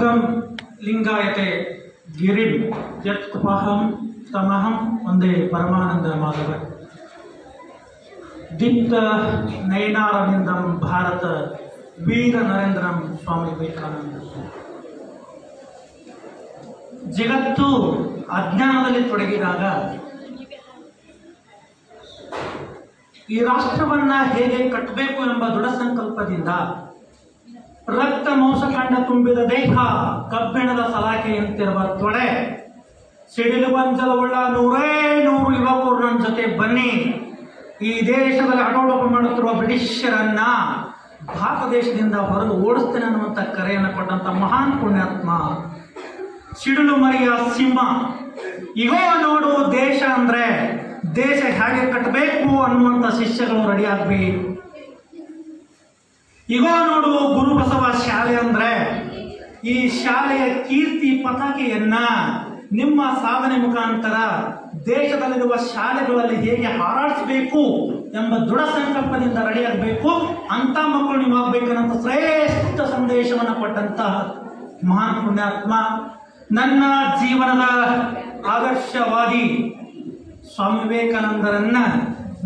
ಸಂಗಂ ಲಿಂಗಾಯತೆ ಗಿರಿಂ ಯತ್ಕುಪಹಂ ತಮಹಂ ಒಂದೇ ಪರಮಾನಂದ ಮಾಧವ ದೀಪ್ತ ನಯನಾರವಿಂದಂ ಭಾರತ ವೀರ ನರೇಂದ್ರಂ ಸ್ವಾಮಿ ವಿವೇಕಾನಂದ. ಜಗತ್ತು ಅಜ್ಞಾನದಲ್ಲಿ ತೊಡಗಿದಾಗ ಈ ರಾಷ್ಟ್ರವನ್ನ ಹೇಗೆ ಕಟ್ಟಬೇಕು ಎಂಬ ದೃಢ ಸಂಕಲ್ಪದಿಂದ ರಕ್ತ ಮಾಂಸಖಂಡ ತುಂಬಿದ ದೇಹ, ಕಬ್ಬಿಣದ ಸಲಾಕೆಯಂತಿರುವ ತೊಡೆ, ಸಿಡಿಲುವಂಚಲವುಳ್ಳ ನೂರೇ ನೂರು ಯುವಕರು ನನ್ನ ಜೊತೆ ಬನ್ನಿ, ಈ ದೇಶದಲ್ಲಿ ಆಡಳಿತ ಮಾಡುತ್ತಿರುವ ಬ್ರಿಟಿಷರನ್ನ ಭಾರತ ದೇಶದಿಂದ ಹೊರಗೆ ಓಡಿಸ್ತೇನೆ ಅನ್ನುವಂಥ ಕರೆಯನ್ನು ಕೊಟ್ಟಂತ ಮಹಾನ್ ಪುಣ್ಯಾತ್ಮ ಸಿಡಿಲು ಮರಿಯ ಸಿಂಹ. ಇಗೋ ನೋಡು ದೇಶ ಅಂದ್ರೆ ದೇಶ ಹೇಗೆ ಕಟ್ಟಬೇಕು ಅನ್ನುವಂಥ ಶಿಷ್ಯಗಳು ರೆಡಿ ಆಗ್ಬೇಕು. ಇಗೋ ನೋಡು ಗುರು ಬಸವ ಶಾಲೆ ಅಂದ್ರೆ ಈ ಶಾಲೆಯ ಕೀರ್ತಿ ಪತಾಕೆಯನ್ನ ನಿಮ್ಮ ಸಾಧನೆ ಮುಖಾಂತರ ದೇಶದಲ್ಲಿರುವ ಶಾಲೆಗಳಲ್ಲಿ ಹೇಗೆ ಹಾರಾಡಿಸಬೇಕು ಎಂಬ ದೃಢ ಸಂಕಲ್ಪದಿಂದ ರೆಡಿ ಆಗಬೇಕು. ಅಂತ ಮಕ್ಕಳು ನೀವು ಆಗ್ಬೇಕನ್ನಂತ ಶ್ರೇಷ್ಠ ಸಂದೇಶವನ್ನು ಕೊಟ್ಟಂತಹ ಮಹಾನ್ ಪುಣ್ಯಾತ್ಮ, ನನ್ನ ಜೀವನದ ಆದರ್ಶವಾದಿ ಸ್ವಾಮಿ ವಿವೇಕಾನಂದರನ್ನ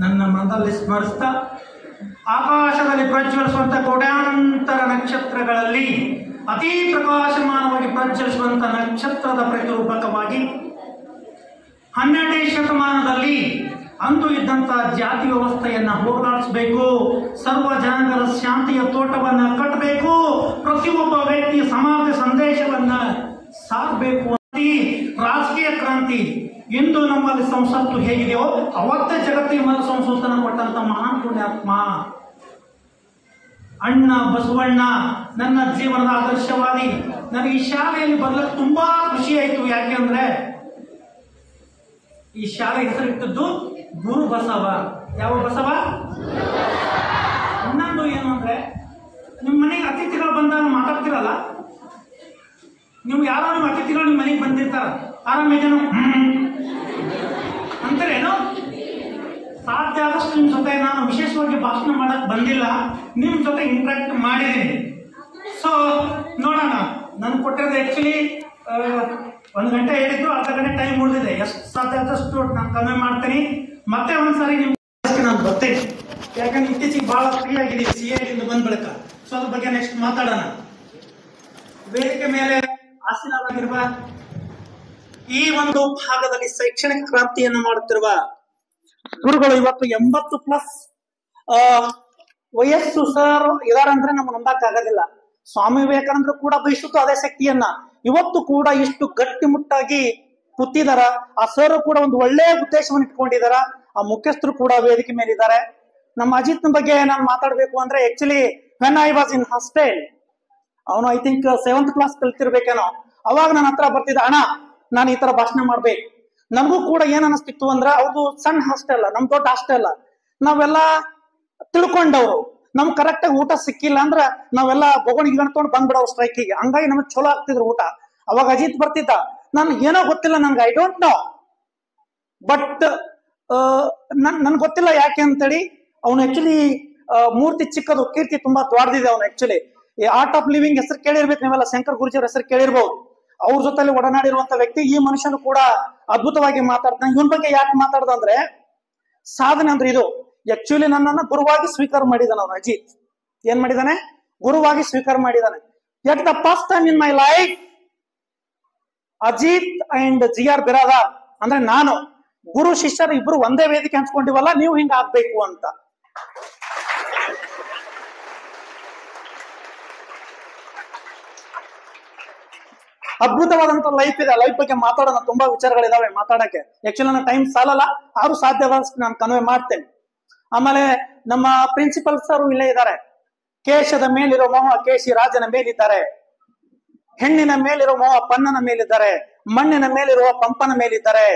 ನನ್ನ ಮನದಲ್ಲಿ ಸ್ಮರಿಸ್ತಾ, ಆಕಾಶದಲ್ಲಿ ಪ್ರಜ್ವಲಿಸುವಂತ ಕೋಟ್ಯಾಂತರ ನಕ್ಷತ್ರಗಳಲ್ಲಿ ಅತಿ ಪ್ರಕಾಶಮಾನವಾಗಿ ಪ್ರಜ್ವಲಿಸುವಂತ ನಕ್ಷತ್ರದ ಪ್ರತಿರೂಪಕವಾಗಿ 12ನೇ ಶತಮಾನದಲ್ಲಿ ಅಂದು ಇದ್ದಂತ ಜಾತಿ ವ್ಯವಸ್ಥೆಯನ್ನ ಹೋಗಲಾಡಿಸಬೇಕು, ಸರ್ವ ಜನಾಂಗದ ಶಾಂತಿಯ ತೋಟವನ್ನ ಕಟ್ಟಬೇಕು, ಪ್ರತಿಯೊಬ್ಬ ವ್ಯಕ್ತಿ ಸಮಾಜ ಸಂದೇಶವನ್ನ ಸಾರಬೇಕು. ರಾಜಕೀಯ ಕ್ರಾಂತಿ ಇಂದು ನಮ್ಮಲ್ಲಿ ಸಂಸತ್ತು ಹೇಗಿದೆಯೋ ಅವತ್ತೇ ಜಗತ್ತಿಗೆ ಮರು ಸಂಸತ್ತನ್ನು ಕೊಟ್ಟಂತ ಮಹಾನ್ ಪುಣ್ಯಾತ್ಮ ಅಣ್ಣ ಬಸವಣ್ಣ ನನ್ನ ಜೀವನದ ಆದರ್ಶವಾದಿ. ನನಗೆ ಈ ಶಾಲೆಯಲ್ಲಿ ಬರಲಿಕ್ಕೆ ತುಂಬಾ ಖುಷಿ ಆಯಿತು. ಯಾಕೆಂದ್ರೆ ಈ ಶಾಲೆ ಹೆಸರಿಟ್ಟದ್ದು ಗುರು ಬಸವ. ಯಾವ ಬಸವ? ಇನ್ನೊಂದು ಏನು ಅಂದ್ರೆ, ನಿಮ್ಮ ಮನೆಗೆ ಅತಿಥಿಗಳು ಬಂದಾಗ ಮಾತಾಡ್ತಿರಲ್ಲ, ನೀವು ಯಾರೋ ನಿಮ್ಮ ಅತಿಥಿಗಳು ನಿಮ್ಮ ಮನೆಗೆ ಬಂದಿರ್ತಾರ, ಆರಾಮಿದೇನು ಅಂತಾರೇನು? ಸಾಧ್ಯ ಆದಷ್ಟು ನಿಮ್ಮ ಜೊತೆ ನಾನು ವಿಶೇಷವಾಗಿ ಭಾಷಣ ಮಾಡಕ್ ಬಂದಿಲ್ಲ, ನಿಮ್ಮ ಜೊತೆ ಇಂಟ್ರಾಕ್ಟ್ ಮಾಡಿದ್ದೀನಿ. ಸೊ ನೋಡೋಣ, ನಾನು ಕೊಟ್ಟಿರೋದು ಆಕ್ಚುಲಿ 1 ಗಂಟೆ ಹೇಳಿದ್ರು, ಅರ್ಧ ಗಂಟೆ ಟೈಮ್ ಉಳಿದಿದೆ. ಎಷ್ಟು ಸಾಧ್ಯ ಆದಷ್ಟು ನಾನು ಕಮ್ಮಿ ಮಾಡ್ತೀನಿ. ಮತ್ತೆ ಒಂದ್ಸಾರಿ ನಿಮ್ಗೆ ನಾನು ಬರ್ತೇನೆ, ಯಾಕಂದ್ರೆ ಇತ್ತೀಚೆಗೆ ಬಹಳ ಫ್ರೀ ಆಗಿದ್ದೀವಿ CID ಬಂದ ಬಳಿಕ. ಸೊ ಅದ್ರ ಬಗ್ಗೆ ನೆಕ್ಸ್ಟ್ ಮಾತಾಡೋಣ. ವೇದಿಕೆ ಮೇಲೆ ಆಸೀನರಾಗಿರುವ ಈ ಒಂದು ಭಾಗದಲ್ಲಿ ಶೈಕ್ಷಣಿಕ ಕ್ರಾಂತಿಯನ್ನು ಮಾಡುತ್ತಿರುವ ಗುರುಗಳು ಇವತ್ತು 80+ ವಯಸ್ಸು ಸರ್ ಇದಾರಂದ್ರೆ ನಮ್ಗೆ ನಂಬಕ್ಕಾಗೋದಿಲ್ಲ. ಸ್ವಾಮಿ ವಿವೇಕಾನಂದರು ಕೂಡ ಬಯಸುತ್ತು ಅದೇ ಶಕ್ತಿಯನ್ನ. ಇವತ್ತು ಕೂಡ ಇಷ್ಟು ಗಟ್ಟಿಮುಟ್ಟಾಗಿ ಕೂತಿದಾರ. ಆ ಸರ್ ಕೂಡ ಒಂದು ಒಳ್ಳೆಯ ಉದ್ದೇಶವನ್ನು ಇಟ್ಕೊಂಡಿದಾರ. ಆ ಮುಖ್ಯಸ್ಥರು ಕೂಡ ವೇದಿಕೆ ಮೇಲೆ ಇದ್ದಾರೆ. ನಮ್ಮ ಅಜಿತ್ ಬಗ್ಗೆ ನಾನು ಮಾತಾಡ್ಬೇಕು ಅಂದ್ರೆ, actually when I was in hostel, ಅವನು ಐ ಥಿಂಕ್ 7th ಕ್ಲಾಸ್ ಕಲ್ತಿರ್ಬೇಕೇನೋ, ಅವಾಗ ನನ್ನ ಹತ್ರ ಬರ್ತಿದ್ದ, ಅಣ್ಣ ನಾನು ಈ ತರ ಭಾಷಣ ಮಾಡ್ಬೇಕು. ನನಗೂ ಕೂಡ ಏನ್ ಅನಿಸ್ತಿತ್ತು ಅಂದ್ರೆ, ಅವ್ರದ್ದು ಸಣ್ಣ ಹಾಸ್ಟೆಲ್, ನಮ್ ದೊಡ್ಡ ಹಾಸ್ಟೆಲ್, ನಾವೆಲ್ಲ ತಿಳ್ಕೊಂಡವ್ರು, ನಮ್ಗೆ ಕರೆಕ್ಟ್ ಆಗಿ ಊಟ ಸಿಕ್ಕಿಲ್ಲ ಅಂದ್ರೆ ನಾವೆಲ್ಲ ಬೊಗಣಿಗೆ ಗಣ್ಕೊಂಡು ಬಂದ್ಬಿಡೋರು ಸ್ಟ್ರೈಕಿಗೆ. ಹಂಗಾಗಿ ನಮ್ಗೆ ಚಲೋ ಆಗ್ತಿದ್ರು ಊಟ. ಅವಾಗ ಅಜಿತ್ ಬರ್ತಿದ್ದ, ನನ್ಗೆ ಏನೋ ಗೊತ್ತಿಲ್ಲ, ನನ್ಗೆ ಐ ಡೋಂಟ್ ನೋ, ಬಟ್ ನನ್ಗೆ ಗೊತ್ತಿಲ್ಲ ಯಾಕೆ ಅಂತೇಳಿ. ಅವನು ಆಕ್ಚುಲಿ ಮೂರ್ತಿ ಚಿಕ್ಕದು, ಕೀರ್ತಿ ತುಂಬಾ ದೊಡ್ಡದಿದೆ. ಅವನು ಆಕ್ಚುಲಿ ಈ ಆರ್ಟ್ ಆಫ್ ಲಿವಿಂಗ್ ಹೆಸರು ಕೇಳಿರ್ಬೇಕು ನೀವೆಲ್ಲ, ಶಂಕರ್ ಗುರುಜಿಯವ್ರ ಹೆಸರು ಕೇಳಿರ್ಬಹುದು. ಅವ್ರ ಜೊತೆಲಿ ಒಡನಾಡಿರುವಂತ ವ್ಯಕ್ತಿ. ಈ ಮನುಷ್ಯನು ಕೂಡ ಅದ್ಭುತವಾಗಿ ಮಾತಾಡ್ತಾನೆ. ಇವನ್ ಬಗ್ಗೆ ಯಾಕೆ ಮಾತಾಡ್ದ ಅಂದ್ರೆ, ಸಾಧನೆ ಅಂದ್ರೆ ಇದು. ಆಕ್ಚುಲಿ ನನ್ನನ್ನು ಗುರುವಾಗಿ ಸ್ವೀಕಾರ ಮಾಡಿದಾನೆ ಅವನು ಅಜಿತ್. ಏನ್ ಮಾಡಿದಾನೆ? ಗುರುವಾಗಿ ಸ್ವೀಕಾರ ಮಾಡಿದಾನೆ. At the first time in my life Ajith and GR Biradar ಅಂದ್ರೆ ನಾನು, ಗುರು ಶಿಷ್ಯರು ಇಬ್ರು ಒಂದೇ ವೇದಿಕೆ ಹಂಚ್ಕೊಂಡಿವಲ್ಲ, ನೀವು ಹಿಂಗ ಆಗ್ಬೇಕು ಅಂತ. ಅದ್ಭುತವಾದಂತ ಲೈಫ್ ಇದೆ. ಲೈಫ್ ಬಗ್ಗೆ ಮಾತಾಡೋಣ, ತುಂಬಾ ವಿಚಾರಗಳಿದಾವೆ ಮಾತಾಡಕ್ಕೆ. ಆಕ್ಚುಲಿ ನನ್ನ ಟೈಮ್ ಸಾಲಲ್ಲ, ಆದ್ರೂ ಸಾಧ್ಯವಾದಷ್ಟು ನಾನು ಕನ್ವೆ ಮಾಡ್ತೇನೆ. ಆಮೇಲೆ ನಮ್ಮ ಪ್ರಿನ್ಸಿಪಲ್ ಸರ್ ಇಲ್ಲೇ ಇದ್ದಾರೆ. ಕೇಶದ ಮೇಲಿರೋ ಮೋಹ ಕೇಶಿ ರಾಜನ ಮೇಲಿದ್ದಾರೆ, ಹೆಣ್ಣಿನ ಮೇಲಿರೋ ಮೋಹ ಪನ್ನನ ಮೇಲಿದ್ದಾರೆ, ಮಣ್ಣಿನ ಮೇಲಿರುವ ಪಂಪನ ಮೇಲಿದ್ದಾರೆ,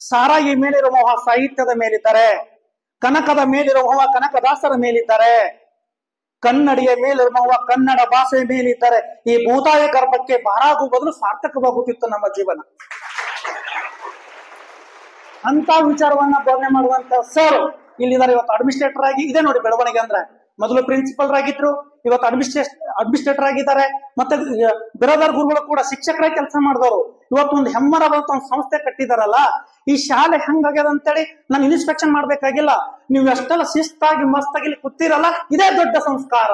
ಸಾರಾಯಿ ಮೇಲಿರೋ ಮೋಹ ಸಾಹಿತ್ಯದ ಮೇಲಿದ್ದಾರೆ, ಕನಕದ ಮೇಲಿರೋ ಮೋಹ ಕನಕದಾಸರ ಮೇಲಿದ್ದಾರೆ, ಕನ್ನಡಿಯ ಮೇಲಿರುವ ಕನ್ನಡ ಭಾಷೆಯ ಮೇಲಿದ್ದಾರೆ. ಈ ಭೂತಾಯ ಗರ್ಭಕ್ಕೆ ಭಾರಾಗುವ ಬದಲು ಸಾರ್ಥಕವಾಗುತ್ತಿತ್ತು ನಮ್ಮ ಜೀವನ. ಅಂತ ವಿಚಾರವನ್ನ ಬೋಧನೆ ಮಾಡುವಂತ ಸರ್ ಇಲ್ಲಿದ್ದಾರೆ. ಇವತ್ತು ಅಡ್ಮಿನಿಸ್ಟ್ರೇಟರ್ ಆಗಿ ಇದೆ ನೋಡಿ ಬೆಳವಣಿಗೆ ಅಂದ್ರೆ. ಮೊದಲು ಪ್ರಿನ್ಸಿಪಲ್ ಆಗಿದ್ರು, ಇವತ್ತು ಅಡ್ಮಿನಿಸ್ಟ್ರೇಟರ್ ಆಗಿದ್ದಾರೆ. ಮತ್ತೆ ಬಿರಾದಾರ್ ಗುರುಗಳು ಕೂಡ ಶಿಕ್ಷಕರಾಗಿ ಕೆಲಸ ಮಾಡಿದವರು. ಇವತ್ತು ಒಂದು ಹೆಮ್ಮರವಾದ ಒಂದು ಸಂಸ್ಥೆ ಕಟ್ಟಿದಾರಲ್ಲ. ಈ ಶಾಲೆ ಹೆಂಗಾಗ್ಯದ ಅಂತೇಳಿ ನಾನು ಇನ್ಸ್ಪೆಕ್ಷನ್ ಮಾಡ್ಬೇಕಾಗಿಲ್ಲ. ನೀವು ಎಷ್ಟೆಲ್ಲ ಶಿಸ್ತಾಗಿ ಮಸ್ತಾಗಿ ಇಲ್ಲಿ ಕೂತಿರಲ್ಲ, ಇದೇ ದೊಡ್ಡ ಸಂಸ್ಕಾರ.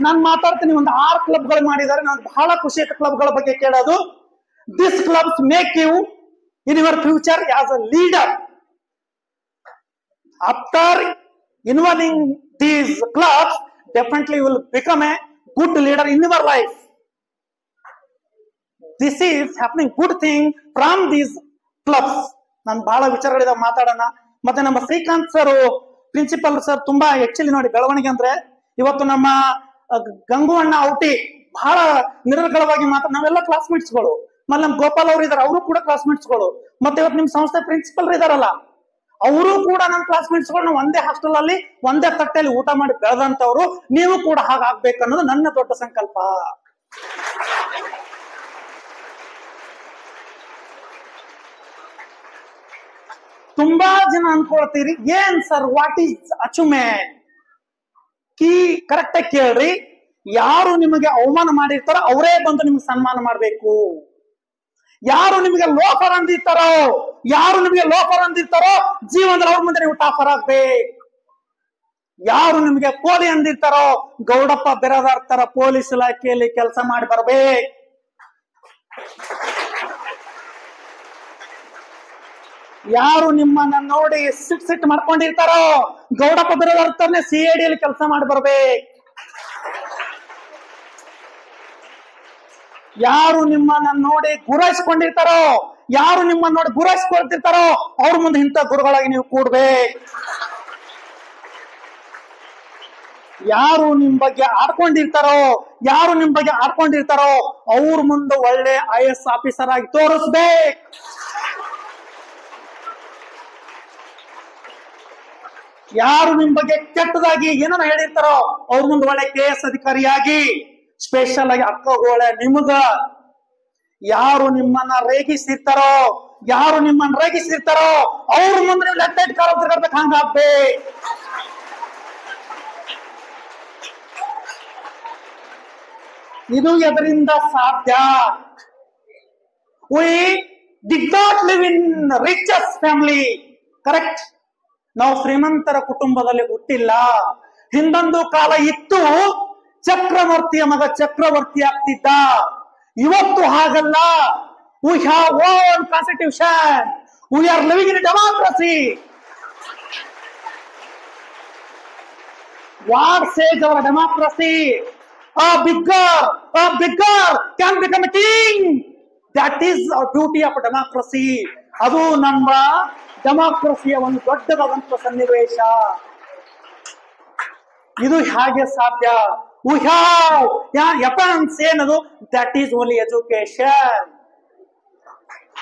ನಾನು ಮಾತಾಡ್ತೀನಿ, ಒಂದು 6 ಕ್ಲಬ್ಗಳು ಮಾಡಿದ್ದಾರೆ. ನಾನು ಬಹಳ ಖುಷಿ ಆಯ್ತು ಕ್ಲಬ್ಗಳ ಬಗ್ಗೆ ಕೇಳೋದು. This clubs make you in your future as a leader. After involving these clubs, definitely you will become a good leader in your life. This is happening good thing from these clubs. ನಾನು ಬಹಳ ವಿಚಾರಗಳಿದ ಮಾತಾಡೋಣ. ಮತ್ತೆ ನಮ್ಮ Srikanth sir principal sir ತುಂಬಾ actually ನೋಡಿ ಬೆಳವಣಿಗೆ ಅಂದ್ರೆ ಇವತ್ತು ನಮ್ಮ ಗಂಗು ಅಣ್ಣ ಔಟಿ ಬಹಳ ನಿರರ್ಗಳವಾಗಿ ನಾವೆಲ್ಲ ಕ್ಲಾಸ್ಮೇಟ್ಸ್ಗಳು. ಮತ್ತೆ ನಮ್ ಗೋಪಾಲ್ ಅವರು ಇದಾರೆ, ಅವರು ಕೂಡ ಕ್ಲಾಸ್ಮೇಟ್ಸ್ಗಳು. ಮತ್ತೆ ಇವತ್ತು ನಿಮ್ ಸಂಸ್ಥೆ ಪ್ರಿನ್ಸಿಪಲ್ ಇದಾರಲ್ಲ, ಅವರು ಕೂಡ ನಮ್ಮ ಕ್ಲಾಸ್ಮೇಟ್ಸ್ಗಳು. ನಾವು ಒಂದೇ ಹಾಸ್ಟೆಲ್ ಅಲ್ಲಿ ಒಂದೇ ತಟ್ಟೆಯಲ್ಲಿ ಊಟ ಮಾಡಿ ಬೆಳೆದಂತವ್ರು. ನೀವು ಕೂಡ ಹಾಗಾಗ್ಬೇಕನ್ನೋದು ನನ್ನ ದೊಡ್ಡ ಸಂಕಲ್ಪ. ತುಂಬಾ ಜನ ಅನ್ಕೊಳ್ತೀರಿ, ಏನ್ sir what is achievement? Correct ಆಗಿ ಕೇಳ್ರಿ. ಯಾರು ನಿಮಗೆ ಅವಮಾನ ಮಾಡಿರ್ತಾರೋ ಅವರೇ ಬಂದು ನಿಮ್ಗೆ ಸನ್ಮಾನ ಮಾಡ್ಬೇಕು. ಯಾರು ನಿಮಗೆ ಲೋಫರ್ ಅಂದಿರ್ತಾರೋ ಜೀವನದಲ್ಲಿ ಅವ್ರ ಮುಂದೆ ನೀವು ಟಾಫರ್ ಆಗ್ಬೇಕು. ಯಾರು ನಿಮಗೆ ಪೋಲಿ ಅಂದಿರ್ತಾರೋ ಗೌಡಪ್ಪ ಬಿರಾದಾರ್ ತರ ಪೊಲೀಸ್ ಇಲಾಖೆಯಲ್ಲಿ ಕೆಲಸ ಮಾಡಿ ಬರ್ಬೇಕು. ಯಾರು ನಿಮ್ಮನ್ನ ನೋಡಿ ಸಿಟ್ ಮಾಡ್ಕೊಂಡಿರ್ತಾರೋ ಗೌಡಪ್ಪ ಬಿರಾದಾರ್ ತರನೇ CID ಅಲ್ಲಿ ಕೆಲಸ ಮಾಡಿ ಬರ್ಬೇಕು. ಯಾರು ನಿಮ್ಮನ್ನ ನೋಡಿ ಗುರಾಯಿಸ್ಕೊಂಡಿರ್ತಾರೋ, ಯಾರು ನಿಮ್ಮನ್ನ ನೋಡಿ ಗುರಾಯಿಸ್ಕೊಳ್ತಿರ್ತಾರೋ ಅವ್ರ ಮುಂದೆ ಇಂಥ ಗುರುಗಳಾಗಿ ನೀವು ಕೂಡ್ಬೇಕು. ಯಾರು ನಿಮ್ ಬಗ್ಗೆ ಆಡ್ಕೊಂಡಿರ್ತಾರೋ ಅವ್ರ ಮುಂದೆ ಒಳ್ಳೆ IAS ಆಫೀಸರ್ ಆಗಿ ತೋರಿಸ್ಬೇಕು. ಯಾರು ನಿಮ್ ಬಗ್ಗೆ ಕೆಟ್ಟದಾಗಿ ಏನೋ ಹೇಳಿರ್ತಾರೋ ಅವ್ರ ಮುಂದೆ ಒಳ್ಳೆ KS ಅಧಿಕಾರಿಯಾಗಿ ಸ್ಪೆಷಲ್ ಆಗಿ ಅಕ್ಕಗೋಳೆ ನಿಮಗ. ಯಾರು ನಿಮ್ಮನ್ನ ರೇಗಿಸಿರ್ತಾರೋ ಅವ್ರ ಮುಂದೆ ನೀವು ಲೆಫ್ಟ್ ಕಾಲ ತಿರ್ಗಾಡ್ಬೇಕು, ಹಂಗಾಗ್ಬೇಕು. ಇದು ಎದರಿಂದ ಸಾಧ್ಯ? We did not live in richest family, correct? ನಾವು ಶ್ರೀಮಂತರ ಕುಟುಂಬದಲ್ಲಿ ಹುಟ್ಟಿಲ್ಲ. ಹಿಂದೊಂದು ಕಾಲ ಇತ್ತು, ಚಕ್ರವರ್ತಿಯ ಮಗ ಚಕ್ರವರ್ತಿ ಆಗ್ತಿದ್ದ. ಇವತ್ತು ಹಾಗಲ್ಲ. We have own constitution. We are living in a democracy. What says our democracy? A beggar can become a king. That is our beauty of democracy. ಅದು ನಮ್ಮ ಡೆಮಾಕ್ರಸಿಯ ಒಂದು ದೊಡ್ಡದಾದಂತಹ ಸನ್ನಿವೇಶ. ಇದು ಹೇಗೆ ಸಾಧ್ಯ? We have weapons ಏನದು? That is only education.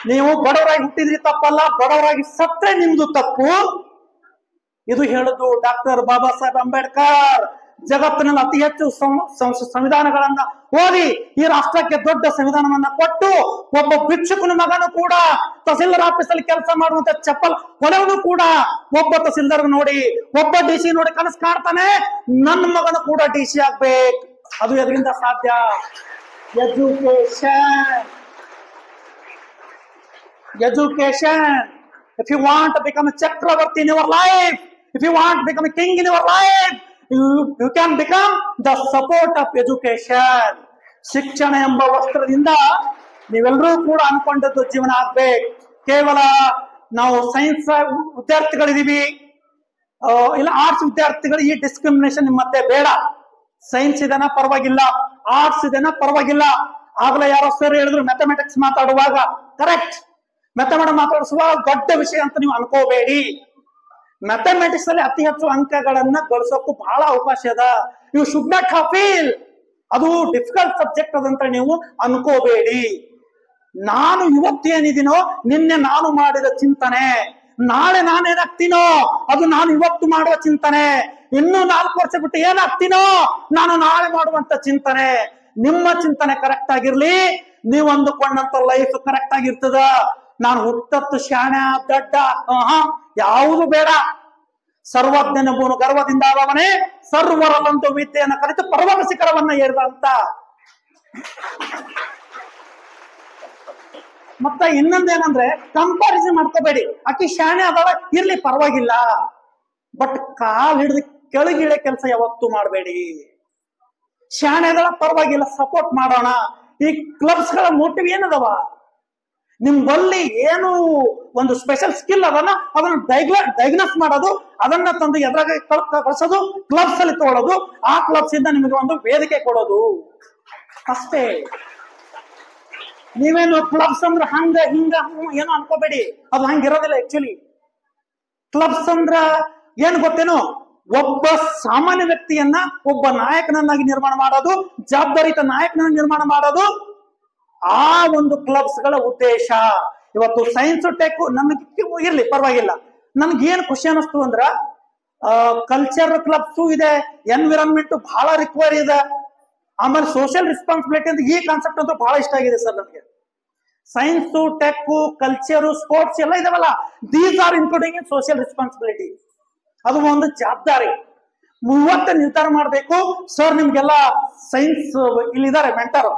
ನೀವು ಬಡವರಾಗಿ ಹುಟ್ಟಿದ್ರಿ ತಪ್ಪಲ್ಲ, ಬಡವರಾಗಿ ಸತ್ತರೆ ನಿಮ್ದು ತಪ್ಪು. ಇದು ಹೇಳುದು ಡಾಕ್ಟರ್ ಬಾಬಾ ಸಾಹೇಬ್ ಅಂಬೇಡ್ಕರ್. ಜಗತ್ತಿನಲ್ಲಿ ಅತಿ ಹೆಚ್ಚು ಸಂವಿಧಾನಗಳನ್ನ ಓದಿ ಈ ರಾಷ್ಟ್ರಕ್ಕೆ ದೊಡ್ಡ ಸಂವಿಧಾನವನ್ನ ಕೊಟ್ಟು ಒಬ್ಬ ಭಿಕ್ಷುಕನ ಮಗನು ಕೂಡ ತಹಸೀಲ್ದಾರ್ ಆಫೀಸಲ್ಲಿ ಕೆಲಸ ಮಾಡುವಂತ ಚಪ್ಪಲ್ ಕೊನೆಯವನು ಕೂಡ ಒಬ್ಬ ತಹಸೀಲ್ದಾರ್ ನೋಡಿ, ಒಬ್ಬ DC ನೋಡಿ ಕನಸು ಕಾಡ್ತಾನೆ, ನನ್ನ ಮಗನು ಕೂಡ DC ಆಗ್ಬೇಕು. ಅದು ಎದರಿಂದ ಸಾಧ್ಯ? Education. If you want to become a Chakravarti in your life, if you want to become a king in your life, you can become the support of education. ಶಿಕ್ಷಣ ಎಂಬ ವಸ್ತ್ರದಿಂದ ನೀವೆಲ್ಲರೂ ಕೂಡ ಅನ್ಕೊಂಡದ್ದು ಜೀವನ ಆಗ್ಬೇಕು. ಕೇವಲ ನಾವು ಸೈನ್ಸ್ ವಿದ್ಯಾರ್ಥಿಗಳಿದೀವಿ, ಇಲ್ಲ ಆರ್ಟ್ಸ್ ವಿದ್ಯಾರ್ಥಿಗಳು ಈ ಡಿಸ್ಕ್ರಿಮಿನೇಷನ್ ನಿಮ್ಮ ಮತ್ತೆ ಬೇಡ. ಸೈನ್ಸ್ ಇದನ್ನ ಪರವಾಗಿಲ್ಲ, ಆರ್ಟ್ಸ್ ಇದನ್ನ ಪರವಾಗಿಲ್ಲ. ಆಗ್ಲೇ ಯಾರೋ ಸರ್ ಹೇಳಿದ್ರು ಮ್ಯಾಥಮೆಟಿಕ್ಸ್ ಮಾತಾಡುವಾಗ, ಕರೆಕ್ಟ್, ಮ್ಯಾಥಮೆಟಿಕ್ಸ್ ಮಾತಾಡಿಸುವಾಗ ದೊಡ್ಡ ವಿಷಯ ಅಂತ ನೀವು ಅನ್ಕೋಬೇಡಿ. ಮ್ಯಾಥಮೆಟಿಕ್ಸ್ ಅಲ್ಲಿ ಅತಿ ಹೆಚ್ಚು ಅಂಕಗಳನ್ನ ಗಳಿಸೋಕ್ಕೂ ಬಹಳ ಅವಕಾಶ ಅದ. You should not have feel ಅದು ಡಿಫಿಕಲ್ಟ್ ಸಬ್ಜೆಕ್ಟ್ ಅದಂತ ನೀವು ಅನ್ಕೋಬೇಡಿ. ನಾನು ಇವತ್ತೇನಿದ್ದೀನೋ ನಿನ್ನೆ ನಾನು ಮಾಡಿದ ಚಿಂತನೆ, ನಾಳೆ ನಾನೇನಾಗ್ತೀನೋ ಅದು ನಾನು ಇವತ್ತು ಮಾಡುವ ಚಿಂತನೆ, ಇನ್ನು 4 ವರ್ಷ ಬಿಟ್ಟು ಏನಾಗ್ತೀನೋ ನಾನು ನಾಳೆ ಮಾಡುವಂತ ಚಿಂತನೆ. ನಿಮ್ಮ ಚಿಂತನೆ ಕರೆಕ್ಟ್ ಆಗಿರ್ಲಿ, ನೀವು ಅಂದುಕೊಂಡಂತ ಲೈಫ್ ಕರೆಕ್ಟ್ ಆಗಿರ್ತದ. ನಾನು ಹುಟ್ಟತ್ತು ಶಾಣ ದಡ್ಡ ಯಾವುದು ಬೇಡ. ಸರ್ವಜ್ಞನೆಂಬುವನು ಗರ್ವದಿಂದ ಆದವನೇ, ಸರ್ವರಲ್ಲಂತೂ ವಿದ್ಯೆಯನ್ನು ಕಲಿತು ಪರ್ವತ ಶಿಖರವನ್ನ ಏರಿದಂತ. ಮತ್ತೆ ಇನ್ನೊಂದೇನಂದ್ರೆ ಕಂಪಾರಿಸನ್ ಮಾಡ್ಕೋಬೇಡಿ. ಆಕಿ ಶಾಣೆ ಅದಾವ ಇರ್ಲಿ ಪರವಾಗಿಲ್ಲ, ಬಟ್ ಕಾಲ್ ಹಿಡಿದು ಕೆಳಗಿಳೆ ಕೆಲಸ ಯಾವತ್ತೂ ಮಾಡಬೇಡಿ. ಶಾಣೆ ಅದಳ ಪರವಾಗಿಲ್ಲ, ಸಪೋರ್ಟ್ ಮಾಡೋಣ. ಈ ಕ್ಲಬ್ಸ್ ಗಳ ಮೋಟಿವ್ ಏನದವ, ನಿಮ್ ಬಲ್ಲಿ ಏನು ಒಂದು ಸ್ಪೆಷಲ್ ಸ್ಕಿಲ್ ಅದನ್ನ ಡೈಗ್ನೋಸ್ ಮಾಡೋದು, ಅದನ್ನ ತಂದು ಎದುರಾಗ ಕಳಿಸೋದು, ಕ್ಲಬ್ಸ್ ಅಲ್ಲಿ ತಗೊಳ್ಳೋದು, ಆ ಕ್ಲಬ್ಸ್ ಇಂದ ನಿಮಗೆ ಒಂದು ವೇದಿಕೆ ಕೊಡೋದು ಅಷ್ಟೇ. ನೀವೇನು ಕ್ಲಬ್ಸ್ ಅಂದ್ರ ಹಂಗ ಹಿಂಗ ಏನೋ ಅನ್ಕೋಬೇಡಿ, ಅದು ಹಂಗಿರೋದಿಲ್ಲ. ಆಕ್ಚುಲಿ ಕ್ಲಬ್ಸ್ ಅಂದ್ರ ಏನ್ ಗೊತ್ತೇನು, ಒಬ್ಬ ಸಾಮಾನ್ಯ ವ್ಯಕ್ತಿಯನ್ನ ಒಬ್ಬ ನಾಯಕನನ್ನಾಗಿ ನಿರ್ಮಾಣ ಮಾಡೋದು, ಜವಾಬ್ದಾರಿತ ನಾಯಕನನ್ನ ನಿರ್ಮಾಣ ಮಾಡೋದು, ಆ ಒಂದು ಕ್ಲಬ್ಸ್ ಗಳ ಉದ್ದೇಶ. ಇವತ್ತು ಸೈನ್ಸ್ ಟೆಕ್ ನಮಗೆ ಇರ್ಲಿ ಪರವಾಗಿಲ್ಲ. ನನ್ಗೆ ಏನ್ ಖುಷಿ ಅನಿಸ್ತು ಅಂದ್ರ ಕಲ್ಚರ್ ಕ್ಲಬ್ಸು ಇದೆ, ಎನ್ವಿರಾನ್ಮೆಂಟ್ ಬಹಳ ರಿಕ್ವೈರ್ ಇದೆ, ಆಮೇಲೆ ಸೋಷಿಯಲ್ ರೆಸ್ಪಾನ್ಸಿಬಿಲಿಟಿ ಅಂತ ಈ ಕಾನ್ಸೆಪ್ಟ್ ಅಂತೂ ಬಹಳ ಇಷ್ಟ ಆಗಿದೆ ಸರ್ ನನಗೆ. ಸೈನ್ಸ್, ಟೆಕ್, ಕಲ್ಚರ್, ಸ್ಪೋರ್ಟ್ಸ್ ಎಲ್ಲ ಇದಾವಲ್ಲ, these are including in social responsibility. ಅದು ಒಂದು ಜವಾಬ್ದಾರಿ. ಇವತ್ತು ನಿರ್ಧಾರ ಮಾಡಬೇಕು ಸರ್. ನಿಮ್ಗೆಲ್ಲ ಸೈನ್ಸ್ ಇಲ್ಲಿದ್ದಾರೆ ಮೆಂಟರ್,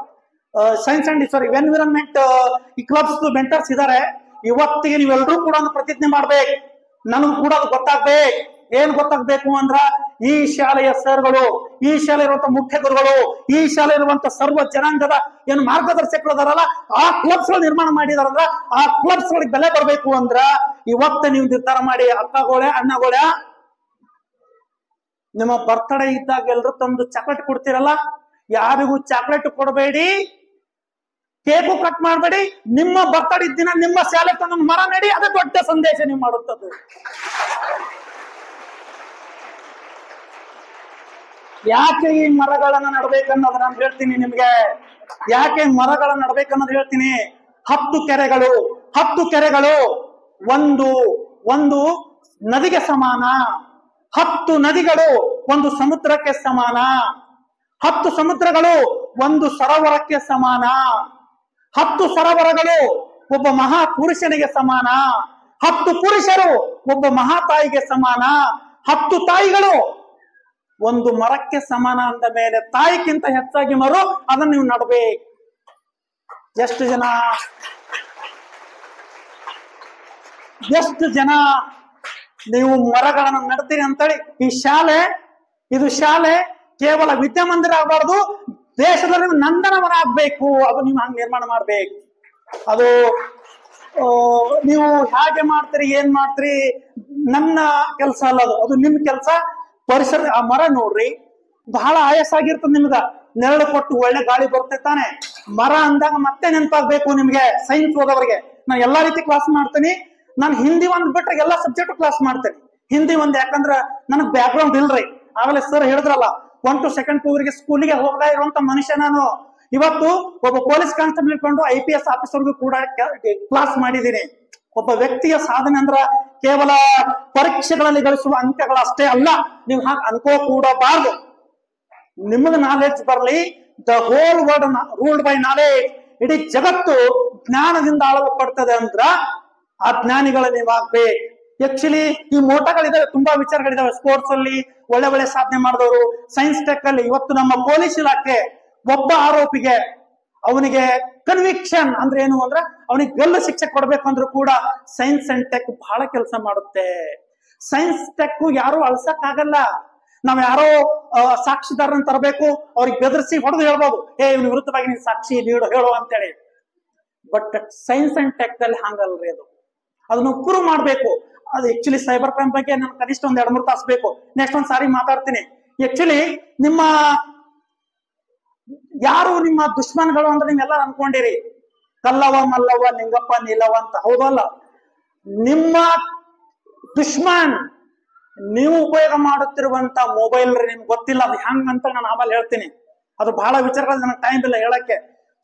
ಸೈನ್ಸ್ ಅಂಡ್ ಎನ್ವಿರಾನ್ಮೆಂಟ್ ಈ ಕ್ಲಬ್ಸ್ ಮೆಂಟರ್ಸ್ ಇದ್ದಾರೆ. ಇವತ್ತಿಗೆ ನೀವೆಲ್ಲರೂ ಕೂಡ ಒಂದು ಪ್ರತಿಜ್ಞೆ ಮಾಡ್ಬೇಕು. ನನಗೂ ಕೂಡ ಅದು ಗೊತ್ತಾಗ್ಬೇಕು. ಏನ್ ಗೊತ್ತಾಗ್ಬೇಕು ಅಂದ್ರ, ಈ ಶಾಲೆಯ ಸರ್ಗಳು, ಈ ಶಾಲೆ ಇರುವಂತ ಮುಖ್ಯ ಗುರುಗಳು, ಈ ಶಾಲೆ ಇರುವಂತ ಸರ್ವ ಜನಾಂಗದ ಏನು ಮಾರ್ಗದರ್ಶಕರದಾರಲ್ಲ, ಆ ಕ್ಲಬ್ಸ್ ಗಳು ನಿರ್ಮಾಣ ಮಾಡಿದಾರಂದ್ರ ಆ ಕ್ಲಬ್ಸ್ ಗಳಿಗೆ ಬೆಲೆ ಬರ್ಬೇಕು ಅಂದ್ರ ಇವತ್ತ ನೀವು ನಿರ್ಧಾರ ಮಾಡಿ. ಅಕ್ಕಗೋಳೆ ಅಣ್ಣಗೋಳೆ, ನಿಮ್ಮ ಬರ್ತ್ಡೇ ಇದ್ದಾಗ ಎಲ್ರು ತಂದು ಚಾಕ್ಲೇಟ್ ಕೊಡ್ತೀರಲ್ಲ, ಯಾರಿಗೂ ಚಾಕ್ಲೇಟ್ ಕೊಡಬೇಡಿ, ಕೇಕು ಕಟ್ ಮಾಡಬೇಡಿ. ನಿಮ್ಮ ಬರ್ತ್ಡೇ ದಿನ ನಿಮ್ಮ ಶಾಲೆ ತಂದು ಮರ ನೆಡಿ, ಅದೇ ದೊಡ್ಡ ಸಂದೇಶ ನೀವು ಮಾಡುತ್ತದ್ದು. ಯಾಕೆ ಈ ಮರಗಳನ್ನ ನಡ್ಬೇಕನ್ನೋದು ನಾನು ಹೇಳ್ತೀನಿ ನಿಮ್ಗೆ. ಯಾಕೆ ಮರಗಳನ್ನ ನಡ್ಬೇಕನ್ನೋದು ಹೇಳ್ತೀನಿ. 10 ಕೆರೆಗಳು, 10 ಕೆರೆಗಳು ಒಂದು ನದಿಗೆ ಸಮಾನ. 10 ನದಿಗಳು ಒಂದು ಸಮುದ್ರಕ್ಕೆ ಸಮಾನ. 10 ಸಮುದ್ರಗಳು ಒಂದು ಸರೋವರಕ್ಕೆ ಸಮಾನ. 10 ಸರೋವರಗಳು ಒಬ್ಬ ಮಹಾ ಪುರುಷನಿಗೆ ಸಮಾನ. 10 ಪುರುಷರು ಒಬ್ಬ ಮಹಾತಾಯಿಗೆ ಸಮಾನ. 10 ತಾಯಿಗಳು ಒಂದು ಮರಕ್ಕೆ ಸಮಾನ ಅಂದ ಮೇಲೆ ತಾಯಿಗಿಂತ ಹೆಚ್ಚಾಗಿ ಮರು, ಅದನ್ನ ನೀವು ನಡ್ಬೇಕು. ಎಷ್ಟು ಜನ ನೀವು ಮರಗಳನ್ನು ನಡ್ತೀರಿ ಅಂತೇಳಿ ಇದು ಶಾಲೆ ಕೇವಲ ವಿದ್ಯಾಮಂದಿರ ಆಗಬಾರ್ದು, ದೇಶದಲ್ಲಿ ನಂದನವನ ಆಗ್ಬೇಕು. ಅದು ನೀವು ಹಂಗೆ ನಿರ್ಮಾಣ ಮಾಡ್ಬೇಕು. ಅದು ನೀವು ಹೇಗೆ ಮಾಡ್ತೀರಿ, ಏನ್ ಮಾಡ್ತೀರಿ ನನ್ನ ಕೆಲಸ ಅಲ್ಲ, ಅದು ನಿಮ್ ಕೆಲಸ. ಪರಿಸರ ಆ ಮರ ನೋಡ್ರಿ, ಬಹಳ ಆಯಾಸ ಆಗಿರ್ತದೆ ನಿಮ್ಗ. ನೆರಳು ಕೊಟ್ಟು ಒಳ್ಳೆ ಗಾಳಿ ಬರುತ್ತೆ ತಾನೆ. ಮರ ಅಂದಾಗ ಮತ್ತೆ ನೆನಪಾಗ್ಬೇಕು ನಿಮ್ಗೆ. ಸೈನ್ಸ್ ಓದೋರಿಗೆ ನಾನು ಎಲ್ಲಾ ರೀತಿ ಕ್ಲಾಸ್ ಮಾಡ್ತೀನಿ. ನಾನು ಹಿಂದಿ ಒಂದ್ ಬಿಟ್ರೆ ಎಲ್ಲಾ ಸಬ್ಜೆಕ್ಟ್ ಕ್ಲಾಸ್ ಮಾಡ್ತೇನೆ. ಹಿಂದಿ ಒಂದ್, ಯಾಕಂದ್ರ ನನಗ್ ಬ್ಯಾಕ್ ಗ್ರೌಂಡ್ ಇಲ್ರಿ. ಆಮೇಲೆ ಸರ್ ಹೇಳಿದ್ರಲ್ಲ, 1 to 2nd PU ಸ್ಕೂಲಿಗೆ ಹೋಗ್ತಾ ಇರುವಂತ ಮನುಷ್ಯ ನಾನು. ಇವತ್ತು ಒಬ್ಬ ಪೊಲೀಸ್ ಕಾನ್ಸ್ಟೇಬಲ್ ಇಟ್ಕೊಂಡು IPS ಆಫೀಸರ್ಗೂ ಕೂಡ ಕ್ಲಾಸ್ ಮಾಡಿದ್ದೀನಿ. ಒಬ್ಬ ವ್ಯಕ್ತಿಯ ಸಾಧನೆ ಅಂದ್ರ ಕೇವಲ ಪರೀಕ್ಷೆಗಳಲ್ಲಿ ಗಳಿಸುವ ಅಂಕಗಳಷ್ಟೇ ಅಲ್ಲ. ನೀವು ಹಾಗೆ ಅನ್ಕೋ ಕೂಡಬಾರ್ದು. ನಿಮಗೆ ನಾಲೆಡ್ಜ್ ಬರ್ಲಿ. The whole world ruled by knowledge. ಇಡೀ ಜಗತ್ತು ಜ್ಞಾನದಿಂದ ಆಳಲ್ಪಡ್ತದೆ ಅಂದ್ರ ಆ ಜ್ಞಾನಿಗಳ ನೀವಾಗ್ಬೇಕು. ಆಕ್ಚುಲಿ ಈ ಮೋಟಗಳಿದಾವೆ, ತುಂಬಾ ವಿಚಾರಗಳಿದಾವೆ. ಸ್ಪೋರ್ಟ್ಸ್ ಅಲ್ಲಿ ಒಳ್ಳೆ ಸಾಧನೆ ಮಾಡಿದವರು, ಸೈನ್ಸ್ ಟೆಕ್ ಅಲ್ಲಿ. ಇವತ್ತು ನಮ್ಮ ಪೊಲೀಸ್ ಇಲಾಖೆ ಒಬ್ಬ ಆರೋಪಿಗೆ ಅವನಿಗೆ ಕನ್ವಿಕ್ಷನ್ ಅಂದ್ರೆ ಏನು ಅಂದ್ರೆ ಅವನಿಗೆ ಗಲ್ಲು ಶಿಕ್ಷೆ ಕೊಡ್ಬೇಕಂದ್ರೂ ಕೂಡ ಸೈನ್ಸ್ ಅಂಡ್ ಟೆಕ್ ಬಹಳ ಕೆಲಸ ಮಾಡುತ್ತೆ. ಸೈನ್ಸ್ ಟೆಕ್ ಯಾರು ಅಳ್ಸಕ್ ಆಗಲ್ಲ. ನಾವ್ ಯಾರೋ ಸಾಕ್ಷಿದಾರರನ್ನ ತರಬೇಕು, ಅವ್ರಿಗೆ ಬೆದರಿಸಿ ಹೊಡೆದು ಹೇಳ್ಬೋದು, ಇವನ ವಿರುದ್ಧವಾಗಿ ನೀನ್ ಸಾಕ್ಷಿ ನೀಡು ಹೇಳು ಅಂತೇಳಿ. ಬಟ್ ಸೈನ್ಸ್ ಅಂಡ್ ಟೆಕ್ ಅಲ್ಲಿ ಹಂಗಲ್ರಿ. ಅದನ್ನ ಪ್ರೂವ್ ಮಾಡ್ಬೇಕು. ಅದು ಆಕ್ಚುಲಿ ಸೈಬರ್ ಕ್ರೈಮ್ ಬಗ್ಗೆ ನಾನು ಕನಿಷ್ಠ 1-2-3 ತಾಸು ಬೇಕು. ನೆಕ್ಸ್ಟ್ ಒಂದ್ ಸಾರಿ ಮಾತಾಡ್ತೀನಿ. ಆಕ್ಚುಲಿ ಯಾರು ನಿಮ್ಮ ದುಶ್ಮನ್ಗಳು ಅಂದ್ರೆ ನೀವೆಲ್ಲ ಅನ್ಕೊಂಡಿರಿ, ಕಲ್ಲವ ಮಲ್ಲವ ನಿಂಗಪ್ಪ ನೀಲವ ಅಂತ. ಹೌದಲ್ಲ? ನಿಮ್ಮ ದುಶ್ಮನ್ ನೀವು ಉಪಯೋಗ ಮಾಡುತ್ತಿರುವಂತ ಮೊಬೈಲ್ ನಿಮ್ಗೆ ಗೊತ್ತಿಲ್ಲ ಅದು ಹೆಂಗ್ ಅಂತ ನಾನು ಆಮೇಲೆ ಹೇಳ್ತೀನಿ. ಅದು ಬಹಳ ವಿಚಾರಗಳು ನನಗೆ ಟೈಮ್ ಇಲ್ಲ ಹೇಳಕ್ಕೆ.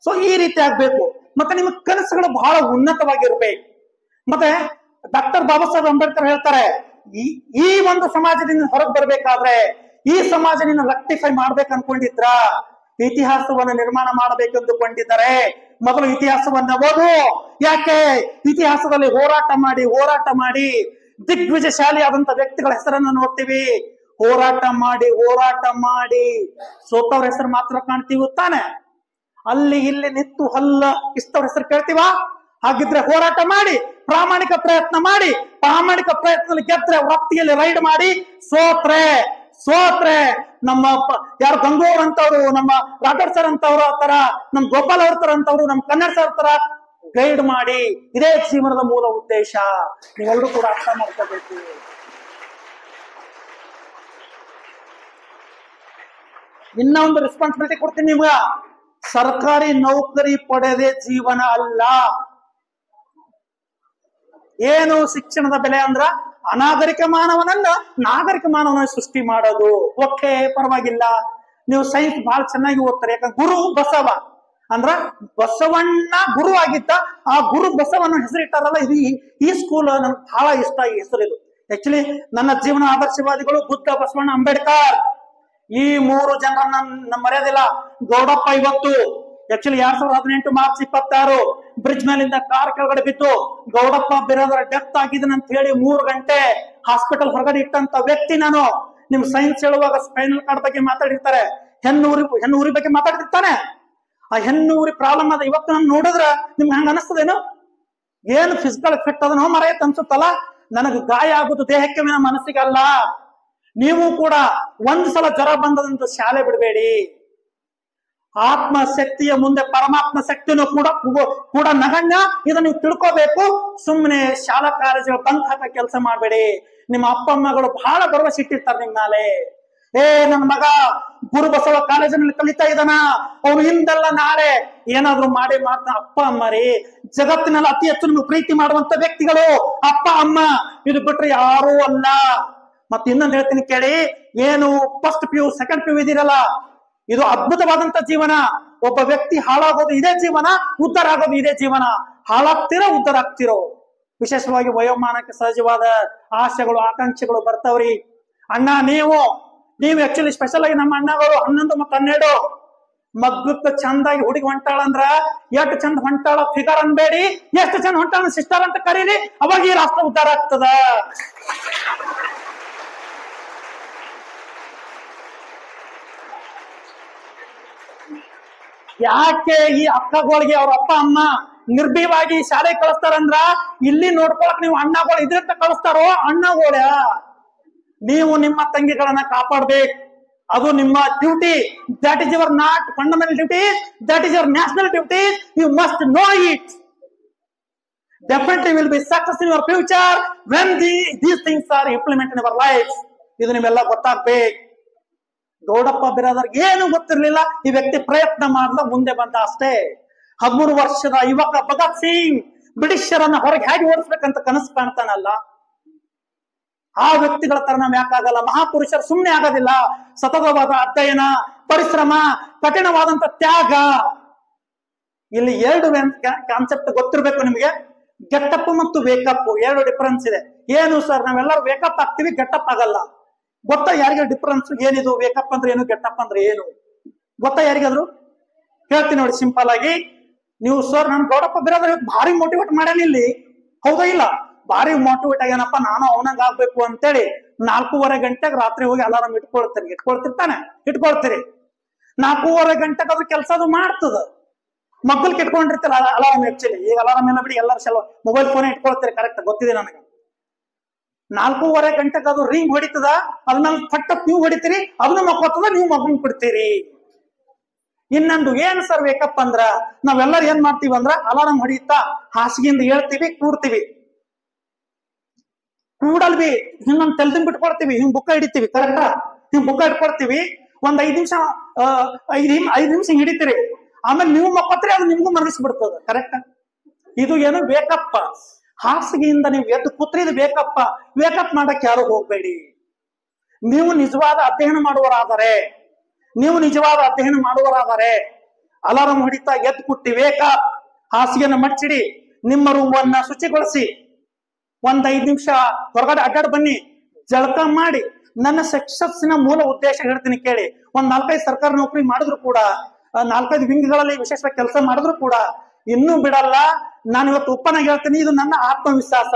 ಸೊ ಈ ರೀತಿ ಆಗ್ಬೇಕು. ಮತ್ತೆ ನಿಮ್ಮ ಕನಸುಗಳು ಬಹಳ ಉನ್ನತವಾಗಿರ್ಬೇಕು. ಮತ್ತೆ ಡಾಕ್ಟರ್ ಬಾಬಾ ಸಾಹೇಬ್ ಅಂಬೇಡ್ಕರ್ ಹೇಳ್ತಾರೆ, ಈ ಒಂದು ಸಮಾಜದಿಂದ ಹೊರಗೆ ಬರ್ಬೇಕಾದ್ರೆ, ಈ ಸಮಾಜದಿಂದ ರೆಕ್ಟಿಫೈ ಮಾಡ್ಬೇಕು ಅನ್ಕೊಂಡಿದ್ರ, ಇತಿಹಾಸವನ್ನು ನಿರ್ಮಾಣ ಮಾಡಬೇಕೆಂದುಕೊಂಡಿದ್ದಾರೆ, ಮೊದಲು ಇತಿಹಾಸವನ್ನ ಓದು. ಯಾಕೆ? ಇತಿಹಾಸದಲ್ಲಿ ಹೋರಾಟ ಮಾಡಿ ದಿಗ್ವಿಜಯಶಾಲಿ ಆದಂತ ವ್ಯಕ್ತಿಗಳ ಹೆಸರನ್ನು ನೋಡ್ತೀವಿ. ಹೋರಾಟ ಮಾಡಿ ಸೋತವ್ರ ಹೆಸರು ಮಾತ್ರ ಕಾಣ್ತೀವಿ ತಾನೆ. ಅಲ್ಲಿ ಇಲ್ಲಿ ನಿಂತು ಹಲ್ಲ ಕಿಸ್ತವ್ರ ಹೆಸರು ಕೇಳ್ತೀವ? ಹಾಗಿದ್ರೆ ಹೋರಾಟ ಮಾಡಿ, ಪ್ರಾಮಾಣಿಕ ಪ್ರಯತ್ನದಲ್ಲಿ ಗೆದ್ರೆ, ವೃತ್ತಿಯಲ್ಲಿ ರೈಡ್ ಮಾಡಿ, ಸೋತ್ರೆ ನಮ್ಮ ಯಾರು ಗಂಗೂರ್ ಅಂತವ್ರು, ನಮ್ಮ ರಾಠೋಡ್ ಸರ್ ಅಂತವ್ರು ತರ, ನಮ್ ಗೋಪಾಲ್ ಅವ್ರ ತರ ಅಂತವ್ರು, ನಮ್ ಕನ್ನಡ ಸರ್ ತರ ಗೈಡ್ ಮಾಡಿ. ಇದೇ ಜೀವನದ ಮೂಲ ಉದ್ದೇಶ. ನೀವೆಲ್ಲರೂ ಕೂಡ ಅರ್ಥ ಮಾಡ್ಕೋಬೇಕು. ಇನ್ನ ಒಂದು ರೆಸ್ಪಾನ್ಸಿಬಿಲಿಟಿ ಕೊಡ್ತೀನಿ ನಿಮ್ಗ. ಸರ್ಕಾರಿ ನೌಕರಿ ಪಡೆದೇ ಜೀವನ ಅಲ್ಲ. ಏನು ಶಿಕ್ಷಣದ ಬೆಲೆ ಅಂದ್ರ ಅನಾಗರಿಕ ಮಾನವನನ್ನ ನಾಗರಿಕ ಮಾನವನ ಸೃಷ್ಟಿ ಮಾಡೋದು. ಓಕೆ, ಪರವಾಗಿಲ್ಲ. ನೀವು ಸೈನ್ಸ್ ಬಹಳ ಚೆನ್ನಾಗಿ ಓದ್ತಾರೆ. ಯಾಕಂದ್ರೆ ಗುರು ಬಸವ ಅಂದ್ರ ಬಸವಣ್ಣ ಗುರು ಆಗಿದ್ದ. ಆ ಗುರು ಬಸವಣ್ಣ ಹೆಸರಿಟ್ಟಾರಲ್ಲ, ಇದು ಈ ಸ್ಕೂಲ್ ನನ್ಗೆ ಬಹಳ ಇಷ್ಟ. ಈ ಹೆಸರು ಇದು ಆಕ್ಚುಲಿ ನನ್ನ ಜೀವನ ಆದರ್ಶವಾದಿಗಳು ಬುದ್ಧ, ಬಸವಣ್ಣ, ಅಂಬೇಡ್ಕರ್. ಈ ಮೂರು ಜನರನ್ನ ಮರ್ಯಾದಿಲ್ಲ. ಗೌಡಪ್ಪ ಇವತ್ತು ಆಕ್ಚುಲಿ 2018 ಮಾರ್ಚ್ 26 ಬ್ರಿಡ್ಜ್ ಮೇಲಿಂದ ಕಾರ್ ಕೆಳಗಡೆ ಬಿದ್ದು ಗೌಡಪ್ಪ ಬಿರಾದರ ಡೆತ್ ಆಗಿದ್ದಾನೆ ಅಂತ ಹೇಳಿ 3 ಗಂಟೆ ಹಾಸ್ಪಿಟಲ್ ಹೊರಗಡೆ ಇಟ್ಟಂತ ವ್ಯಕ್ತಿ ನಾನು. ನಿಮ್ ಸೈನ್ಸ್ ಹೇಳುವಾಗ ಸ್ಪೈನಲ್ ಕಾರ್ಡ್ ಬಗ್ಗೆ ಮಾತಾಡಿರ್ತಾರೆ, ಹೆಣ್ಣೂರಿ ಬಗ್ಗೆ ಮಾತಾಡಿರ್ತಾನೆ. ಆ ಹೆಣ್ಣೂರಿ ಪ್ರಾಬ್ಲಮ್ ಅದ. ಇವತ್ತು ನಾನು ನೋಡಿದ್ರ ನಿಮ್ಗೆ ಹಂಗ ಅನಿಸ್ತದೇನು? ಏನು ಫಿಸಿಕಲ್ ಎಫೆಕ್ಟ್ ಅದನೋ ಮರೆಯತ್ ಅನ್ಸುತ್ತಲ್ಲ. ನನಗೆ ಗಾಯ ಆಗುದು ದೇಹಕ್ಕೆ, ಮನಸ್ಸಿಗಲ್ಲ. ನೀವು ಕೂಡ ಒಂದ್ಸಲ ಜ್ವರ ಬಂದದಂತ ಶಾಲೆ ಬಿಡಬೇಡಿ. ಆತ್ಮಶಕ್ತಿಯ ಮುಂದೆ ಪರಮಾತ್ಮ ಶಕ್ತಿನೂ ಕೂಡ ನಗಣ್ಯ. ಇದನ್ನ ನೀವು ತಿಳ್ಕೋಬೇಕು. ಸುಮ್ಮನೆ ಶಾಲಾ ಕಾಲೇಜುಗಳ ಬಂಕ್ ಹಾಕ ಕೆಲಸ ಮಾಡಬೇಡಿ. ನಿಮ್ಮ ಅಪ್ಪ ಅಮ್ಮಗಳು ಬಹಳ ಭರವಸೆ ಇಟ್ಟಿರ್ತಾರೆ ನಿಮ್ ಮೇಲೆ. ನನ್ನ ಮಗ ಗುರು ಬಸವ ಕಾಲೇಜಿನಲ್ಲಿ ಕಲಿತಾ ಇದ್ದಾನ, ಅವನು ಹಿಂದೆಲ್ಲ ನಾಳೆ ಏನಾದ್ರು ಮಾಡ್ತಾನ. ಅಪ್ಪ ಅಮ್ಮ ರೀ, ಜಗತ್ತಿನಲ್ಲಿ ಅತಿ ಹೆಚ್ಚು ನಿಮ್ಗೆ ಪ್ರೀತಿ ಮಾಡುವಂತ ವ್ಯಕ್ತಿಗಳು ಅಪ್ಪ ಅಮ್ಮ. ಇದು ಬಿಟ್ರೆ ಯಾರೂ ಅಲ್ಲ. ಮತ್ತೆ ಇನ್ನೊಂದು ಹೇಳ್ತೀನಿ ಕೇಳಿ. ಏನು ಫಸ್ಟ್ PU ಸೆಕೆಂಡ್ PU ಇದೀರಲ್ಲ, ಇದು ಅದ್ಭುತವಾದಂತ ಜೀವನ. ಒಬ್ಬ ವ್ಯಕ್ತಿ ಹಾಳಾಗೋದು ಇದೇ ಜೀವನ, ಉದ್ಧಾರ ಆಗೋದು ಇದೇ ಜೀವನ. ಹಾಳಾಗ್ತಿರೋ ಉದ್ಧಾರ ಆಗ್ತಿರೋ. ವಿಶೇಷವಾಗಿ ವಯೋಮಾನಕ್ಕೆ ಸಹಜವಾದ ಆಸೆಗಳು, ಆಕಾಂಕ್ಷೆಗಳು ಬರ್ತಾವ್ರಿ. ಅಣ್ಣ ನೀವು ಆಕ್ಚುಲಿ ಸ್ಪೆಷಲ್ ಆಗಿ ನಮ್ಮ ಅಣ್ಣಗಳು 11 ಮತ್ತು 12 ಮಗ್ಗಕ್ಕೆ ಚಂದಾಗಿ ಹುಡುಗಿ ಹೊಂಟಾಳಂದ್ರ ಎಷ್ಟು ಚಂದ ಹೊಂಟಾಳ ಫಿಗರ್ ಅನ್ಬೇಡಿ, ಎಷ್ಟು ಚಂದ ಹೊಂಟಾಳ ಸಿಸ್ಟರ್ ಅಂತ ಕರೀರಿ. ಅವಾಗ ಈ ರಾಷ್ಟ್ರ ಉದ್ಧಾರ ಆಗ್ತದ. ಯಾಕೆ ಈ ಅಕ್ಕಗಳಿಗೆ ಅವ್ರ ಅಪ್ಪ ಅಮ್ಮ ನಿರ್ಭೀವಾಗಿ ಶಾಲೆ ಕಳಿಸ್ತಾರಂದ್ರ ಇಲ್ಲಿ ನೋಡ್ಕೊಳಕ್ ನೀವು ಅಣ್ಣಗಳು ಇದ್ರಂತ ಕಳಿಸ್ತಾರೋ? ಅಣ್ಣಗೋಳ ನೀವು ನಿಮ್ಮ ತಂಗಿಗಳನ್ನ ಕಾಪಾಡ್ಬೇಕು. ಅದು ನಿಮ್ಮ duty. That is your not fundamental duty, that is your national duty. You must know it. Definitely will be success in your future when these things are implement in your life. ಇದು ನಿಮ್ಮೆಲ್ಲ ಗೊತ್ತಾಗ್ಬೇಕು. ಗೌಡಪ್ಪ ಬಿರಾದರ್ಗೆ ಏನು ಗೊತ್ತಿರ್ಲಿಲ್ಲ. ಈ ವ್ಯಕ್ತಿ ಪ್ರಯತ್ನ ಮಾಡ್ದ, ಮುಂದೆ ಬಂದ ಅಷ್ಟೇ. 13 ವರ್ಷದ ಯುವಕ ಭಗತ್ ಸಿಂಗ್ ಬ್ರಿಟಿಷರನ್ನ ಹೊರಗೆ ಹೇಗೆ ಓಡಿಸ್ಬೇಕಂತ ಕನಸು ಕಾಣ್ತಾನಲ್ಲ, ಆ ವ್ಯಕ್ತಿಗಳ ತರ ನಾವ್ ಯಾಕಾಗಲ್ಲ? ಮಹಾಪುರುಷರು ಸುಮ್ಮನೆ ಆಗೋದಿಲ್ಲ. ಸತತವಾದ ಅಧ್ಯಯನ, ಪರಿಶ್ರಮ, ಕಠಿಣವಾದಂತ ತ್ಯಾಗ. ಇಲ್ಲಿ 2 ಕಾನ್ಸೆಪ್ಟ್ ಗೊತ್ತಿರ್ಬೇಕು ನಿಮ್ಗೆ. ಗೆಟಪ್ ಮತ್ತು ವೇಕಪ್ 2 ಡಿಫರೆನ್ಸ್ ಇದೆ. ಏನು ಸರ್, ನಾವೆಲ್ಲರೂ ವೇಕಪ್ ಆಗ್ತೀವಿ, ಗೆಟಪ್ ಆಗಲ್ಲ. ಗೊತ್ತಾ ಯಾರಿಗೆ ಡಿಫರೆನ್ಸ್? ಏನಿದು ವೇಕಪ್ ಅಂದ್ರೆ ಏನು, ಗೆಟಪ್ ಅಂದ್ರೆ ಏನು ಗೊತ್ತಾ ಯಾರಿಗಾದ್ರು? ಹೇಳ್ತೀನಿ ನೋಡಿ ಸಿಂಪಲ್ ಆಗಿ. ನೀವು ಸರ್ ನನ್ ಗೌಡಪ್ಪ ಬಿರಾದರ್ ಭಾರಿ ಮೋಟಿವೇಟ್ ಮಾಡ್ಯಾನ ಇಲ್ಲಿ, ಹೌದಾ ಇಲ್ಲ? ಭಾರಿ ಮೋಟಿವೇಟ್ ಆಗ್ಯಾನಪ್ಪ, ನಾನು ಅವನಂಗ ಆಗ್ಬೇಕು ಅಂತೇಳಿ 4:30 ಗಂಟೆಗೆ ರಾತ್ರಿ ಹೋಗಿ ಅಲಾರಾಮ್ ಇಟ್ಕೊಳ್ತೀರಿ. 4:30 ಗಂಟೆಗೆ ಅದು ಕೆಲಸ ಅದು ಮಾಡ್ತದ. ಮಕ್ಕಳು ಇಟ್ಕೊಂಡಿರ್ತೀರ ಅಲಾರಾಮ್. ಆಕ್ಚುಲಿ ಈಗ ಅಲಾರಾಮ್ ಎಲ್ಲ ಬಿಡಿ, ಎಲ್ಲರೂ ಮೊಬೈಲ್ ಫೋನ್ ಇಟ್ಕೊಳ್ತೀರಿ. ಕರೆಕ್ಟ್ ಗೊತ್ತಿದೆ ನನಗೆ. 4:30 ಗಂಟೆಗೆ ಅದು ರಿಂಗ್ ಹೊಡಿತದ, ಅದನ್ನ ಫಟ್ಟತ್ ನೀವು ಹೊಡಿತೀರಿ, ಅದನ್ನ ಮಕ್ಕೋತದ, ನೀವು ಮಗನ್ ಬಿಡ್ತೀರಿ. ಇನ್ನೊಂದು ಏನ್ ಸರ್ ವೇಕಪ್ ಅಂದ್ರ, ನಾವೆಲ್ಲರೂ ಏನ್ ಮಾಡ್ತೀವಿ ಅಂದ್ರ ಅಲಾರಾಮ್ ಹೊಡಿತಾ ಹಾಸಿಗೆಯಿಂದ ಹೇಳ್ತೀವಿ, ಕೂಡಲ್ವಿ ಹಿಂಗೊಂದ್ ತೆಲ್ದಂಗ್ ಬಿಟ್ಕೊಡ್ತೀವಿ, ಹಿಂಗ್ ಬುಕ್ಕ ಹಿಡಿತೀವಿ. ಕರೆಕ್ಟಾ? ಹಿಂಗ್ ಬುಕ್ಕ ಇಟ್ಕೊಡ್ತೀವಿ. ಒಂದ್ 5 ನಿಮಿಷ 5 ನಿಮಿಷ ಹಿಡಿತೀರಿ. ಆಮೇಲೆ ನೀವು ಮಕ್ಕೋತ್ರಿ, ಅದು ನಿಮ್ಗೂ ಮನಗಿಸ್ಬಿಡ್ತದ. ಕರೆಕ್ಟ್? ಇದು ಏನು ವೇಕಪ್ಪ. ಹಾಸಿಗೆಯಿಂದ ನೀವು ಎದ್ದು ಕೂತ್ರಿ, ಇದು ವೇಕಪ್ ಮಾಡಕ್ ಯಾರು ಹೋಗ್ಬೇಡಿ. ನೀವು ನಿಜವಾದ ಅಧ್ಯಯನ ಮಾಡುವರಾದರೆ ಅಲಾರಾಮ್ ಹೊಡಿತಾ ಎದ್ದು ಕುಟ್ಟಿ ವೇಕಪ್, ಹಾಸಿಗೆನ ಮಡ್ಚಿಡಿ, ನಿಮ್ಮ ರೂಮನ್ನ ಶುಚಿಗೊಳಿಸಿ, ಒಂದ್ 5 ನಿಮಿಷ ಹೊರಗಡೆ ಅಡ್ಡಾಡ್ ಬನ್ನಿ, ಜಳಕ ಮಾಡಿ. ನನ್ನ ಸಕ್ಸಸ್ಸಿನ ಮೂಲ ಉದ್ದೇಶ ಹೇಳ್ತೀನಿ ಕೇಳಿ. ಒಂದ್ 4-5 ಸರ್ಕಾರಿ ನೌಕರಿ ಮಾಡಿದ್ರು ಕೂಡ, 4-5 ವಿಂಗ್ಗಳಲ್ಲಿ ವಿಶೇಷವಾಗಿ ಕೆಲಸ ಮಾಡಿದ್ರು ಕೂಡ ಇನ್ನೂ ಬಿಡಲ್ಲ. ನಾನು ಇವತ್ತು ಉಪ್ಪನಾಗ ಹೇಳ್ತೀನಿ, ಇದು ನನ್ನ ಆತ್ಮವಿಶ್ವಾಸ.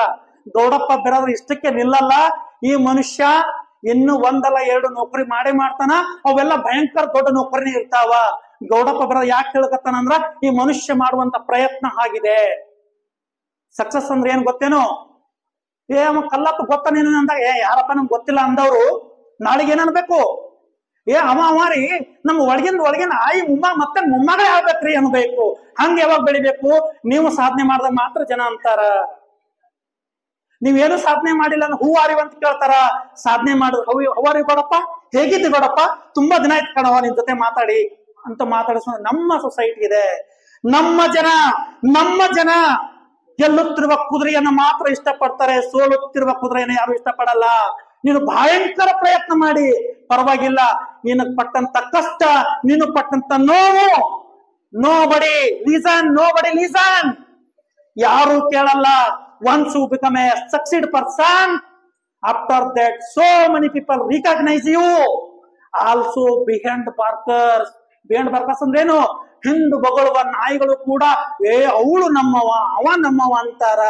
ಗೌಡಪ್ಪ ಬಿರಾದ್ರು ಇಷ್ಟಕ್ಕೆ ನಿಲ್ಲಲ್ಲ. ಈ ಮನುಷ್ಯ ಇನ್ನು ಒಂದಲ್ಲ ಎರಡು ನೌಕರಿ ಮಾಡೇ ಮಾಡ್ತಾನ. ಅವೆಲ್ಲ ಭಯಂಕರ ದೊಡ್ಡ ನೌಕರಿನೇ ಇರ್ತಾವ. ಗೌಡಪ್ಪ ಬಿರಾದ್ರು ಯಾಕೆ ಹೇಳ್ಕತ್ತಾನಂದ್ರ ಈ ಮನುಷ್ಯ ಮಾಡುವಂತ ಪ್ರಯತ್ನ ಆಗಿದೆ. ಸಕ್ಸಸ್ ಅಂದ್ರೆ ಏನ್ ಗೊತ್ತೇನು? ಅವ ಕಲ್ಲಪ್ಪ ಗೊತ್ತಾನೇನು ಅಂದಾಗ ಯಾರಪ್ಪ ನಮ್ಗೆ ಗೊತ್ತಿಲ್ಲ ಅಂದವ್ರು ನಾಳೆಗೆ ಏನನ್ಬೇಕು? ಅವ ರೀ ನಮ್ಮ ಒಳಗಿನ ಆಯಿ ಮತ್ತೆ ಮೊಮ್ಮಗಳೇ ಆಗ್ಬೇಕ್ರಿ ಅನ್ಬೇಕು. ಹಂಗ ಯಾವಾಗ ಬೆಳಿಬೇಕು? ನೀವು ಸಾಧನೆ ಮಾಡಿದಾಗ ಮಾತ್ರ ಜನ ಅಂತಾರ. ನೀವೇನು ಸಾಧನೆ ಮಾಡಿಲ್ಲ ಹೂ ಅರಿವಂತ ಕೇಳ್ತಾರ. ಸಾಧನೆ ಮಾಡಿದ್ರು ಹೂವಾರಿ ಗೌಡಪ್ಪ ಹೇಗಿದ್ದು ಗೌಡಪ್ಪ, ತುಂಬಾ ದಿನ ಆಯ್ತು ಕಣವ ನಿನ್ ಜೊತೆ ಮಾತಾಡಿ ಅಂತ ಮಾತಾಡಿಸೋ ನಮ್ಮ ಸೊಸೈಟಿ ಇದೆ. ನಮ್ಮ ಜನ ಗೆಲ್ಲುತ್ತಿರುವ ಕುದುರೆಯನ್ನು ಮಾತ್ರ ಇಷ್ಟಪಡ್ತಾರೆ, ಸೋಲುತ್ತಿರುವ ಕುದುರೆಯನ್ನು ಯಾರು ಇಷ್ಟಪಡಲ್ಲ. ನೀನು ಭಯಂಕರ ಪ್ರಯತ್ನ ಮಾಡಿ ಪರವಾಗಿಲ್ಲ. ನೀನು ಪಟ್ಟಂತ ಕಷ್ಟ, ನೀನು ಪಟ್ಟಂತ ನೋವು, ನೋಬಡಿ ಲೀಸನ್, ಯಾರು ಕೇಳಲ್ಲ. Once you become a succeed person, after that so many people recognize you. Also behind barkers ಅಂದ್ರೇನು? ಹಿಂದು ಬಗಳುವ ನಾಯಿಗಳು ಕೂಡ ಅವಳು ನಮ್ಮವ, ಅವ ನಮ್ಮವ ಅಂತಾರ.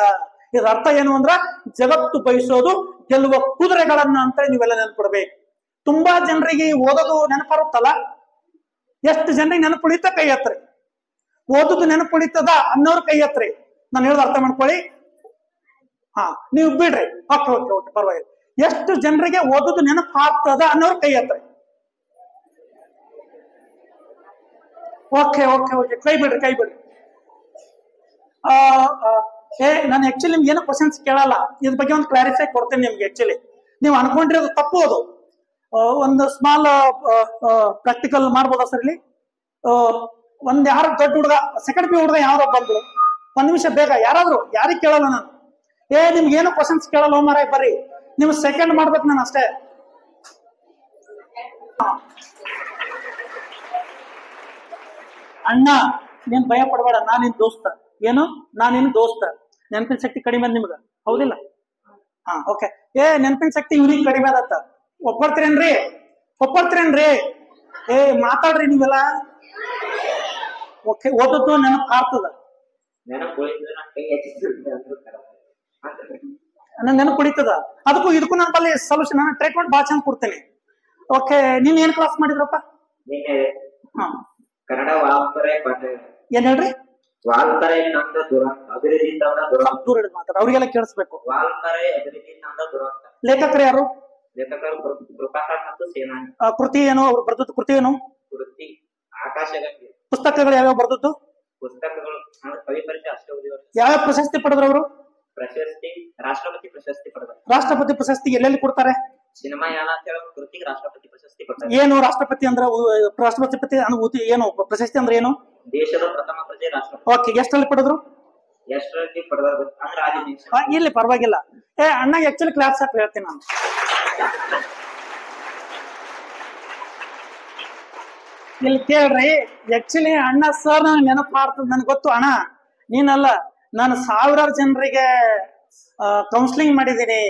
ಇದರ ಅರ್ಥ ಏನು ಅಂದ್ರ ಜಗತ್ತು ಬಯಸೋದು ಗೆಲ್ಲುವ ಕುದುರೆಗಳನ್ನ ಅಂತ ನೀವೆಲ್ಲ ನೆನಪಿಡ್ಬೇಕು. ತುಂಬಾ ಜನರಿಗೆ ಓದೋದು ನೆನಪರುತ್ತಲ್ಲ. ಎಷ್ಟು ಜನರಿಗೆ ನೆನಪುಳಿತ ಕೈ ಹತ್ರಿ, ಓದುದು ನೆನಪುಳಿತದ ಅನ್ನೋರು ಕೈ ಹತ್ರಿ. ನಾನು ಹೇಳೋದು ಅರ್ಥ ಮಾಡ್ಕೊಳ್ಳಿ. ನೀವು ಬಿಡ್ರಿ, ಓಕೆ ಪರವಾಗಿಲ್ಲ. ಎಷ್ಟು ಜನರಿಗೆ ಓದುದು ನೆನಪು ಆಗ್ತದ ಅನ್ನೋರು ಕೈ ಹತ್ರಿ. ಓಕೆ ಕೈ ಬಿಡ್ರಿ. ನಾನು ಆಕ್ಚುಲಿ ನಿಮ್ಗೆ ಏನೋ ಕ್ವಶನ್ಸ್ ಕೇಳಲ್ಲ. ಇದ್ರ ಬಗ್ಗೆ ಒಂದು ಕ್ಲಾರಿಫೈ ಕೊಡ್ತೇನೆ ನಿಮ್ಗೆ. ಆಕ್ಚುಲಿ ನೀವು ಅನ್ಕೊಂಡಿರೋದು ತಪ್ಪು. ಅದು ಒಂದು ಸ್ಮಾಲ್ ಪ್ರಾಕ್ಟಿಕಲ್ ಮಾಡ್ಬೋದಾ ಸರ್? ಇಲ್ಲಿ ಒಂದ್ ಯಾರು ದೊಡ್ಡ ಹುಡುಗ, ಸೆಕೆಂಡ್ ಪಿ ಹುಡುಗ ಯಾರೋ ಬಂದ್ರು, ಒಂದ್ ನಿಮಿಷ ಬೇಗ ಯಾರಾದ್ರು, ಯಾರಿಗೆ ಕೇಳಲ್ಲ ನಾನು. ನಿಮ್ಗೆ ಏನೋ ಕ್ವಶನ್ಸ್ ಕೇಳಲ್ಲ ಮಾರಾಯ, ಬರ್ರಿ. ನೀವು ಸೆಕೆಂಡ್ ಮಾಡ್ಬೇಕು ನಾನು ಅಷ್ಟೇ. ಅಣ್ಣ ನೀನ್ ಭಯ ಪಡಬೇಡ, ನಾನಿನ್ ದೋಸ್ತ. ನಾನಿನ್ ದೋಸ್ತ. ನೆನಪಿನ ಶಕ್ತಿ ಕಡಿಮೆ ಅದ ನಿಮ್ಗ, ಹೌದಿಲ್ಲ? ಓಕೆ. ನೆನಪಿನ ಶಕ್ತಿ ಇವ್ರಿಗೆ ಕಡಿಮೆ ಅದತ್ತ. ಒಪ್ಪರ್ತೀರೇನ್ರಿ? ಮಾತಾಡ್ರಿ ನೀವೆಲ್ಲ. ಓಕೆ, ಓದದ್ದು ನೆನಪು ಆಗ್ತದ. ನೆನಪು ಕುಡಿತದ. ಅದಕ್ಕೂ ಇದಕ್ಕೂ ನನ್ನ ಬಲ್ಲಿ ಸೊಲ್ಯೂಷನ್ ನಾನು ಟ್ರೀಟ್ಮೆಂಟ್ ಭಾಳ ಚಂದ ಕೊಡ್ತೇನೆ. ಓಕೆ, ನೀನ್ ಏನ್ ಕ್ಲಾಸ್ ಮಾಡಿದ್ರಪ್ಪ? ಕನ್ನಡ ವಾಲ್ಪರೆ ಏನ್ ಹೇಳ್ರಿ? ವಾಲ್ಪರೆ ನಂದ ದುರಂತ, ಅಭಿವೃದ್ಧಿ ದೂರ ಮಾತಾಡ, ಅವ್ರಿಗೆಲ್ಲ ಕೇಳಿಸ್ಬೇಕು. ವಾಲ್ಪರೆ ಅಭಿವೃದ್ಧಿ ನಂದ ದುರಂತ. ಲೇಖಕರು ಯಾರು? ಲೇಖಕರು ಕೃಪಾಕರ್ ಮತ್ತು ಸೇನಾನಿ. ಕೃತಿ ಏನು ಅವ್ರು ಬರ್ದದ್ದು? ಕೃತಿ ಏನು? ಕೃತಿ ಆಕಾಶಗಂಗೆ. ಪುಸ್ತಕಗಳು ಯಾವ್ಯಾವ ಬರ್ದದ್ದು? ಪುಸ್ತಕಗಳು ಕವಿ ಪರಿಚಯ ಅಷ್ಟೋದಿವರು. ಯಾವ್ಯಾವ ಪ್ರಶಸ್ತಿ ಪಡೆದ್ರು ಅವರು? ಪ್ರಶಸ್ತಿ ರಾಷ್ಟ್ರಪತಿ ಪ್ರಶಸ್ತಿ ಪಡೆದರು. ರಾಷ್ಟ್ರಪತಿ ಪ್ರಶಸ್ತಿ ಎಲ್ಲೆಲ್ಲಿ ಕೊಡ್ತಾರೆ? ಸಿನಿಮಾ ಯಾನ ಅಂತ ಹೇಳೋ ಕೃತಿಗೆ ರಾಷ್ಟ್ರಪತಿ ಪ್ರಶಸ್ತಿ ಕೊಡ್ತಾರೆ. ಏನು ರಾಷ್ಟ್ರಪತಿ ಅಂದ್ರೆ? ರಾಷ್ಟ್ರಪತಿ ಅನುಭೂತಿ ಏನು? ಪ್ರಶಸ್ತಿ ಅಂದ್ರೆ ಏನು? ದೇಶದ ಪ್ರಥಮ ಪ್ರಜೆ ರಾಷ್ಟ್ರಪತಿ. ಓಕೆ, ಎಷ್ಟರಲ್ಲಿ ಪಡೆದ್ರು? ಎಷ್ಟರಲ್ಲಿ ಪಡೆದರು ಅಂದ್ರೆ ಆದಿದೇಶ. ಇಲ್ಲಿ ಪರವಾಗಿಲ್ಲ. ಅಣ್ಣ ಆಕ್ಚುಲಿ ಕ್ಲಾಸ್ ಹಾಕಿ ಹೇಳ್ತೀನಿ ನಾನು. ಇಲ್ಲಿ ಕೇಳ್ರಿ, ಆಕ್ಚುಲಿ ಅಣ್ಣ ಸರ್ ನನಗೆ ನೆನಪು ಮಾಡ್ತದ. ನನ್ಗೆ ಗೊತ್ತು ಅಣ್ಣ, ನೀನಲ್ಲ, ನಾನು ಸಾವಿರಾರು ಜನರಿಗೆ ಕೌನ್ಸಿಲಿಂಗ್ ಮಾಡಿದ್ದೀನಿ.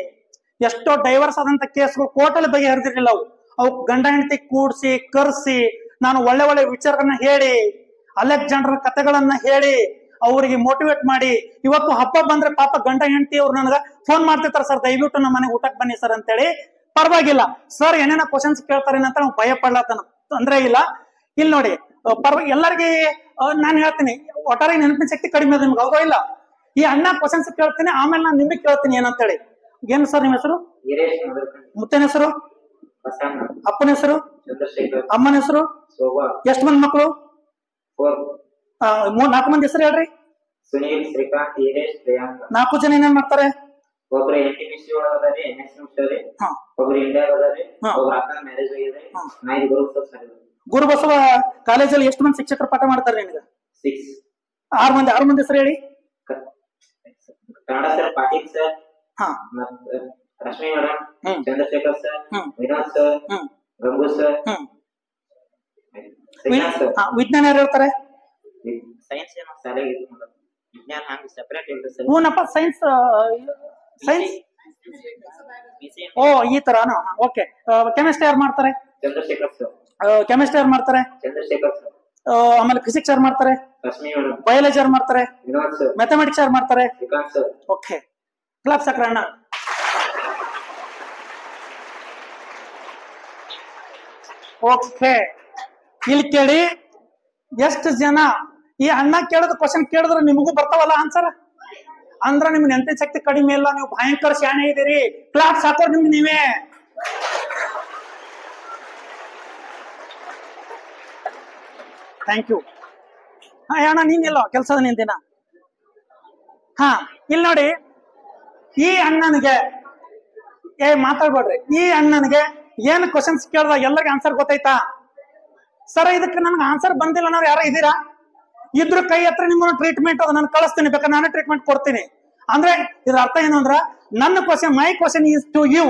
ಎಷ್ಟೋ ಡೈವರ್ಸ್ ಆದಂತ ಕೇಸ್ಗಳು ಕೋರ್ಟಲ್ಲಿ ಬಗೆಹರಿದಿರಲಿಲ್ಲ. ಅವು ಗಂಡ ಹೆಂಡತಿ ಕೂಡಿಸಿ ಕರ್ಸಿ ನಾನು ಒಳ್ಳೆ ವಿಚಾರಗಳನ್ನ ಹೇಳಿ, ಅಲೆಕ್ಸಾಂಡರ್ ಕಥೆಗಳನ್ನ ಹೇಳಿ ಅವ್ರಿಗೆ ಮೋಟಿವೇಟ್ ಮಾಡಿ, ಇವತ್ತು ಹಬ್ಬ ಬಂದ್ರೆ ಪಾಪ ಗಂಡ ಹೆಂಡತಿ ಅವ್ರು ನನಗ ಫೋನ್ ಮಾಡ್ತಿರ್ತಾರೆ, ಸರ್ ದಯವಿಟ್ಟು ನಮ್ಮ ಮನೆಗೆ ಊಟಕ್ಕೆ ಬನ್ನಿ ಸರ್ ಅಂತೇಳಿ. ಪರವಾಗಿಲ್ಲ ಸರ್, ಏನೇನೋ ಕ್ವಶನ್ಸ್ ಕೇಳ್ತಾರೆ ಅಂತ ನಾವು ಭಯ ಪಡ್ಲತ್ತನ, ತೊಂದ್ರೆ ಇಲ್ಲ. ಇಲ್ಲಿ ನೋಡಿ, ಎಲ್ಲರಿಗೆ ನಾನು ಹೇಳ್ತೀನಿ, ಒಟ್ಟಾರೆ ನೆನಪಿನ ಶಕ್ತಿ ಕಡಿಮೆ ಅದ ನಿಮ್ಗೆ, ಹೌದೋ ಇಲ್ಲ? ಈ ಅಣ್ಣ ಕ್ವಶನ್ಸ್ ಕೇಳ್ತೀನಿ, ಆಮೇಲೆ ನಾನು ನಿಮಗೆ ಕೇಳ್ತೀನಿ ಏನಂತೇಳಿ. ಏನು ಸರ್ ನಿಮ್ಮ ಹೆಸರು? ಮುತ್ತನ ಹೆಸರು? ಅಪ್ಪನ ಹೆಸರು? ಅಮ್ಮನ ಹೆಸರು? ಎಷ್ಟು ಮಂದಿ ಮಕ್ಕಳು? 4 ಮಂದಿ ಹೆಸರು ಹೇಳ್ರಿ. ಸುನೀಲ್, ಶ್ರೀಕಾಂತ್, ಹಿರೇಶ್, ಪ್ರಿಯಾಂಕ. 4 ಜನ ಏನೇನ್ ಮಾಡ್ತಾರೆ? ಒಬ್ರು NTPC ಒಳಗದಾರೆ, NSM ಒಬ್ರು ಇಂಡಿಯಾ ಅದಾರೆ, ಒಬ್ರು ಅಕ್ಕ ಮ್ಯಾರೇಜ್ ಆಗಿದೆ. 9 ಗುರು ಗುರುಬಸವ ಕಾಲೇಜಲ್ಲಿ ಎಷ್ಟು ಮಂದಿ ಶಿಕ್ಷಕರು ಪಾಠ ಮಾಡ್ತಾರೆ ನಿನಗೆ? 6 ಮಂದಿ. 6 ಮಂದಿ ಹೆಸರು ಹೇಳಿ. Kannada sir Patil sir, Rashmi madam, Chandrashekhar sir, Vinod sir, Gangu sir. ವಿಜ್ಞಾನ ಯಾರು ಹೇಳ್ತಾರೆ? ಸೈನ್ಸ್ ಏನೋ ಶಾಲೆಗೆ ವಿಜ್ಞಾನ ಹಂಗ ಸೆಪರೇಟ್ ಇಲ್ಲ ಸರ್. ಹೂನಪ್ಪ, ಸೈನ್ಸ್ ಓ ಈ ತರಾನು. ಓಕೆ, ಕೆಮಿಸ್ಟ್ರಿ ಯಾರು ಮಾಡ್ತಾರೆ? ಚಂದ್ರಶೇಖರ್ ಸರ್. ಕೆಮಿಸ್ಟ್ರಿ ಯಾರು ಮಾಡ್ತಾರೆ? ಚಂದ್ರಶೇಖರ್ ಸರ್. ಆಮೇಲೆ ಫಿಸಿಕ್ಸ್ ಯಾರು ಮಾಡ್ತಾರೆ, ಬಯಾಲಜಿ ಯಾರು ಮಾಡ್ತಾರೆ, ಮ್ಯಾಥಮೆಟಿಕ್ಸ್ ಯಾರು ಮಾಡ್ತಾರೆ. Okay, clap ಸಾಕ್ರಣ್ಣ. ಓಕೆ, ಇಲ್ಲಿ ಕೇಳಿ, ಎಷ್ಟು ಜನ ಈ ಅಣ್ಣ ಕೇಳೋದು ಕ್ವಶನ್ ಕೇಳಿದ್ರೆ ನಿಮಗೂ ಬರ್ತಾವಲ್ಲ ಆನ್ಸರ್? ಅಂದ್ರ ನಿಮ್ ನೆನಪಿನ ಶಕ್ತಿ ಕಡಿಮೆ ಇಲ್ಲ, ನೀವು ಭಯಂಕರ ಶಾಣೆ ಇದೀರಿ. ಕ್ಲಾಪ್ ಸಾಕೋ ನಿಮ್ಗೆ ನೀವೇ. Thank you. ಹಾ ಅಣ್ಣ ನೀನಿಲ್ಲ, ಕೆಲ್ಸದ ನಿಂದಿನ. ಹಾ ಇಲ್ಲಿ ನೋಡಿ, ಈ ಅಣ್ಣನಿಗೆ ಮಾತಾಡ್ಬೇಡ್ರಿ. ಈ ಅಣ್ಣನಿಗೆ ಏನ್ ಕ್ವಶನ್ಸ್ ಕೇಳ್ದ ಎಲ್ಲರಿಗೂ ಆನ್ಸರ್ ಗೊತ್ತಾಯ್ತಾ? ಸರ್ ಇದಕ್ಕೆ ನನ್ಗೆ ಆನ್ಸರ್ ಬಂದಿಲ್ಲ ಅನ್ನೋರು ಯಾರ ಇದೀರಾ? ಇದ್ರ ಕೈ ಹತ್ರ ನಿಮ್ಮನ್ನ ಟ್ರೀಟ್ಮೆಂಟ್ ಅದು ನಾನು ಕಳಿಸ್ತೀನಿ, ಬೇಕಾದ್ರೆ ನಾನೇ ಟ್ರೀಟ್ಮೆಂಟ್ ಕೊಡ್ತೀನಿ. ಅಂದ್ರೆ ಇದ್ರ ಅರ್ಥ ಏನು ಅಂದ್ರ, ನನ್ನ question, my question is to you.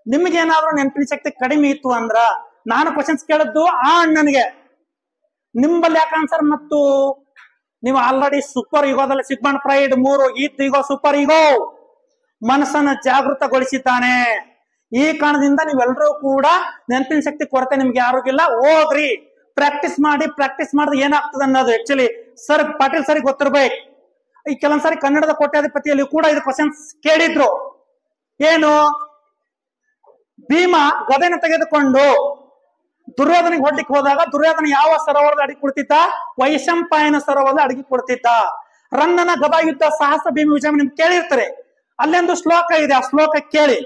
ನಿಮ್ಗೆ ಏನಾದ್ರು ನೆನಪಿನ ಶಕ್ತಿ ಕಡಿಮೆ ಇತ್ತು ಅಂದ್ರ ನಾನು ಕ್ವಶನ್ಸ್ ಕೇಳದ್ದು ಆ ಅಣ್ಣನಿಗೆ. ನಿಂಬಲ್ಲಿ ಯಾಕೆ ಆನ್ಸರ್? ಮತ್ತು ನೀವು ಆಲ್ರೆಡಿ ಸೂಪರ್ ಈಗೋದಲ್ಲಿ ಸಿಗ್ಮಂಡ್ ಫ್ರೈಡ್ 3 ಈಗೋ ಸೂಪರ್ ಈಗೋ ಮನಸ್ಸನ್ನ ಜಾಗೃತಗೊಳಿಸಿದ್ದಾನೆ. ಈ ಕಾರಣದಿಂದ ನೀವೆಲ್ಲರೂ ಕೂಡ ನೆನಪಿನ ಶಕ್ತಿ ಕೊರತೆ ನಿಮ್ಗೆ ಯಾರಿಗಿಲ್ಲ. ಹೋಗ್ರಿ ಪ್ರಾಕ್ಟೀಸ್ ಮಾಡಿ. ಪ್ರಾಕ್ಟೀಸ್ ಮಾಡಿದ್ರೆ ಏನಾಗ್ತದೆ ಅನ್ನೋದು ಆಕ್ಚುಲಿ ಸರ್ ಪಾಟೀಲ್ ಸರಿ ಗೊತ್ತಿರ್ಬೇಕು. ಈ ಕೆಲವೊಂದ್ಸರಿ ಕನ್ನಡದ ಕೋಟ್ಯಾಧಿಪತಿಯಲ್ಲಿ ಕೂಡ ಇದು ಕ್ವಶನ್ಸ್ ಕೇಳಿದ್ರು. ಏನು, ಭೀಮ ಗದೆನ ತೆಗೆದುಕೊಂಡು ದುರ್ಯೋಧನಿಗೆ ಹೊಡ್ಲಿಕ್ಕೆ ಹೋದಾಗ ದುರ್ಯೋಧನ ಯಾವ ಸರೋವರದ ಅಡಿಗೆ ಕೊಡ್ತಿದ್ದ? ವೈಶಂಪಾಯನ ಸರೋವರದ ಅಡಿಗೆ ಕೊಡ್ತಿದ್ದ. ರನ್ನನ ಗದಾ ಯುದ್ಧ ಸಾಹಸ ಭೀಮ ವಿಜಯ ನಿಮ್ಗೆ ಕೇಳಿರ್ತಾರೆ. ಅಲ್ಲೊಂದು ಶ್ಲೋಕ ಇದೆ, ಆ ಶ್ಲೋಕ ಕೇಳಿ.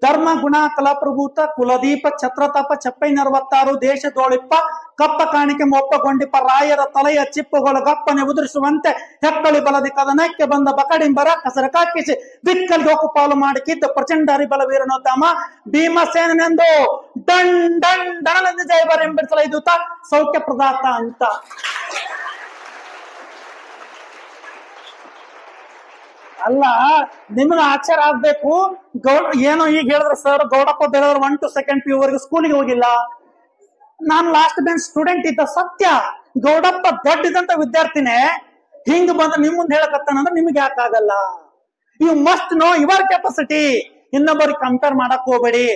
ಧರ್ಮ ಗುಣ ಕಲಾಪ್ರಭೂತ ಕುಲದೀಪ ಛತ್ರತಾಪ 76 ದೇಶದೋಳಿಪ್ಪ ಕಪ್ಪ ಕಾಣಿಕೆ ಮೊಪ್ಪಗೊಂಡಿಪ್ಪ ರಾಯರ ತಲೆಯ ಚಿಪ್ಪುಗಳು ಗಪ್ಪನೆ ಉದುರಿಸುವಂತೆ ಹೆಕ್ಕಳಿ ಬಲದಿ ಕದನಕ್ಕೆ ಬಂದ ಬಕಡಿಂಬರ ಕಸರ ಕಾಕಿಸಿ ಬಿಕ್ಕಲಿಗೆ ಹೋಗು ಪಾಲು ಮಾಡಿಕಿದ್ದ ಪ್ರಚಂಡ ಹರಿಬಲ ವೀರನೋತ್ತಮ ಭೀಮಸೇನೆಂದು ಡಣ್ ಡಣ್ ಡಣಲೆಂದು ಜಯಬರ ಎಂಬಿಡಿಸಲಾಯಿತು ಸೌಖ್ಯ ಪ್ರದಾತ ಅಂತ. ಅಲ್ಲ, ನಿಮ್ಗೆ ಆಚಾರ ಆಗ್ಬೇಕು. ಏನೋ ಈಗ ಹೇಳಿದ್ರೆ ಸರ್ ಗೌಡಪ್ಪ ಬೇರೆಯವ್ರು 1 to 2nd PU ವರೆಗೂ ಸ್ಕೂಲಿಗೆ ಹೋಗಿಲ್ಲ. ನಾನು ಲಾಸ್ಟ್ ಬೆಂಚ್ ಸ್ಟೂಡೆಂಟ್ ಇದ್ದ ಸತ್ಯ. ಗೌಡಪ್ಪ ದೊಡ್ಡದಂತ ವಿದ್ಯಾರ್ಥಿನೇ ಹಿಂಗ್ ಬಂದ್ರೆ ನಿಮ್ ಮುಂದೆ ಹೇಳಕತ್ತಾನಂದ್ರೆ ನಿಮ್ಗೆ ಯಾಕಾಗಲ್ಲ? You must know your capacity. ಇನ್ನೊಬ್ಬರಿಗೆ ಕಂಪೇರ್ ಮಾಡಕ್ ಹೋಗ್ಬೇಡಿ.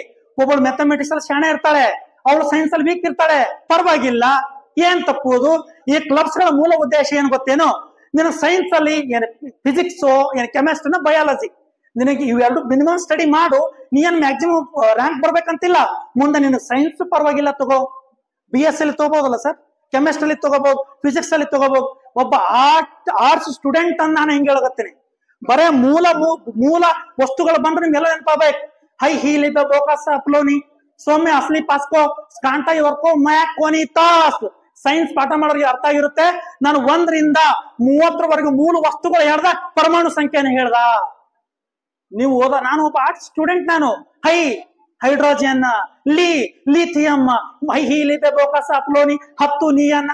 ಒಬ್ಬಳು ಮ್ಯಾಥಮೆಟಿಕ್ಸ್ ಅಲ್ಲಿ ಶಾಣೆ ಇರ್ತಾಳೆ, ಅವಳು ಸೈನ್ಸ್ ಅಲ್ಲಿ ವೀಕ್ ಇರ್ತಾಳೆ, ಪರವಾಗಿಲ್ಲ. ಏನ್ ತಪ್ಪುವುದು? ಈ ಕ್ಲಬ್ಸ್ ಗಳ ಮೂಲ ಉದ್ದೇಶ ಏನ್ ಗೊತ್ತೇನು? ನಿನ್ನ ಸೈನ್ಸ್ ಅಲ್ಲಿ ಏನ್ ಫಿಸಿಕ್ಸ್, ಏನ್ ಕೆಮಿಸ್ಟ್ರಿನ, ಬಯಾಲಜಿ, ನಿನಗೆ ಇವೆರಡು ಮಿನಿಮಮ್ ಸ್ಟಡಿ ಮಾಡು. ನೀ ಏನ್ ಮ್ಯಾಕ್ಸಿಮಮ್ ರ್ಯಾಂಕ್ ಬರ್ಬೇಕಂತಿಲ್ಲ. ಮುಂದೆ ನಿನ್ನ ಸೈನ್ಸ್ ಪರವಾಗಿಲ್ಲ ತಗೋ, BSc ಅಲ್ಲಿ ತಗೋಬಹುದಲ್ಲ ಸರ್, ಕೆಮಿಸ್ಟ್ರಿ ಅಲ್ಲಿ ತಗೋಬಹುದು, ಫಿಸಿಕ್ಸ್ ಅಲ್ಲಿ ತಗೋಬಹುದು. ಒಬ್ಬ ಆರ್ಟ್ಸ್ ಸ್ಟೂಡೆಂಟ್ ಅನ್ನ ನಾನು ಹೆಂಗ್ ಹೇಳಕತ್ತೀನಿ, ಬರೇ ಮೂಲ ವಸ್ತುಗಳು ಬಂದ್ರೆ ನಿಮ್ಗೆಲ್ಲ ನೆನಪಾಗಬೇಕು. ಹೈ ಹೀಲಿ ಬೋಕಾಸ ಅಪ್ಲೋನಿ ಸೌಮ್ಯ ಅಸ್ಲಿ ಪಾಸ್ಕೋ ಸ್ಕಾಂಟ ಇವರ್ಕೋ ಮ್ಯಾಕ್ ಕೋನಿ ತಾಸ್. ಸೈನ್ಸ್ ಪಾಠ ಮಾಡೋರಿಗೆ ಅರ್ಥ ಆಗಿರುತ್ತೆ. ನಾನು 1 ರಿಂದ 30 ಮೂಲ ವಸ್ತುಗಳು ಹೇಳ್ದ, ಪರಮಾಣು ಸಂಖ್ಯೆನ ಹೇಳ್ದ. ನೀವು ಓದ, ನಾನು ಒಬ್ಬ ಆರ್ಟ್ಸ್ ಸ್ಟೂಡೆಂಟ್. ನಾನು ಹೈಡ್ರೋಜನ್, ಲಿಥಿಯಂ, ಬೋಕಾಸ ಅಪ್ಲೋನಿ 10 ನಿಯನ್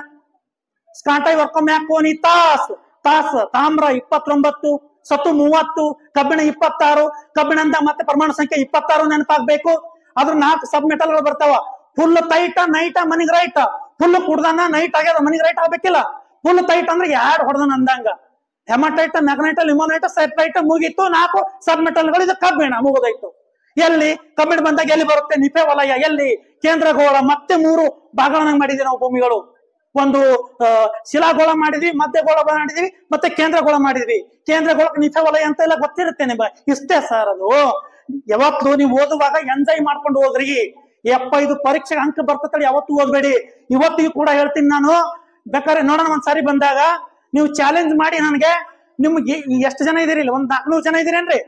ಸ್ಕಾಂಟ ಇವರ್ಕೋ ಮ್ಯಾಕ್ ಕೋನಿ ತಾಸ್. ತಾಮ್ರ 29, ಸತ್ತು 30, ಕಬ್ಬಿಣ 26. ಕಬ್ಬಿಣದಿಂದ ಮತ್ತೆ ಪರಮಾಣು ಸಂಖ್ಯೆ 26 ನೆನಪಾಗ್ಬೇಕು. ಅದ್ರ 4 ಸಬ್ ಮೆಟಲ್ಗಳು ಬರ್ತಾವ. ಫುಲ್ ತೈಟ, ನೈಟ, ಮನಿಗ್ ರೈಟ್. ಫುಲ್ ಕುಡ್ದಾನ, ನೈಟ್ ಆಗ್ಯದ, ಮನಿಗ್ ರೈಟ್ ಆಗ್ಬೇಕಿಲ್ಲ. ಫುಲ್ ತೈಟ್ ಅಂದ್ರೆ 2 ಹೊಡೆದನ ಅಂದಂಗ. ಹೆಮಟೈಟ್, ಮ್ಯಾಗ್ನೈಟ್, ಲಿಮೋನೈಟ್, ಸೈಟ್ರೈಟ್ ಮುಗೀತು. 4 ಸಬ್ ಮೆಟಲ್ಗಳು. ಇದು ಕಬ್ಬಿಣ ಮುಗಿದೋಯ್ತು. ಎಲ್ಲಿ ಕಬ್ಬಿಣ ಬಂದಾಗ ಎಲ್ಲಿ ಬರುತ್ತೆ? ನಿಫೆ ವಲಯ. ಎಲ್ಲಿ? ಕೇಂದ್ರಗೋಳ. ಮತ್ತೆ 3 ಭಾಗಗಳನ್ನಾಗಿ ಮಾಡಿದ್ವಿ ನಾವು ಭೂಮಿಗಳು. ಒಂದು ಶಿಲಾಗೋಳ ಮಾಡಿದ್ವಿ, ಮಧ್ಯಗೋಳ ಮಾಡಿದ್ವಿ, ಮತ್ತೆ ಕೇಂದ್ರಗೋಳ ಮಾಡಿದ್ವಿ. ಕೇಂದ್ರಗೋಳಕ್ಕೆ ನಿಫೆ ವಲಯ ಅಂತ ಎಲ್ಲ ಗೊತ್ತಿರುತ್ತೆ ನಿಮ್ಗೆ. ಇಷ್ಟೇ ಸರ್ ಅದು. ಯಾವತ್ತು ನೀವು ಓದುವಾಗ ಎಂಜಾಯ್ ಮಾಡ್ಕೊಂಡು ಹೋದ್ರಿ. ಇದು ಪರೀಕ್ಷೆಗೆ ಅಂಕ ಬರ್ತದೆ ಯಾವತ್ತು ಓದ್ಬೇಡಿ. ಇವತ್ತಿಗೂ ಕೂಡ ಹೇಳ್ತೀನಿ ನಾನು. ಬೇಕಾದ್ರೆ ನೋಡೋಣ, ಒಂದ್ಸಾರಿ ಬಂದಾಗ ನೀವು ಚಾಲೆಂಜ್ ಮಾಡಿ ನನಗೆ. ನಿಮ್ಗೆ ಎಷ್ಟು ಜನ ಇದೀರಿ? ಒಂದ್ 400 ಜನ ಇದೀರೇನ್ರಿ?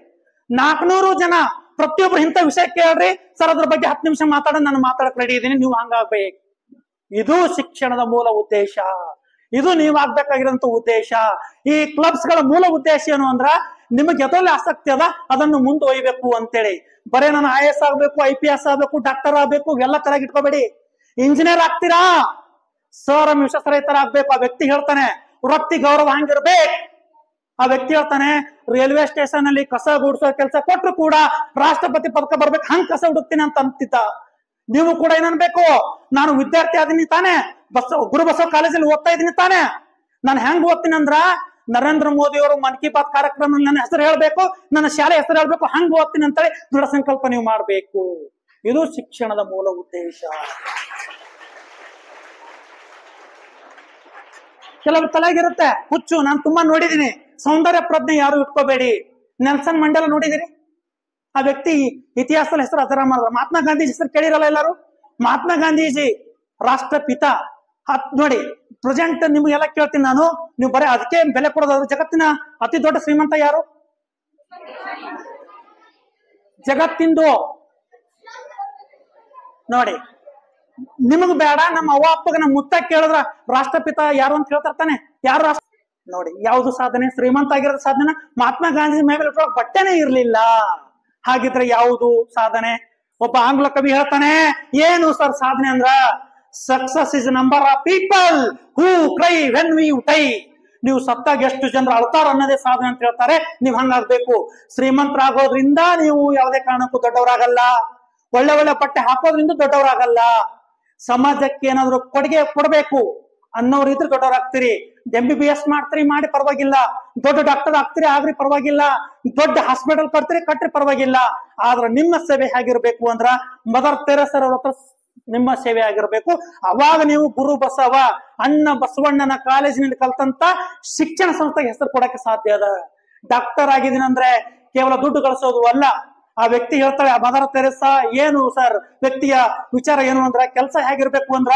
400 ಜನ ಪ್ರತಿಯೊಬ್ರು ಇಂಥ ವಿಷಯ ಕೇಳ್ರಿ ಸರ್, ಅದ್ರ ಬಗ್ಗೆ 10 ನಿಮಿಷ ಮಾತಾಡೋದು ನಾನು ಮಾತಾಡಕ್ ರೆಡಿ ಇದ್ದೀನಿ. ನೀವು ಹಂಗಾಗ್ಬೇಕು. ಇದು ಶಿಕ್ಷಣದ ಮೂಲ ಉದ್ದೇಶ. ಇದು ನೀವು ಆಗ್ಬೇಕಾಗಿರೋಂಥ ಉದ್ದೇಶ. ಈ ಕ್ಲಬ್ಸ್ ಗಳ ಮೂಲ ಉದ್ದೇಶ ಏನು ಅಂದ್ರ, ನಿಮಗೆ ಎದ್ರಲ್ಲಿ ಆಸಕ್ತಿ ಅದ ಅದನ್ನು ಮುಂದುವರಿಬೇಕು ಅಂತೇಳಿ. ಬರೇ ನಾನು IAS ಆಗ್ಬೇಕು, IPS ಆಗ್ಬೇಕು, ಡಾಕ್ಟರ್ ಆಗ್ಬೇಕು ಎಲ್ಲ ತಲೆಗೆ ಇಟ್ಕೋಬೇಡಿ. ಇಂಜಿನಿಯರ್ ಆಗ್ತೀರಾ, ಸರ್ ವಿಶ್ವೇಶ್ವರಯ್ಯ ತರ ಆಗ್ಬೇಕು. ಆ ವ್ಯಕ್ತಿ ಹೇಳ್ತಾನೆ ವೃತ್ತಿ ಗೌರವ ಹಂಗಿರ್ಬೇಕು. ಆ ವ್ಯಕ್ತಿ ಹೇಳ್ತಾನೆ ರೈಲ್ವೆ ಸ್ಟೇಷನ್ ಅಲ್ಲಿ ಕಸ ಗುಡಿಸೋ ಕೆಲಸ ಕೊಟ್ಟರು ಕೂಡ ರಾಷ್ಟ್ರಪತಿ ಪದಕ ಬರ್ಬೇಕು, ಹಂಗ್ ಕಸ ಹುಡುಕ್ತೀನಿ ಅಂತ ಅಂತಿದ್ದ. ನೀವು ಕೂಡ ಏನನ್ಬೇಕು, ನಾನು ವಿದ್ಯಾರ್ಥಿ ಆದೀನಿ ತಾನೆ, ಗುರು ಬಸವ ಕಾಲೇಜಲ್ಲಿ ಓದ್ತಾ ಇದೀನಿ ತಾನೆ. ನಾನು ಹೆಂಗ್ ಓದ್ತೀನಿ ಅಂದ್ರ, ನರೇಂದ್ರ ಮೋದಿ ಅವರು ಮನ್ ಕಿ ಬಾತ್ ಕಾರ್ಯಕ್ರಮ ನನ್ನ ಹೆಸರು ಹೇಳ್ಬೇಕು, ನನ್ನ ಶಾಲೆ ಹೆಸರು ಹೇಳ್ಬೇಕು, ಹಂಗ್ ಓದ್ತೀನಿ ಅಂತೇಳಿ ದೃಢ ಸಂಕಲ್ಪ ನೀವು ಮಾಡ್ಬೇಕು. ಇದು ಶಿಕ್ಷಣದ ಮೂಲ ಉದ್ದೇಶ. ಕೆಲವ್ರ ತಲೆಗಿರುತ್ತೆ ಹುಚ್ಚು. ನಾನು ತುಂಬಾ ನೋಡಿದೀನಿ. ಸೌಂದರ್ಯ ಪ್ರಜ್ಞೆ ಯಾರು ಇಟ್ಕೋಬೇಡಿ. ನೆಲ್ಸನ್ ಮಂಡೇಲ ನೋಡಿದಿರಿ? ಆ ವ್ಯಕ್ತಿ ಇತಿಹಾಸದಲ್ಲಿ ಹೆಸರು ಅಜರಾಮ. ಮಹಾತ್ಮ ಗಾಂಧೀಜಿ ಹೆಸರು ಕೇಳಿರಲ್ಲ ಎಲ್ಲರೂ? ಮಹಾತ್ಮ ಗಾಂಧೀಜಿ ರಾಷ್ಟ್ರಪಿತ. ನೋಡಿ, ಪ್ರೆಸೆಂಟ್ ನಿಮ್ಗೆಲ್ಲ ಕೇಳ್ತೀನಿ ನಾನು, ನೀವು ಬರೀ ಅದಕ್ಕೆ ಬೆಲೆ ಕೊಡೋದಾದ್ರೆ ಜಗತ್ತಿನ ಅತಿ ದೊಡ್ಡ ಶ್ರೀಮಂತ ಯಾರು? ಜಗತ್ತಿಂದು ನೋಡಿ, ನಿಮಗ್ ಬೇಡ, ನಮ್ಮ ಅವ್ವ ಅಪ್ಪಗ ನಮ್ಮ ಮುತ್ತ ಕೇಳಿದ್ರ ರಾಷ್ಟ್ರಪಿತ ಯಾರು ಅಂತ ಹೇಳ್ತಾನೆ. ಯಾರು ರಾಷ್ಟ್ರ ನೋಡಿ, ಯಾವ್ದು ಸಾಧನೆ? ಶ್ರೀಮಂತ ಆಗಿರೋ ಸಾಧನೆ. ಮಹಾತ್ಮ ಗಾಂಧಿ ಮೇಲೆ ಬಟ್ಟೆನೇ ಇರ್ಲಿಲ್ಲ. ಹಾಗಿದ್ರೆ ಯಾವುದು ಸಾಧನೆ? ಒಬ್ಬ ಆಂಗ್ಲ ಕವಿ ಹೇಳ್ತಾನೆ, ಏನು ಸರ್ ಸಾಧನೆ ಅಂದ್ರ, success is number of people who CRY when we tie. ನೀವು ಸತ್ತಾಗ ಎಷ್ಟು ಜನರು ಅಳ್ತಾರ ಅನ್ನೋದೇ ಸಾಧನೆ ಅಂತ ಹೇಳ್ತಾರೆ. ನೀವು ಹಂಗಾಗ್ಬೇಕು. ಶ್ರೀಮಂತರಾಗೋದ್ರಿಂದ ನೀವು ಯಾವುದೇ ಕಾರಣಕ್ಕೂ ದೊಡ್ಡವರಾಗಲ್ಲ. ಒಳ್ಳೆ ಒಳ್ಳೆ ಬಟ್ಟೆ ಹಾಕೋದ್ರಿಂದ ದೊಡ್ಡವರಾಗಲ್ಲ. ಸಮಾಜಕ್ಕೆ ಏನಾದ್ರು ಕೊಡುಗೆ ಕೊಡ್ಬೇಕು ಅನ್ನೋರು ಇದ್ರೆ ದೊಡ್ಡವರಾಗ್ತೀರಿ. MBBS ಮಾಡ್ತೀರಿ, ಮಾಡಿ ಪರವಾಗಿಲ್ಲ. ದೊಡ್ಡ ಡಾಕ್ಟರ್ ಆಗ್ತೀರಿ, ಆಗ್ರಿ ಪರವಾಗಿಲ್ಲ. ದೊಡ್ಡ ಹಾಸ್ಪಿಟಲ್ ಕಟ್ರಿ ಪರವಾಗಿಲ್ಲ. ಆದ್ರೆ ನಿಮ್ಮ ಸೇವೆ ಹೇಗಿರ್ಬೇಕು ಅಂದ್ರ ಮದರ್ ತೆರೇಸಾ ಅವ್ರ ಹತ್ರ ನಿಮ್ಮ ಸೇವೆ ಆಗಿರ್ಬೇಕು. ಅವಾಗ ನೀವು ಗುರು ಬಸವ ಅಣ್ಣ ಬಸವಣ್ಣನ ಕಾಲೇಜಿನಲ್ಲಿ ಕಲ್ತಂತ ಶಿಕ್ಷಣ ಸಂಸ್ಥೆಗೆ ಹೆಸರು ಕೊಡಕ್ಕೆ ಸಾಧ್ಯ ಅದ. ಡಾಕ್ಟರ್ ಆಗಿದ್ದೀನಿ ಅಂದ್ರೆ ಕೇವಲ ದುಡ್ಡು ಗಳಿಸೋದು ಅಲ್ಲ. ಆ ವ್ಯಕ್ತಿ ಹೇಳ್ತಾಳೆ, ಆ ಮದರ್ ತೆರೇಸಾ ಏನು ಸರ್ ವ್ಯಕ್ತಿಯ ವಿಚಾರ ಏನು ಅಂದ್ರ, ಕೆಲಸ ಹೇಗಿರ್ಬೇಕು ಅಂದ್ರ,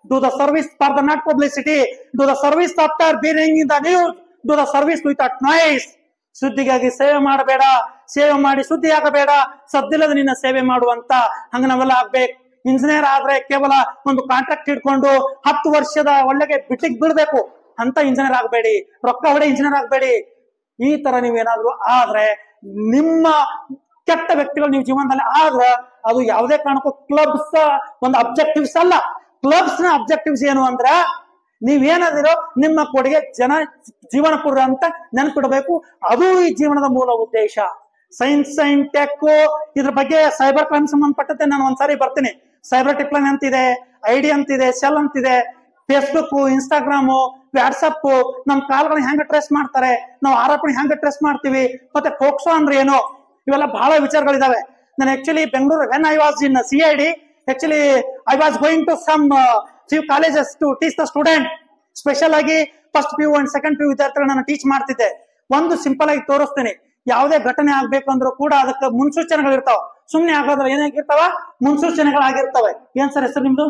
do the service for the not publicity, do the service after bearing in the news, do the service without noise. ಸುದ್ದಿಗಾಗಿ ಸೇವೆ ಮಾಡಬೇಡ, ಸೇವೆ ಮಾಡಿ ಸುದ್ದಿ ಆಗಬೇಡ, ಸದ್ದಿಲ್ಲದ ನಿನ್ನ ಸೇವೆ ಮಾಡುವಂತ ಹಂಗ ನಾವೆಲ್ಲ ಆಗ್ಬೇಕು. ಇಂಜಿನಿಯರ್ ಆದ್ರೆ ಕೇವಲ ಒಂದು ಕಾಂಟ್ರಾಕ್ಟ್ ಇಟ್ಕೊಂಡು 10 ವರ್ಷದ ಒಳ್ಳೆಗೆ ಬಿಟ್ಟಿಗೆ ಬಿಡ್ಬೇಕು ಅಂತ ಇಂಜಿನಿಯರ್ ಆಗ್ಬೇಡಿ. ರೊಕ್ಕ ಹೊಡೆ ಇಂಜಿನಿಯರ್ ಆಗ್ಬೇಡಿ. ಈ ತರ ನೀವೇನಾದ್ರು ಆದ್ರೆ, ನಿಮ್ಮ ಕೆಟ್ಟ ವ್ಯಕ್ತಿಗಳು ನೀವು ಜೀವನದಲ್ಲಿ ಆದ್ರ, ಅದು ಯಾವುದೇ ಕಾರಣಕ್ಕೂ ಕ್ಲಬ್ಸ್ ಒಂದು ಅಬ್ಜೆಕ್ಟಿವ್ಸ್ ಅಲ್ಲ. ಕ್ಲಬ್ಸ್ ನ ಅಬ್ಜೆಕ್ಟಿವ್ಸ್ ಏನು ಅಂದ್ರ, ನೀವೇನದಿರೋ ನಿಮ್ಮ ಕೊಡುಗೆ ಜೀವನ ಪೂರ್ವ ಅಂತ ನೆನಪಿಡಬೇಕು. ಅದು ಈ ಜೀವನದ ಮೂಲ ಉದ್ದೇಶ. ಸೈನ್ಸ್ ಅಂಡ್ ಟೆಕ್ ಇದ್ರ ಬಗ್ಗೆ ಸೈಬರ್ ಕ್ರೈಮ್ ಸಂಬಂಧಪಟ್ಟಂತೆ ನಾನು ಒಂದ್ಸಾರಿ ಬರ್ತೀನಿ. ಸೈಬರ್ ಟಿಪ್ಲೈನ್ ಅಂತಿದೆ, ID ಅಂತಿದೆ, ಸೆಲ್ ಅಂತಿದೆ, ಫೇಸ್ಬುಕ್, ಇನ್ಸ್ಟಾಗ್ರಾಮು, ವಾಟ್ಸಪ್ ನಮ್ ಕಾಲ್ಗಳನ್ನ ಹೆಂಗ ಟ್ರೇಸ್ ಮಾಡ್ತಾರೆ, ನಾವು ಆರೋಪಣೆ ಹೆಂಗ ಟ್ರೇಸ್ ಮಾಡ್ತೀವಿ, ಮತ್ತೆ ಫೋಕ್ಸೋ ಅಂದ್ರೆ ಏನು, ಇವೆಲ್ಲ ಬಹಳ ವಿಚಾರಗಳಿದಾವೆ. ನಾನು actually Bengaluru when I was in CID, actually I was going to some few colleges to teach the student. Special ಆಗಿ first PU and second PU ವಿದ್ಯಾರ್ಥಿಗಳನ್ನ ನಾನು ಟೀಚ್ ಮಾಡ್ತಿದ್ದೆ. ಒಂದು ಸಿಂಪಲ್ ಆಗಿ ತೋರಿಸ್ತೀನಿ. ಯಾವುದೇ ಘಟನೆ ಆಗ್ಬೇಕು ಅಂದ್ರೂ ಕೂಡ ಅದಕ್ಕೆ ಮುನ್ಸೂಚನೆಗಳು ಇರ್ತಾವ. ಸುಮ್ನೆ ಆಗೋದ್ರ ಏನಾಗಿರ್ತಾವ, ಮುನ್ಸೂಚನೆಗಳಾಗಿರ್ತವೆ. ಏನ್ ಸರ್ ಹೆಸರು ನಿಮ್ದು?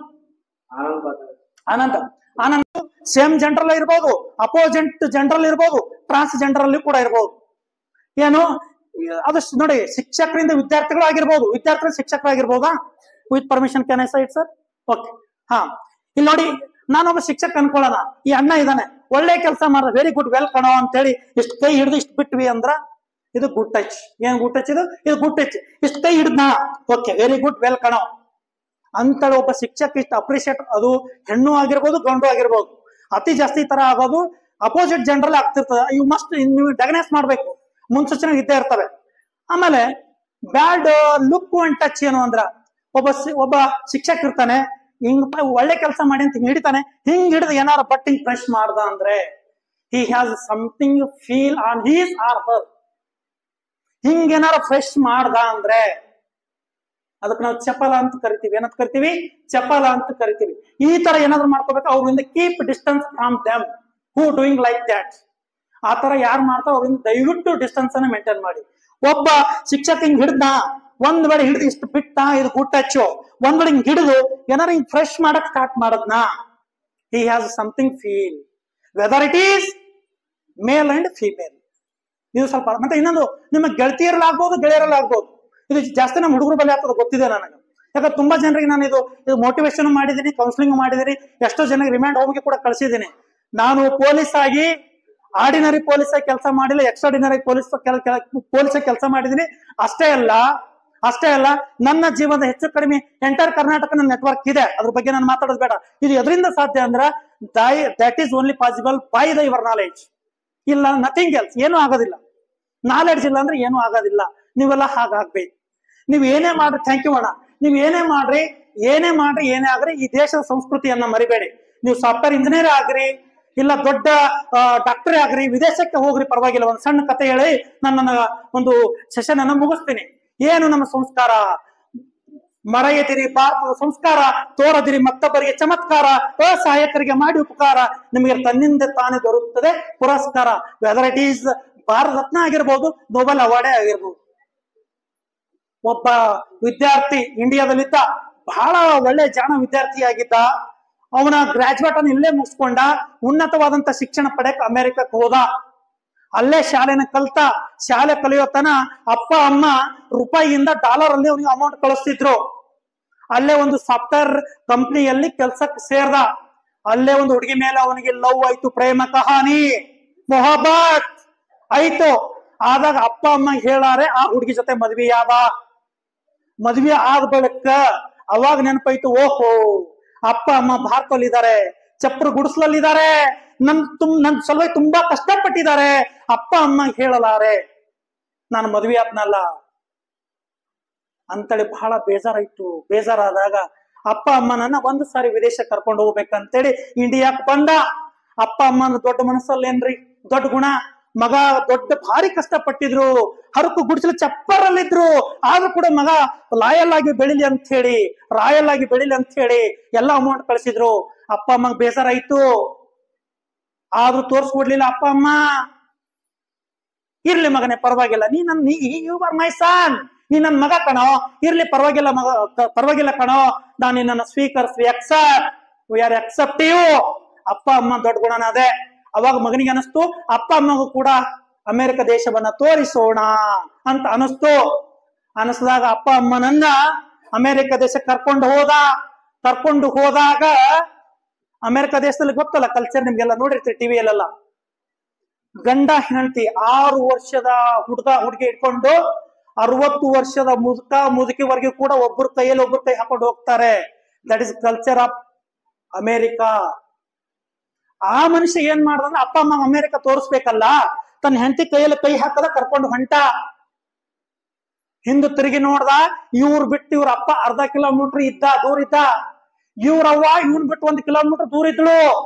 ಆನಂದ್. ಆನಂದ್ ಸೇಮ್ ಜೆಂಡರ್ ಇರ್ಬೋದು, ಅಪೋಸಿಟ್ ಜೆಂಡರ್ ಇರ್ಬೋದು, ಟ್ರಾನ್ಸ್ ಜೆಂಡರ್ ಅಲ್ಲಿ ಕೂಡ ಇರ್ಬೋದು. ಏನು ಅದು ನೋಡಿ, ಶಿಕ್ಷಕರಿಂದ ವಿದ್ಯಾರ್ಥಿಗಳು ಆಗಿರ್ಬೋದು, ವಿದ್ಯಾರ್ಥಿಗಳು ಶಿಕ್ಷಕರಾಗಿರ್ಬೋದಾ? With permission can I say it sir? Okay. ಹಾ, ಇಲ್ಲಿ ನೋಡಿ, ನಾನೊಬ್ಬ ಶಿಕ್ಷಕ ಅನ್ಕೊಳ್ಳೋಣ. ಈ ಅಣ್ಣ ಇದ್ದಾನೆ, ಒಳ್ಳೆ ಕೆಲಸ ಮಾಡ್ದ, ವೆರಿ ಗುಡ್, ವೆಲ್ ಕಣೋ ಅಂತೇಳಿ ಇಷ್ಟು ಕೈ ಹಿಡಿದು ಇಷ್ಟು ಬಿಟ್ವಿ ಅಂದ್ರ ಇದು ಗುಡ್ ಟಚ್. ಏನ್ ಗುಡ್ ಟಚ್ ಇದು? ಇದು ಗುಡ್ ಟಚ್. ಇಷ್ಟು ಕೈ ಹಿಡಿದ್ನಾ, ಓಕೆ, ವೆರಿ ಗುಡ್, ವೆಲ್ ಕಣೋ ಅಂತೇಳಿ ಒಬ್ಬ ಶಿಕ್ಷಕ ಇಷ್ಟು ಅಪ್ರಿಶಿಯೇಟ್. ಅದು ಹೆಣ್ಣು ಆಗಿರ್ಬೋದು, ಗಂಡು ಆಗಿರ್ಬೋದು. ಅತಿ ಜಾಸ್ತಿ ತರ ಆಗೋದು ಅಪೋಸಿಟ್ ಜೆಂಡರ್ ಆಗ್ತಿರ್ತದೆ. ಇವು ಮಸ್ಟ್ ನೀವು ಡಯಾಗ್ನೈಸ್ ಮಾಡ್ಬೇಕು, ಮುನ್ಸೂಚನೆ ಇದ್ದೇ ಇರ್ತವೆ. ಆಮೇಲೆ ಬ್ಯಾಡ್ ಲುಕ್ ಅಂಡ್ ಟಚ್ ಏನು ಅಂದ್ರ, ಒಬ್ಬ ಶಿಕ್ಷಕ ಇರ್ತಾನೆ, ಹಿಂಗ್ ಒಳ್ಳೆ ಕೆಲಸ ಮಾಡಿ ಅಂತ ಹಿಡಿತಾನೆ, ಹಿಂಗ್ ಹಿಡಿದು ಏನಾರ ಬಟ್ಟಿಂಗ್ ಫ್ರೆಶ್ ಮಾಡ್ದ ಅಂದ್ರೆ he has something feel on his or her. ಹಿಂಗ್ ಏನಾರ ಫ್ರೆಶ್ ಮಾಡ್ದ ಅಂದ್ರೆ ಅದಕ್ಕೆ ನಾವು ಚಪಲ ಅಂತ ಕರಿತೀವಿ. ಏನಂತ ಕರಿತೀವಿ? ಚಪಲ ಅಂತ ಕರಿತೀವಿ. ಈ ತರ ಏನಾದ್ರು ಮಾಡ್ಕೋಬೇಕು. ಅವ್ರಿಂದ keep distance from them who doing like that. ಆ ತರ ಯಾರು ಮಾಡ್ತಾರೋ ಅವ್ರಿಂದ ದಯವಿಟ್ಟು ಡಿಸ್ಟೆನ್ಸ್ ಅನ್ನ ಮೇಂಟೈನ್ ಮಾಡಿ. ಒಬ್ಬ ಶಿಕ್ಷಕ ಹಿಂಗ್ ಹಿಡ್ದ, ಒಂದ್ ವೇಳೆ ಹಿಡಿದು ಇಷ್ಟು ಬಿಟ್ಟ, ಇದು ಗುಡ್ ಟಚ್. ಒಂದ್ ವೇಳೆ ಹಿಂಗ್ ಹಿಡಿದು ಏನಾರ ಹಿಂಗ್ ಫ್ರೆಶ್ ಮಾಡಕ್ ಸ್ಟಾರ್ಟ್ ಮಾಡದ್ನ, he has something feel, whether it is male and female. ಇದು ಸ್ವಲ್ಪ. ಮತ್ತೆ ಇನ್ನೊಂದು, ನಿಮ್ಮ ಗೆಳತಿಯರಲ್ಲಾಗ್ಬೋದು, ಗೆಳೆಯರಲ್ಲಾಗ್ಬೋದು. ಇದು ಜಾಸ್ತಿ ನಮ್ಮ ಹುಡುಗರು ಬಳಿ ಆಗ್ತದೆ, ಗೊತ್ತಿದೆ ನನಗೆ. ಯಾಕಂದ್ರೆ ತುಂಬಾ ಜನರಿಗೆ ನಾನು ಇದು ಮೋಟಿವೇಶನ್ ಮಾಡಿದ್ದೀನಿ, ಕೌನ್ಸಿಲಿಂಗ್ ಮಾಡಿದ್ದೀನಿ, ಎಷ್ಟೋ ಜನರಿಗೆ ರಿಮ್ಯಾಂಡ್ ಹೋಮ್ಗೆ ಕೂಡ ಕಳಿಸಿದ್ದೀನಿ. ನಾನು ಪೊಲೀಸ್ ಆಗಿ ಆರ್ಡಿನರಿ ಪೊಲೀಸ್ ಆಗಿ ಕೆಲಸ ಮಾಡಿಲ್ಲ, ಎಕ್ಸ್ಟ್ರಾರ್ಡಿನರಿ ಪೊಲೀಸ್ ಆಗಿ ಕೆಲಸ ಮಾಡಿದ್ದೀನಿ. ಅಷ್ಟೇ ಅಲ್ಲ, ನನ್ನ ಜೀವನದ ಹೆಚ್ಚು ಕಡಿಮೆ ಎಂಟರ್ ಕರ್ನಾಟಕ ನನ್ನ ನೆಟ್ವರ್ಕ್ ಇದೆ. ಅದ್ರ ಬಗ್ಗೆ ನಾನು ಮಾತಾಡೋದು ಬೇಡ. ಇದು ಎದರಿಂದ ಸಾಧ್ಯ ಅಂದ್ರ, that is only possible by the your knowledge. ಇಲ್ಲ, ನಥಿಂಗ್ ಎಲ್ಸ್. ಏನೂ ಆಗೋದಿಲ್ಲ. ನಾಲೆಡ್ಜ್ ಇಲ್ಲ ಅಂದ್ರೆ ಏನೂ ಆಗೋದಿಲ್ಲ. ನೀವೆಲ್ಲ ಹಾಗಾಗ್ಬೇಕು. ನೀವ್ ಏನೇ ಮಾಡ್ರಿ, ಥ್ಯಾಂಕ್ ಯು ಅಣ್ಣ, ನೀವ್ ಏನೇ ಮಾಡ್ರಿ, ಏನೇ ಆಗ್ರಿ, ಈ ದೇಶದ ಸಂಸ್ಕೃತಿಯನ್ನ ಮರಿಬೇಡಿ. ನೀವು ಸಾಫ್ಟ್ವೇರ್ ಇಂಜಿನಿಯರ್ ಆಗ್ರಿ, ಇಲ್ಲ ದೊಡ್ಡ ಡಾಕ್ಟರ್ ಆಗ್ರಿ, ವಿದೇಶಕ್ಕೆ ಹೋಗ್ರಿ, ಪರವಾಗಿಲ್ಲ. ಒಂದು ಸಣ್ಣ ಕತೆ ಹೇಳಿ ನನ್ನ ಒಂದು ಸೆಷನ್ ಅನ್ನ ಮುಗಿಸ್ತೀನಿ. ಏನು ನಮ್ಮ ಸಂಸ್ಕಾರ? ಮರೆಯದಿರಿ ಭಾರತದ ಸಂಸ್ಕಾರ, ತೋರದಿರಿ ಮತ್ತೊಬ್ಬರಿಗೆ ಚಮತ್ಕಾರ, ಅಸಹಾಯಕರಿಗೆ ಮಾಡಿ ಉಪಕಾರ, ನಿಮಗೆ ತನ್ನಿಂದ ತಾನೇ ದೊರೆಯುತ್ತದೆ ಪುರಸ್ಕಾರ. Whether it is Bharat Ratna ಆಗಿರ್ಬೋದು, ನೊಬೆಲ್ ಅವಾರ್ಡೇ ಆಗಿರ್ಬೋದು. ಒಬ್ಬ ವಿದ್ಯಾರ್ಥಿ ಇಂಡಿಯಾದಲ್ಲಿದ್ದ, ಬಹಳ ಒಳ್ಳೆ ಜಾಣ ವಿದ್ಯಾರ್ಥಿಯಾಗಿದ್ದ. ಅವನ ಗ್ರಾಜುಯೇಟ್ ಅನ್ನು ಇಲ್ಲೇ ಮುಗಿಸ್ಕೊಂಡ, ಉನ್ನತವಾದಂತ ಶಿಕ್ಷಣ ಪಡೆಯಕ್ಕೆ ಅಮೆರಿಕಕ್ಕೆ ಹೋದ. ಅಲ್ಲೇ ಶಾಲೆನ ಕಲ್ತ. ಶಾಲೆ ಕಲಿಯೋತನ ಅಪ್ಪ ಅಮ್ಮ ರೂಪಾಯಿಯಿಂದ ಡಾಲರ್ ಅಲ್ಲಿ ಅವನಿಗೆ ಅಮೌಂಟ್ ಕಳಿಸ್ತಿದ್ರು. ಅಲ್ಲೇ ಒಂದು ಸಾಫ್ಟ್ವೇರ್ ಕಂಪ್ನಿಯಲ್ಲಿ ಕೆಲ್ಸಕ್ಕೆ ಸೇರ್ದ. ಅಲ್ಲೇ ಒಂದು ಹುಡುಗಿ ಮೇಲೆ ಅವನಿಗೆ ಲವ್ ಆಯ್ತು, ಪ್ರೇಮ ಕಹಾನಿ, ಮೊಹಬ್ಬತ್ ಆಯ್ತು. ಆದಾಗ ಅಪ್ಪ ಅಮ್ಮ ಹೇಳಾರೆ ಆ ಹುಡುಗಿ ಜೊತೆ ಮದ್ವೆ ಆದ. ಮದ್ವೆ ಆದ ಬಳಿಕ ಅವಾಗ ನೆನಪಾಯ್ತು, ಓಹೋ ಅಪ್ಪ ಅಮ್ಮ ಭಾರತದಲ್ಲಿದ್ದಾರೆ, ಚಪ್ರ ಗುಡಿಸ್ಲಲ್ಲಿದ್ದಾರೆ, ನನ್ ಸಲುವಾಗಿ ತುಂಬಾ ಕಷ್ಟಪಟ್ಟಿದ್ದಾರೆ. ಅಪ್ಪ ಅಮ್ಮ ಹೇಳಲಾರೆ ನಾನು ಮದ್ವೆ ಆದ್ನಲ್ಲ ಅಂತೇಳಿ ಬಹಳ ಬೇಜಾರಾಯ್ತು. ಬೇಜಾರಾದಾಗ ಅಪ್ಪ ಅಮ್ಮನನ್ನ ಒಂದು ಸಾರಿ ವಿದೇಶಕ್ಕೆ ಕರ್ಕೊಂಡು ಹೋಗ್ಬೇಕಂತೇಳಿ ಇಂಡಿಯಾಕ್ ಬಂದ. ಅಪ್ಪ ಅಮ್ಮನ ದೊಡ್ಡ ಮನಸ್ಸಲ್ಲೇನ್ರಿ, ದೊಡ್ಡ ಗುಣ. ಮಗ ದೊಡ್ಡ ಭಾರಿ ಕಷ್ಟಪಟ್ಟಿದ್ರು, ಹರಕು ಗುಡಿಸಲು ಚಪ್ಪರಲ್ಲಿದ್ರು. ಆದ್ರೂ ಕೂಡ ಮಗ ರಾಯಲ್ ಆಗಿ ಬೆಳಿಲಿ ಅಂತ ಹೇಳಿ ಎಲ್ಲ ಅಮೌಂಟ್ ಕಳಿಸಿದ್ರು. ಅಪ್ಪ ಅಮ್ಮಗ್ ಬೇಜಾರಾಯ್ತು, ಆದ್ರೂ ತೋರ್ಸ್ಕೊಡ್ಲಿಲ್ಲ ಅಪ್ಪ ಅಮ್ಮ. ಇರ್ಲಿ ಮಗನೇ ಪರವಾಗಿಲ್ಲ, ಯು ಆರ್ ಮೈ ಸನ್, ನೀ ನನ್ ಮಗ ಕಣೋ, ಇರ್ಲಿ ಪರವಾಗಿಲ್ಲ ಕಣೋ, ನಾನು ನಿನ್ನನ್ನು ಸ್ವೀಕರಿಸಿ ವಿ ಆರ್ ಅಕ್ಸೆಪ್ಟಿವ್. ಅಪ್ಪ ಅಮ್ಮ ದೊಡ್ಡ ಗುಣನ ಅದೇ. ಅವಾಗ ಮಗನಿಗೆ ಅನಿಸ್ತು ಅಪ್ಪ ಅಮ್ಮಗೂ ಕೂಡ ಅಮೆರಿಕ ದೇಶವನ್ನ ತೋರಿಸೋಣ ಅಂತ ಅನಿಸ್ದಾಗ ಅಪ್ಪ ಅಮ್ಮನನ್ನ ಅಮೆರಿಕ ದೇಶಕ್ಕೆ ಕರ್ಕೊಂಡು ಹೋದಾಗ ಅಮೆರಿಕ ದೇಶದಲ್ಲಿ ಗೊತ್ತಲ್ಲ ಕಲ್ಚರ್, ನಿಮ್ಗೆಲ್ಲ ನೋಡಿರ್ತೀರಿ ಟಿವಿಯಲ್ಲೆಲ್ಲ. ಗಂಡ ಹೆಂಡತಿ 6 ವರ್ಷದ ಹುಡುಗಿ ಇಟ್ಕೊಂಡು 60 ವರ್ಷದ ಮುದುಕಿವರೆಗೂ ಕೂಡ ಒಬ್ಬರ ಕೈಯಲ್ಲಿ ಒಬ್ಬರು ಕೈ ಹಾಕೊಂಡು ಹೋಗ್ತಾರೆ. That is culture of America. ಆ ಮನುಷ್ಯ ಏನ್ ಮಾಡ್ದಂದ್ರೆ ಅಪ್ಪ ಅಮ್ಮ ಅಮೆರಿಕ ತೋರಿಸ್ಬೇಕಲ್ಲ, ತನ್ನ ಹೆಂಡತಿ ಕೈಯಲ್ಲಿ ಕೈ ಹಾಕದ ಕರ್ಕೊಂಡು ಹೊಂಟ. ಹಿಂದೆ ತಿರುಗಿ ನೋಡ್ದ, ಇವ್ರು ಬಿಟ್ಟು ಇವ್ರ ಅಪ್ಪ ಅರ್ಧ ಕಿಲೋಮೀಟರ್ ದೂರ ಇದ್ದ. ಇವ್ರವ್ವ ಇವನ್ ಬಿಟ್ಟು 1 ಕಿಲೋಮೀಟರ್ ದೂರ ಇದ್ಳು.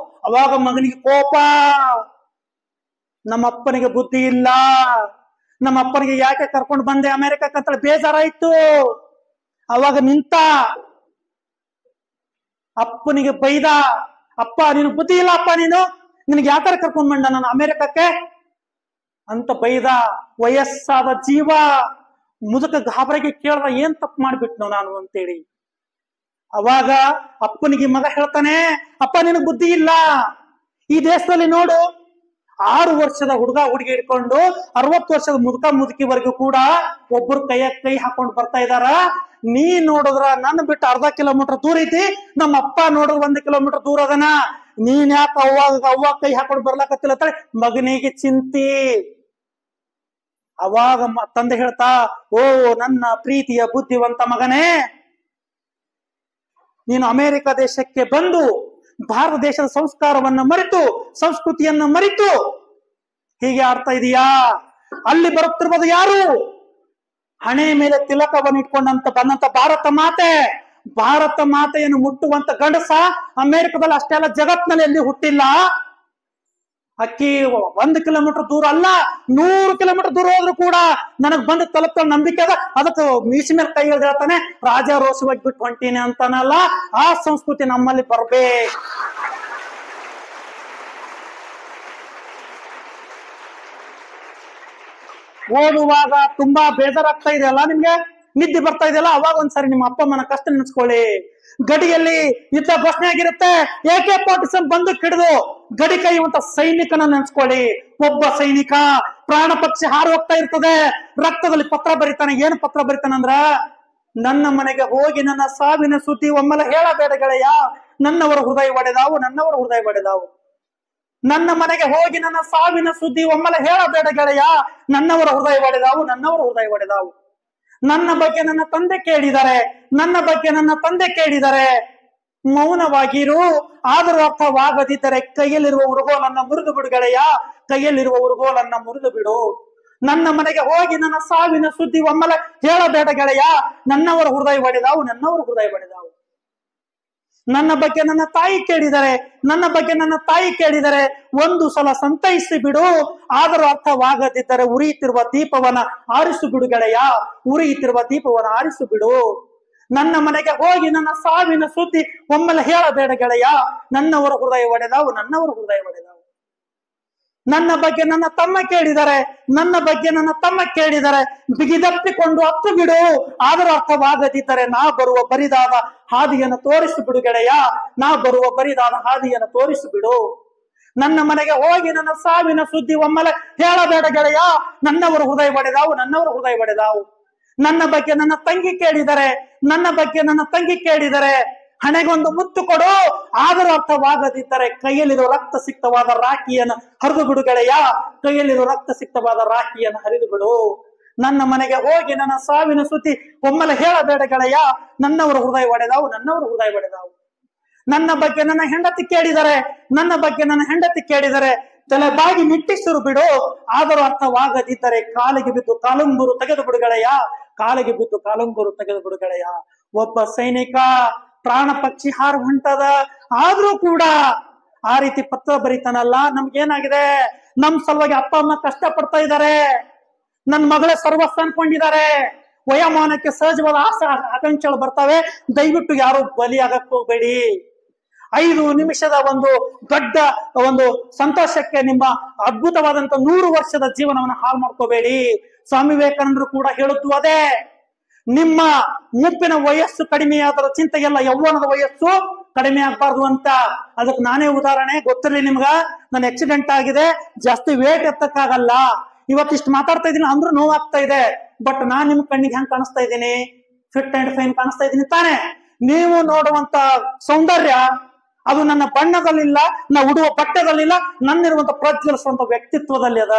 ಅವಾಗ ಮಗನಿಗೆ ಕೋಪ, ನಮ್ಮಪ್ಪನಿಗೆ ಬುದ್ಧಿ ಇಲ್ಲ, ನಮ್ಮಪ್ಪನಿಗೆ ಯಾಕೆ ಕರ್ಕೊಂಡು ಬಂದೆ ಅಮೆರಿಕಕ್ಕೆ ಅಂತ ಬೇಜಾರಾಯ್ತು. ಅವಾಗ ನಿಂತ, ಅಪ್ಪನಿಗೆ ಬೈದ, ಅಪ್ಪ ನೀನು ಬುದ್ಧಿ ಇಲ್ಲ ಅಪ್ಪ, ನಿನಗೆ ಯಾಕಾರ ಕರ್ಕೊಂಡ್ ಬಂದ ನಾನು ಅಮೆರಿಕಕ್ಕೆ ಅಂತ ಬೈದ. ವಯಸ್ಸಾದ ಜೀವ ಮುದುಕ ಗಾಬರಿಗೆ ಕೇಳ್ದ, ಏನ್ ತಪ್ಪು ಮಾಡ್ಬಿಟ್ನು ನಾನು ಅಂತೇಳಿ. ಅವಾಗ ಅಪ್ಪನಿಗೆ ಮಗ ಹೇಳ್ತಾನೆ, ಅಪ್ಪ ನಿನಗ್ ಬುದ್ಧಿ ಇಲ್ಲ, ಈ ದೇಶದಲ್ಲಿ ನೋಡು 6 ವರ್ಷದ ಹುಡುಗಿ ಇಟ್ಕೊಂಡು 60 ವರ್ಷದ ಮುದುಕಿವರೆಗೂ ಕೂಡ ಒಬ್ಬರು ಕೈ ಹಾಕೊಂಡು ಬರ್ತಾ ಇದಾರ. ನೀ ನೋಡಿದ್ರ ನನ್ನ ಬಿಟ್ಟು ಅರ್ಧ ಕಿಲೋಮೀಟರ್ ದೂರ ಐತಿ, ನಮ್ಮ ಅಪ್ಪ ನೋಡಿದ್ರ 1 ಕಿಲೋಮೀಟರ್ ದೂರ ಅದನ. ನೀನ್ ಯಾಕೆ ಅವ್ವ ಕೈ ಹಾಕೊಂಡು ಬರ್ಲಾಕತ್ತಿಲ್ಲ ಮಗನಿಗೆ ಚಿಂತಿ. ಅವಾಗ ತಂದೆ ಹೇಳ್ತಾ, ಓ ನನ್ನ ಪ್ರೀತಿಯ ಬುದ್ಧಿವಂತ ಮಗನೇ, ನೀನು ಅಮೆರಿಕ ದೇಶಕ್ಕೆ ಬಂದು ಭಾರತ ದೇಶದ ಸಂಸ್ಕಾರವನ್ನ ಮರೆತು, ಸಂಸ್ಕೃತಿಯನ್ನ ಮರೆತು ಹೀಗೆ ಆಡ್ತಾ ಇದೀಯಾ. ಅಲ್ಲಿ ಬರುತ್ತಿರುವುದು ಯಾರು? ಹಣೆ ಮೇಲೆ ತಿಲಕವನ್ನು ಇಟ್ಕೊಂಡಂತ ಬಂದಂತ ಭಾರತ ಮಾತೆಯನ್ನು ಮುಟ್ಟುವಂತ ಗಂಡಸ ಅಮೆರಿಕದಲ್ಲಿ ಅಷ್ಟೇ ಅಲ್ಲ, ಜಗತ್ನಲ್ಲಿ ಎಲ್ಲಿ ಹುಟ್ಟಿಲ್ಲ. ಅಕ್ಕಿ 1 ಕಿಲೋಮೀಟರ್ ದೂರ ಅಲ್ಲ, 100 ಕಿಲೋಮೀಟರ್ ದೂರ ಹೋದ್ರು ಕೂಡ ನನಗ್ ಬಂದು ತಲುಪ್ತ ನಂಬಿಕೆ ಅದ. ಅದಕ್ಕೆ ಮೀಸಿ ಮೇಲೆ ಕೈ ಹೇಳ್ತಾನೆ, ರಾಜಾರೋಷವಾಗಿ ಬಿಟ್ಟು ಹೊಂಟೀನಿ ಅಂತಾನಲ್ಲ. ಆ ಸಂಸ್ಕೃತಿ ನಮ್ಮಲ್ಲಿ ಬರ್ಬೇಕು. ಓದುವಾಗ ತುಂಬಾ ಬೇಜಾರಾಗ್ತಾ ಇದೆಯಲ್ಲ, ನಿಮ್ಗೆ ನಿದ್ದೆ ಬರ್ತಾ ಇದೆಯಲ್ಲ, ಅವಾಗ ಒಂದ್ಸರಿ ನಿಮ್ಮ ಅಪ್ಪ ಅಮ್ಮನ ಕಷ್ಟ ನೆನೆಸ್ಕೊಳ್ಳಿ. ಗಡಿಯಲ್ಲಿ ಯುದ್ಧ ಘೋಷಣೆ ಆಗಿರುತ್ತೆ, AK-47 ಬಂದು ಹಿಡಿದು ಗಡಿ ಕೈಯುವಂತ ಸೈನಿಕನ ನೆನೆಸ್ಕೊಳ್ಳಿ. ಒಬ್ಬ ಸೈನಿಕ ಪ್ರಾಣ ಪಕ್ಷಿ ಹಾರು ಹೋಗ್ತಾ ಇರ್ತದೆ, ರಕ್ತದಲ್ಲಿ ಪತ್ರ ಬರೀತಾನೆ. ಏನು ಪತ್ರ ಬರೀತಾನಂದ್ರ, ನನ್ನ ಮನೆಗೆ ಹೋಗಿ ನನ್ನ ಸಾವಿನ ಸುದ್ದಿ ಒಮ್ಮೆಲೆ ಹೇಳಬೇಡ ಗೆಳೆಯ, ನನ್ನವರ ಹೃದಯ ಒಡೆದಾವು. ನನ್ನ ಮನೆಗೆ ಹೋಗಿ ನನ್ನ ಸಾವಿನ ಸುದ್ದಿ ಒಮ್ಮೆಲೆ ಹೇಳಬೇಡ ಗೆಳೆಯ, ನನ್ನವರ ಹೃದಯ ಒಡೆದಾವು. ನನ್ನ ಬಗ್ಗೆ ನನ್ನ ತಂದೆ ಕೇಳಿದರೆ ಮೌನವಾಗಿರು. ಆದರೂ ಅರ್ಥವಾಗದಿದ್ದರೆ ಕೈಯಲ್ಲಿರುವ ಉರುಗೋಲನ್ನ ಮುರಿದು ಬಿಡು ಗೆಳೆಯ, ನನ್ನ ಮನೆಗೆ ಹೋಗಿ ನನ್ನ ಸಾವಿನ ಸುದ್ದಿ ಒಮ್ಮೆಲೆ ಹೇಳಬೇಡ ಗೆಳೆಯ, ನನ್ನವರ ಹೃದಯ ಒಡೆದಾವು. ನನ್ನ ಬಗ್ಗೆ ನನ್ನ ತಾಯಿ ಕೇಳಿದರೆ ಒಂದು ಸಲ ಸಂತೈಸಿ ಬಿಡು. ಆದರೂ ಅರ್ಥವಾಗದಿದ್ದರೆ ಉರಿಯುತ್ತಿರುವ ದೀಪವನ್ನ ಆರಿಸು ಬಿಡು ಗೆಳೆಯ, ನನ್ನ ಮನೆಗೆ ಹೋಗಿ ನನ್ನ ಸಾವಿನ ಸುದ್ದಿ ಒಮ್ಮೆಲೆ ಹೇಳಬೇಡ ಗೆಳೆಯ. ನನ್ನವರ ಹೃದಯ ಒಡೆದಾವು, ನನ್ನವರ ಹೃದಯ ಒಡೆದಾವು. ನನ್ನ ಬಗ್ಗೆ ನನ್ನ ತಮ್ಮ ಕೇಳಿದರೆ, ನನ್ನ ಬಗ್ಗೆ ನನ್ನ ತಮ್ಮ ಕೇಳಿದರೆ ಬಿಗಿದಪ್ಪಿಕೊಂಡು ಹತ್ತು ಬಿಡು. ಆದರೂ ಅರ್ಥವಾಗದಿದ್ದರೆ ನಾ ಬರುವ ಬರಿದಾದ ಹಾದಿಯನ್ನು ತೋರಿಸಿಬಿಡು ಗೆಳೆಯ, ನಾ ಬರುವ ಬರಿದಾದ ಹಾದಿಯನ್ನು ತೋರಿಸಿಬಿಡು. ನನ್ನ ಮನೆಗೆ ಹೋಗಿ ನನ್ನ ಸಾವಿನ ಸುದ್ದಿ ಒಮ್ಮೆಲೆ ಹೇಳಬೇಡ ಗೆಳೆಯ. ನನ್ನವರ ಹೃದಯ ಒಡೆದಾವು, ನನ್ನವರ ಹೃದಯ ಒಡೆದಾವು. ನನ್ನ ಬಗ್ಗೆ ನನ್ನ ತಂಗಿ ಕೇಳಿದರೆ, ನನ್ನ ಬಗ್ಗೆ ನನ್ನ ತಂಗಿ ಕೇಳಿದರೆ ಹಣೆಗೊಂದು ಮುತ್ತು ಕೊಡು. ಆದರೂ ಅರ್ಥವಾಗದಿದ್ದರೆ ಕೈಯಲ್ಲಿರೋ ರಕ್ತ ಸಿಕ್ತವಾದ ರಾಖಿಯನ್ನು ಹರಿದು ಬಿಡು ಗೆಳೆಯ, ಕೈಯಲ್ಲಿರೋ ರಕ್ತ ಸಿಕ್ತವಾದ ರಾಖಿಯನ್ನು ಹರಿದು ಬಿಡು. ನನ್ನ ಮನೆಗೆ ಹೋಗಿ ನನ್ನ ಸಾವಿನ ಸುದ್ದಿ ಒಮ್ಮೆಲೆ ಹೇಳಬೇಡ ಗೆಳೆಯ. ನನ್ನವರ ಹೃದಯ ಒಡೆದಾವು, ನನ್ನವರ ಹೃದಯ ಒಡೆದಾವು. ನನ್ನ ಬಗ್ಗೆ ನನ್ನ ಹೆಂಡತಿ ಕೇಳಿದರೆ, ನನ್ನ ಬಗ್ಗೆ ನನ್ನ ಹೆಂಡತಿ ಕೇಳಿದರೆ ತಲೆಬಾಗಿ ನಿಟ್ಟಿಸಿರು ಬಿಡು. ಆದರೂ ಅರ್ಥವಾಗದಿದ್ದರೆ ಕಾಲಿಗೆ ಬಿದ್ದು ಕಾಲುಂಗುರು ತೆಗೆದು ಬಿಡು ಗೆಳೆಯ, ಕಾಲಿಗೆ ಬಿದ್ದು ಕಾಲುಂಗುರು ತೆಗೆದು ಬಿಡು ಗೆಳೆಯ. ಒಬ್ಬ ಸೈನಿಕ ಪ್ರಾಣ ಪಕ್ಷಿ ಹಾರು ಹೊಂಟದ, ಆದ್ರೂ ಕೂಡ ಆ ರೀತಿ ಪತ್ರ ಬರೀತಾನಲ್ಲ. ನಮ್ಗೇನಾಗಿದೆ, ನಮ್ ಸಲುವಾಗಿ ಅಪ್ಪ ಅಮ್ಮ ಕಷ್ಟ ಪಡ್ತಾ ಇದ್ದಾರೆ, ನನ್ ಮಗಳ ಸರ್ವಸ್ವ ಅನ್ಕೊಂಡಿದ್ದಾರೆ. ವಯೋಮಾನಕ್ಕೆ ಸಹಜವಾದ ಆಸೆ ಆಕಾಂಕ್ಷೆಗಳು ಬರ್ತವೆ. ದಯವಿಟ್ಟು ಯಾರು ಬಲಿಯಾಗಕ್ಕೆ ಹೋಗ್ಬೇಡಿ. 5 ನಿಮಿಷದ ಒಂದು ದೊಡ್ಡ ಒಂದು ಸಂತೋಷಕ್ಕೆ ನಿಮ್ಮ ಅದ್ಭುತವಾದಂತ 100 ವರ್ಷದ ಜೀವನವನ್ನು ಹಾಳು ಮಾಡ್ಕೋಬೇಡಿ. ಸ್ವಾಮಿ ವಿವೇಕಾನಂದರು ಕೂಡ ಹೇಳುವುದು ಅದೇ. ನಿಮ್ಮ ಮುಪ್ಪಿನ ವಯಸ್ಸು ಕಡಿಮೆಯಾದರೂ ಚಿಂತೆಗೆಲ್ಲ ಯೌವನದ ವಯಸ್ಸು ಕಡಿಮೆ ಆಗ್ಬಾರ್ದು ಅಂತ. ಅದಕ್ಕೆ ನಾನೇ ಉದಾಹರಣೆ. ಗೊತ್ತಿರಲಿ ನಿಮ್ಗ, ನನ್ನ ಆಕ್ಸಿಡೆಂಟ್ ಆಗಿದೆ, ಜಾಸ್ತಿ ವೇಟ್ ಎತ್ತಕ್ಕಾಗಲ್ಲ. ಇವತ್ತಿಷ್ಟು ಮಾತಾಡ್ತಾ ಇದೀನಿ ಅಂದ್ರೂ ನೋವಾಗ್ತಾ ಇದೆ. ಬಟ್ ನಾನ್ ನಿಮ್ ಕಣ್ಣಿಗೆ ಹೆಂಗ್ ಕಾಣಿಸ್ತಾ ಇದ್ದೀನಿ? ಫಿಟ್ ಅಂಡ್ ಫೈನ್ ಕಾಣಿಸ್ತಾ ಇದ್ದೀನಿ ತಾನೆ? ನೀವು ನೋಡುವಂತ ಸೌಂದರ್ಯ ಅದು ನನ್ನ ಬಣ್ಣದಲ್ಲಿಲ್ಲ, ನಾ ಉಡುವ ಬಟ್ಟೆದಲ್ಲಿಲ್ಲ, ನನ್ನಿರುವಂತ ಪ್ರಜ್ವಲಿಸುವಂತ ವ್ಯಕ್ತಿತ್ವದಲ್ಲಿ ಅದ.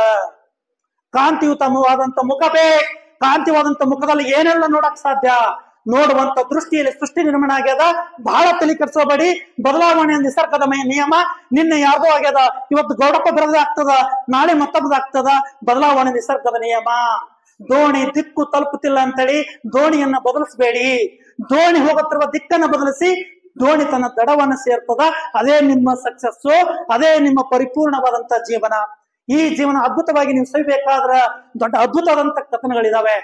ಕಾಂತಿಯುತವಾದಂತ ಮುಖ ಬೇಕು. ಕಾಂತಿವಾದಂತ ಮುಖದಲ್ಲಿ ಏನೆಲ್ಲ ನೋಡಕ್ ಸಾಧ್ಯ? ನೋಡುವಂತ ದೃಷ್ಟಿಯಲ್ಲಿ ಸೃಷ್ಟಿ ನಿರ್ಮಾಣ ಆಗ್ಯದ. ಬಹಳ ತಲೆ ಕೆಡಿಸೋಬೇಡಿ. ಬದಲಾವಣೆ ನಿಸರ್ಗದ ನಿಯಮ. ನಿನ್ನೆ ಯಾರ್ದೋ ಆಗ್ಯದ, ಇವತ್ತು ಗೌಡಪ್ಪ ಬರದೇ ಆಗ್ತದ, ನಾಳೆ ಮತ್ತೊಬ್ಬದಾಗ್ತದ. ಬದಲಾವಣೆ ನಿಸರ್ಗದ ನಿಯಮ. ದೋಣಿ ದಿಕ್ಕು ತಲುಪುತ್ತಿಲ್ಲ ಅಂತೇಳಿ ದೋಣಿಯನ್ನ ಬದಲಿಸಬೇಡಿ. ದೋಣಿ ಹೋಗುತ್ತಿರುವ ದಿಕ್ಕನ್ನ ಬದಲಿಸಿ ದೋಣಿ ತನ್ನ ದಡವನ್ನ ಸೇರ್ತದ. ಅದೇ ನಿಮ್ಮ ಸಕ್ಸಸ್ಸು, ಅದೇ ನಿಮ್ಮ ಪರಿಪೂರ್ಣವಾದಂತ ಜೀವನ. ಈ ಜೀವನ ಅದ್ಭುತವಾಗಿ ನೀವು ಸವಿಬೇಕಾದ್ರ ದೊಡ್ಡ ಅದ್ಭುತವಾದಂತ ಕಥನಗಳಿದಾವೆ.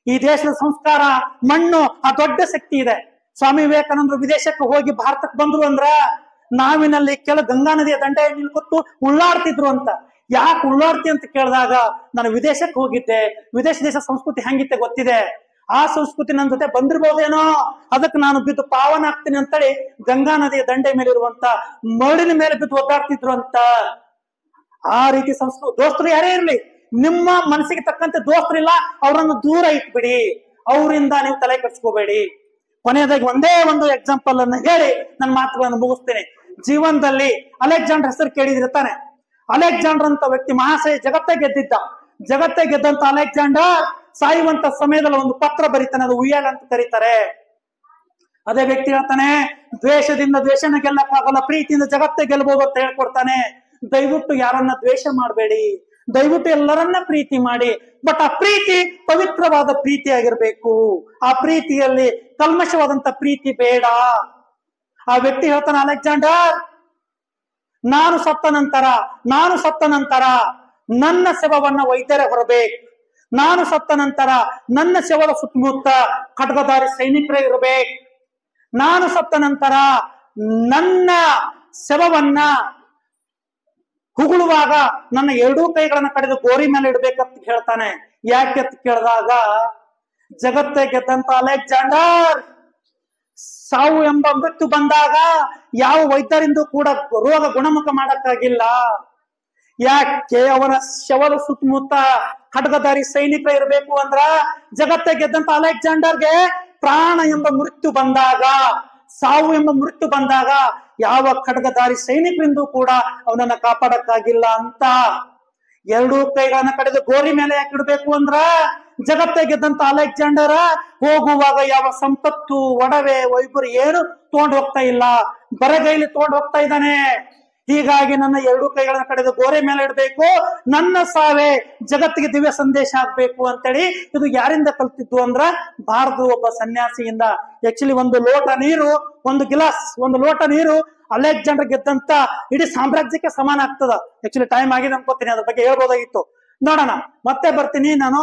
ಈ ದೇಶದ ಸಂಸ್ಕಾರ, ಮಣ್ಣು ಆ ದೊಡ್ಡ ಶಕ್ತಿ ಇದೆ. ಸ್ವಾಮಿ ವಿವೇಕಾನಂದರು ವಿದೇಶಕ್ಕೆ ಹೋಗಿ ಭಾರತಕ್ಕೆ ಬಂದ್ರು ಅಂದ್ರ ನಾವಿನಲ್ಲಿ ಕೆಲ ಗಂಗಾ ನದಿಯ ದಂಡೆ ನಿಲ್ಕೊತ್ತು ಉಳ್ಳಾಡ್ತಿದ್ರು ಅಂತ. ಯಾಕೆ ಉಳ್ಳಾಡ್ತಿ ಅಂತ ಕೇಳಿದಾಗ, ನಾನು ವಿದೇಶಕ್ಕೆ ಹೋಗಿದ್ದೆ, ದೇಶ ಸಂಸ್ಕೃತಿ ಹೆಂಗಿತ್ತೆ ಗೊತ್ತಿದೆ, ಆ ಸಂಸ್ಕೃತಿ ನನ್ನ ಜೊತೆ ಬಂದಿರ್ಬೋದೇನೋ, ಅದಕ್ಕೆ ನಾನು ಬಿದ್ದು ಪಾವನ ಆಗ್ತೀನಿ ಅಂತೇಳಿ ಗಂಗಾ ನದಿಯ ದಂಡೆ ಮೇಲೆ ಇರುವಂತ ಮರಳಿನ ಮೇಲೆ ಬಿದ್ದು ಒದ್ದಾಡ್ತಿದ್ರು ಅಂತ. ಆ ರೀತಿ ಸಂಸ್ಕೃತಿ. ದೋಸ್ತರು ಯಾರೇ ಇರ್ಲಿ, ನಿಮ್ಮ ಮನಸ್ಸಿಗೆ ತಕ್ಕಂತೆ ದೋಸ್ತರಿಲ್ಲ, ಅವರನ್ನು ದೂರ ಇಟ್ಬಿಡಿ. ಅವರಿಂದ ನೀವು ತಲೆ ಕೆಡಿಸ್ಕೋಬೇಡಿ. ಕೊನೆಯದಾಗಿ ಒಂದೇ ಒಂದು ಎಕ್ಸಾಂಪಲ್ ಅನ್ನು ಹೇಳಿ ನನ್ನ ಮಾತುಗಳನ್ನು ಮುಗಿಸ್ತೇನೆ. ಜೀವನದಲ್ಲಿ ಅಲೆಕ್ಸಾಂಡರ್ ಹೆಸರು ಕೇಳಿದಿರ್ತಾನೆ. ಅಲೆಕ್ಸಾಂಡರ್ ಅಂತ ವ್ಯಕ್ತಿ ಮಹಾಶಯ ಜಗತ್ತೇ ಗೆದ್ದಿದ್ದ. ಜಗತ್ತೇ ಗೆದ್ದಂತ ಅಲೆಕ್ಸಾಂಡರ್ ಸಾಯುವಂತ ಸಮಯದಲ್ಲಿ ಒಂದು ಪತ್ರ ಬರೀತಾನೆ, ಅದು ಉಯ್ಯಾಲ ಅಂತ ಕರೀತಾರೆ. ಅದೇ ವ್ಯಕ್ತಿ ಹೇಳ್ತಾನೆ, ದ್ವೇಷದಿಂದ ದ್ವೇಷನ ಗೆಲ್ಲಕ್ಕಾಗಲ್ಲ, ಪ್ರೀತಿಯಿಂದ ಜಗತ್ತೇ ಗೆಲ್ಲಬಹುದು ಅಂತ ಹೇಳ್ಕೊಡ್ತಾನೆ. ದಯವಿಟ್ಟು ಯಾರನ್ನ ದ್ವೇಷ ಮಾಡಬೇಡಿ, ದಯವಿಟ್ಟು ಎಲ್ಲರನ್ನ ಪ್ರೀತಿ ಮಾಡಿ. ಬಟ್ ಆ ಪ್ರೀತಿ ಪವಿತ್ರವಾದ ಪ್ರೀತಿ ಆಗಿರ್ಬೇಕು. ಆ ಪ್ರೀತಿಯಲ್ಲಿ ಕಲ್ಮಶವಾದಂತ ಪ್ರೀತಿ ಬೇಡ. ಆ ವ್ಯಕ್ತಿ ಹೇಳ್ತಾನೆ, ಅಲೆಕ್ಸಾಂಡರ್, ನಾನು ಸತ್ತ ನಂತರ ನನ್ನ ಶವವನ್ನ ವೈದ್ಯರೇ ಹೊರಬೇಕು. ನಾನು ಸತ್ತ ನಂತರ ನನ್ನ ಶವದ ಸುತ್ತಮುತ್ತ ಖಡ್ಗಧಾರಿ ಸೈನಿಕರೇ ಇರಬೇಕು. ನಾನು ಸತ್ತ ನಂತರ ನನ್ನ ಶವವನ್ನ ಹುಗುಳುವಾಗ ನನ್ನ 2 ಕೈಗಳನ್ನ ಕಡೆದು ಗೋರಿ ಮೇಲೆ ಇಡ್ಬೇಕಂತ ಹೇಳ್ತಾನೆ. ಯಾಕೆ ಅಂತ ಕೇಳಿದಾಗ, ಜಗತ್ತೇ ಗೆದ್ದಂತ ಅಲೆಕ್ಸಾಂಡರ್ ಸಾವು ಎಂಬ ಮೃತ್ಯು ಬಂದಾಗ ಯಾವ ವೈದ್ಯರಿಂದ ಕೂಡ ರೋಗ ಗುಣಮುಖ ಮಾಡಕ್ಕಾಗಿಲ್ಲ. ಯಾಕೆ? ಅವನ ಶವದ ಸುತ್ತಮುತ್ತ ಖಡ್ಗಧಾರಿ ಸೈನಿಕರು ಇರಬೇಕು ಅಂದ್ರ, ಜಗತ್ತೇ ಗೆದ್ದಂತ ಅಲೆಕ್ಸಾಂಡರ್ಗೆ ಪ್ರಾಣ ಎಂಬ ಮೃತ್ಯು ಬಂದಾಗ, ಸಾವು ಎಂಬ ಮೃತ್ಯು ಬಂದಾಗ ಯಾವ ಖಡ್ಗಧಾರಿ ಸೈನಿಕರಿಂದೂ ಕೂಡ ಅವನನ್ನ ಕಾಪಾಡಕ್ಕಾಗಿಲ್ಲ ಅಂತ. 2 ಕೈಗಳನ್ನ ಕಡೆದು ಗೋರಿ ಮೇಲೆ ಯಾಕೆ ಇಡ್ಬೇಕು ಅಂದ್ರ, ಜಗತ್ತೇ ಗೆದ್ದಂತ ಅಲೆಕ್ಸಾಂಡರ್ ಹೋಗುವಾಗ ಯಾವ ಸಂಪತ್ತು, ಒಡವೆ, ವೈಭವ ಏನು ತಗೊಂಡು ಹೋಗ್ತಾ ಇಲ್ಲ, ಬರಗೈಲಿ ತಗೊಂಡು ಹೋಗ್ತಾ ಇದ್ದಾನೆ. ಹೀಗಾಗಿ ನನ್ನ 2 ಕೈಗಳನ್ನ ಕಡೆದು ಗೋರೆ ಮೇಲೆ ಇಡಬೇಕು, ನನ್ನ ಸಾವೇ ಜಗತ್ತಿಗೆ ದಿವ್ಯ ಸಂದೇಶ ಆಗ್ಬೇಕು ಅಂತೇಳಿ. ಇದು ಯಾರಿಂದ ಕಲ್ತಿದ್ದು ಅಂದ್ರ, ಭಾರತದ ಒಬ್ಬ ಸನ್ಯಾಸಿಯಿಂದ. ಆಕ್ಚುಲಿ ಒಂದು ಲೋಟ ನೀರು ಅಲೆಕ್ಸಾಂಡರ್ ಗೆದ್ದಂತ ಇಡೀ ಸಾಮ್ರಾಜ್ಯಕ್ಕೆ ಸಮಾನ ಆಗ್ತದ. ಆಕ್ಚುಲಿ ಟೈಮ್ ಆಗಿದೆ ಅನ್ಕೋತೀನಿ, ಅದ್ರ ಬಗ್ಗೆ ಹೇಳ್ಬೋದಾಗಿತ್ತು. ನೋಡೋಣ, ಮತ್ತೆ ಬರ್ತೀನಿ ನಾನು.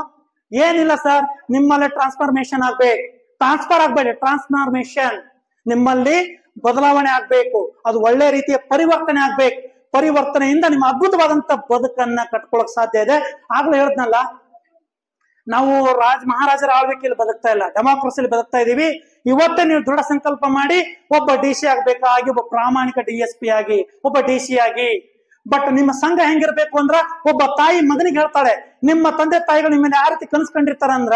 ಏನಿಲ್ಲ ಸರ್, ನಿಮ್ಮಲ್ಲೇ ಟ್ರಾನ್ಸ್ಫಾರ್ಮೇಶನ್ ಆಗ್ಬೇಕು. ಟ್ರಾನ್ಸ್ಫರ್ ಆಗ್ಬೇಡಿ, ಟ್ರಾನ್ಸ್ಫಾರ್ಮೇಶನ್. ನಿಮ್ಮಲ್ಲಿ ಬದಲಾವಣೆ ಆಗ್ಬೇಕು, ಅದು ಒಳ್ಳೆ ರೀತಿಯ ಪರಿವರ್ತನೆ ಆಗ್ಬೇಕು. ಪರಿವರ್ತನೆಯಿಂದ ನಿಮ್ಮ ಅದ್ಭುತವಾದಂತ ಬದುಕನ್ನ ಕಟ್ಕೊಳಕ್ ಸಾಧ್ಯ ಇದೆ. ಆಗ್ಲೇ ಹೇಳ್ದ್ನಲ್ಲ, ನಾವು ಮಹಾರಾಜರ ಆಳ್ವಿಕೆಯಲ್ಲಿ ಬದುಕ್ತಾ ಇಲ್ಲ, ಡೆಮಾಕ್ರಸಿಯಲ್ಲಿ ಬದುಕ್ತಾ ಇದೀವಿ. ಇವತ್ತೇ ನೀವು ದೃಢ ಸಂಕಲ್ಪ ಮಾಡಿ ಒಬ್ಬ DC ಆಗ್ಬೇಕಾಗಿ, ಒಬ್ಬ ಪ್ರಾಮಾಣಿಕ DSP ಆಗಿ, ಒಬ್ಬ DC ಆಗಿ. ಬಟ್ ನಿಮ್ಮ ಸಂಘ ಹೆಂಗಿರ್ಬೇಕು ಅಂದ್ರ, ಒಬ್ಬ ತಾಯಿ ಮಗನಿಗೆ ಹೇಳ್ತಾಳೆ, ನಿಮ್ಮ ತಂದೆ ತಾಯಿಗಳು ನಿಮ್ಮನ್ನ ಯಾವ ರೀತಿ ಕನ್ಸ್ಕೊಂಡಿರ್ತಾರ ಅಂದ್ರ,